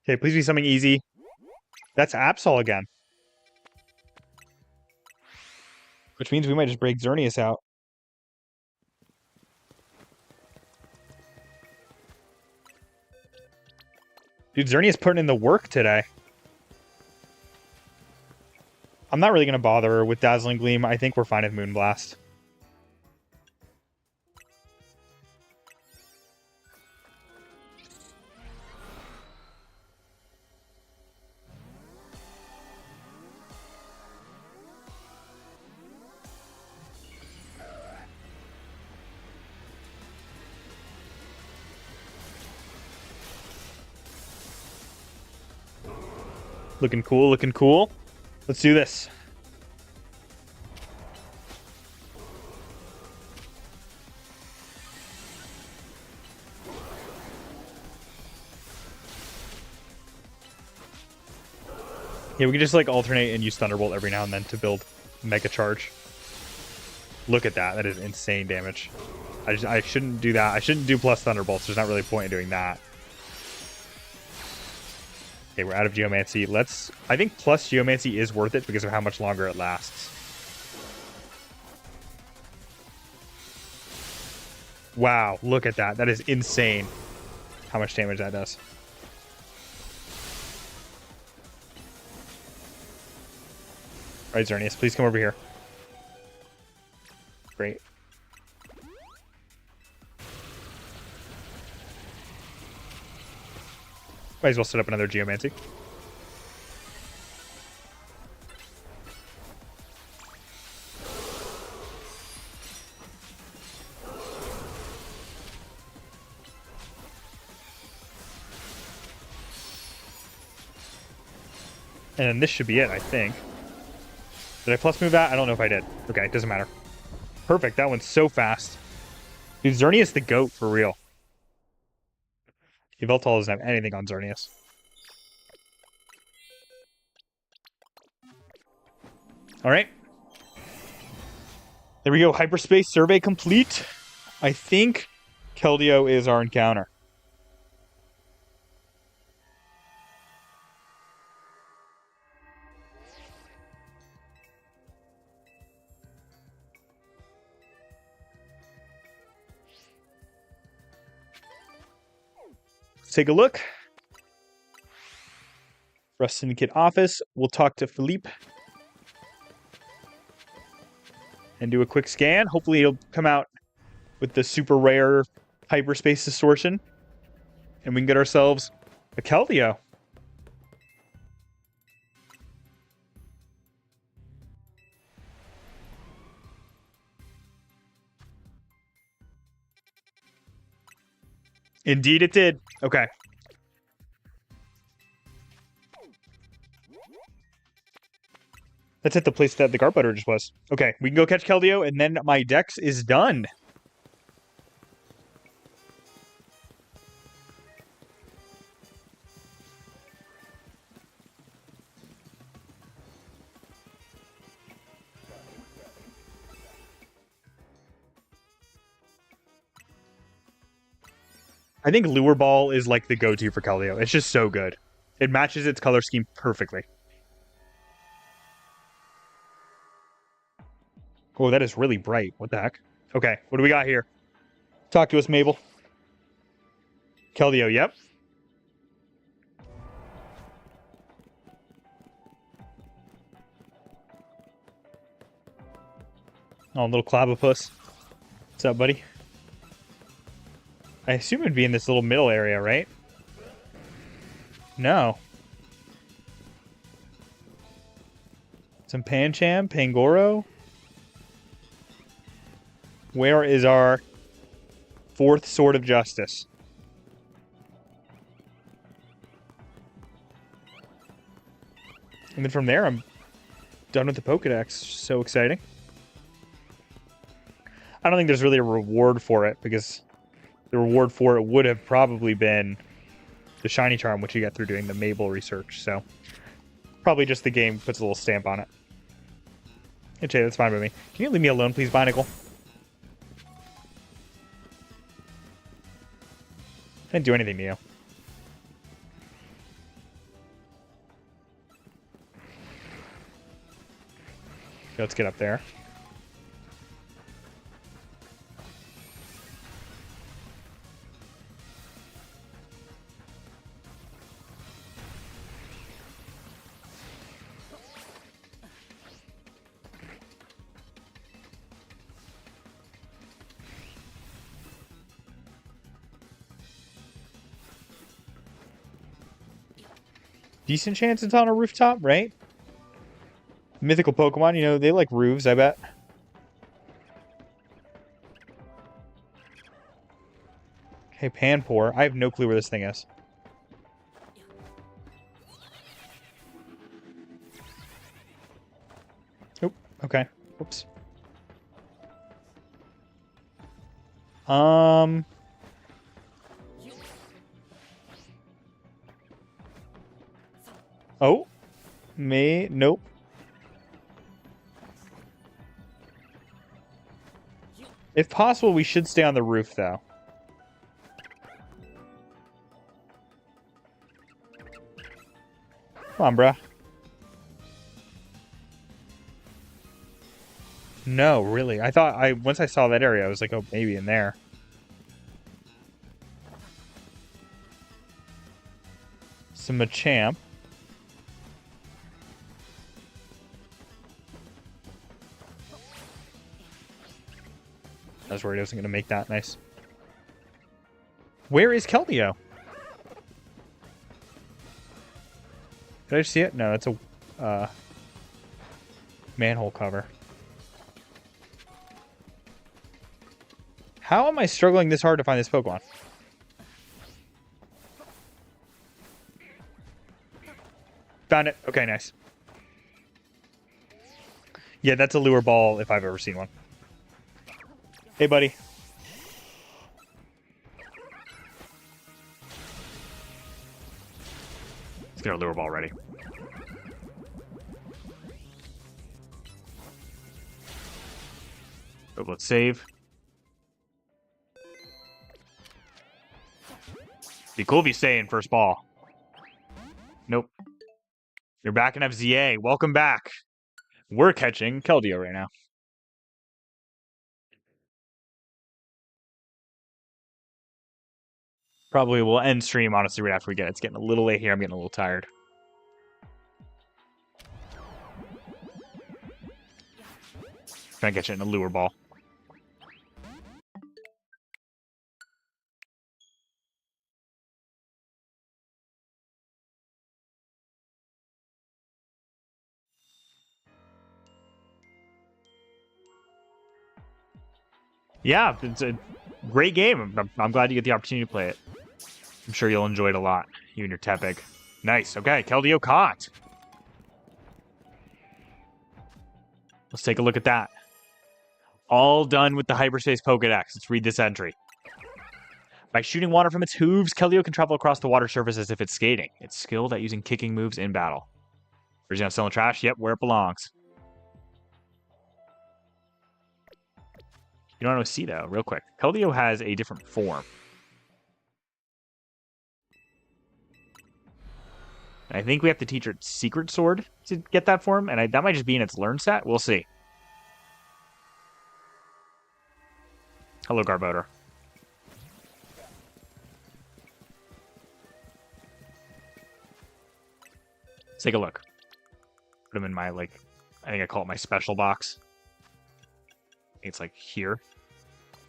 Okay, please be something easy. That's Absol again. Which means we might just break Xerneas out. Dude, Xerneas putting in the work today. I'm not really going to bother with Dazzling Gleam. I think we're fine with Moonblast. Looking cool, looking cool. Let's do this. Yeah, we can just like alternate and use Thunderbolt every now and then to build Mega Charge. Look at that. That is insane damage. I shouldn't do that. I shouldn't do plus Thunderbolts. There's not really a point in doing that. Okay, we're out of Geomancy. I think plus Geomancy is worth it because of how much longer it lasts. Wow, look at that. That is insane how much damage that does. All right, Xerneas, please come over here. Great. Might as well set up another Geomancy. And then this should be it, I think. Did I plus move that? I don't know if I did. Okay, it doesn't matter. Perfect, that one's so fast. Dude, Xerneas the GOAT for real. Yveltal doesn't have anything on Xerneas. Alright. There we go. Hyperspace survey complete. I think Keldeo is our encounter. Let's take a look. Rust Syndicate office. We'll talk to Philippe. And do a quick scan. Hopefully he'll come out with the super rare Hyperspace Distortion. And we can get ourselves a Keldeo. Indeed it did. Okay. That's at the place that the Guard Butter just was. Okay, we can go catch Keldeo, and then my Dex is done. I think Lure Ball is like the go-to for Keldeo. It's just so good. It matches its color scheme perfectly. Oh, that is really bright. What the heck? Okay, what do we got here? Talk to us, Mabel. Keldeo, yep. Oh, little Clavopus. What's up, buddy? I assume it'd be in this little middle area, right? No. Some Pancham, Pangoro. Where is our fourth Sword of Justice? And then from there, I'm done with the Pokedex. So exciting. I don't think there's really a reward for it, because the reward for it would have probably been the shiny charm, which you get through doing the Mabel research. So probably just the game puts a little stamp on it. Hey, Jay, that's fine with me. Can you leave me alone, please, Binacle? I didn't do anything to you. Okay, let's get up there. Decent chance it's on a rooftop, right? Mythical Pokemon, you know, they like roofs, I bet. Okay, Panpour. I have no clue where this thing is. Oh, okay. Whoops. Oh. Nope. If possible, we should stay on the roof, though. Come on, bruh. No, really. I thought once I saw that area, I was like, oh, maybe in there. Some Machamp. I was worried I wasn't going to make that. Nice. Where is Keldeo? Did I see it? No, that's a manhole cover. How am I struggling this hard to find this Pokemon? Found it. Okay, nice. Yeah, that's a lure ball if I've ever seen one. Hey, buddy. Let's get our lure ball ready. Oh, let's save. Be cool if you stay in first ball. Nope. You're back in FZA. Welcome back. We're catching Keldeo right now. Probably will end stream, honestly, right after we get it. It's getting a little late here. I'm getting a little tired. Trying to get you in a lure ball. Yeah, it's a great game. I'm glad you get the opportunity to play it. I'm sure you'll enjoy it a lot, you and your Tepig. Nice. Okay, Keldeo caught. Let's take a look at that. All done with the Hyperspace Pokedex. Let's read this entry. By shooting water from its hooves, Keldeo can travel across the water surface as if it's skating. It's skilled at using kicking moves in battle. Virizion still in the trash? Yep, where it belongs. You don't want to see, though, real quick. Keldeo has a different form. I think we have to teach her Secret Sword to get that form, and that might just be in its learn set. We'll see. Hello, Garbodor. Let's take a look. Put him in my, I think I call it my special box. It's like here.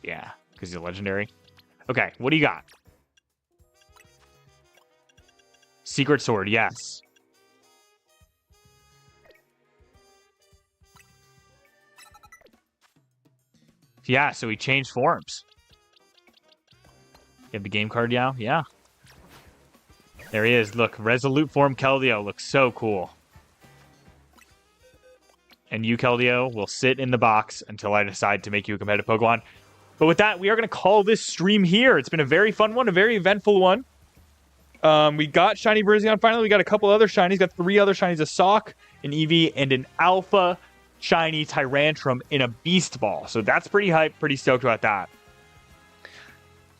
Yeah, because he's a legendary. Okay, what do you got? Secret Sword, yes. Yeah, so he changed forms. You have the game card now? Yeah. There he is. Look, Resolute Form Keldeo looks so cool. And you, Keldeo, will sit in the box until I decide to make you a competitive Pokemon. But with that, we are going to call this stream here. It's been a very fun one, a very eventful one. We got shiny Virizion finally. We got a couple other shinies. Got 3 other shinies: a Sock, an Eevee, and an Alpha shiny Tyrantrum in a Beast Ball. So that's pretty hype. Pretty stoked about that.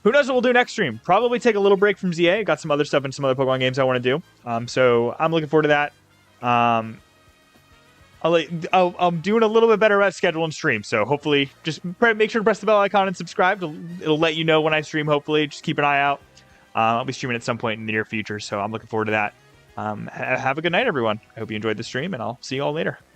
Who knows what we'll do next stream? Probably take a little break from ZA. Got some other stuff and some other Pokemon games I want to do. So I'm looking forward to that. I'm doing a little bit better at schedule and stream. So hopefully, just make sure to press the bell icon and subscribe. It'll let you know when I stream. Hopefully, just keep an eye out. I'll be streaming at some point in the near future, so I'm looking forward to that. Have a good night, everyone. I hope you enjoyed the stream, and I'll see you all later.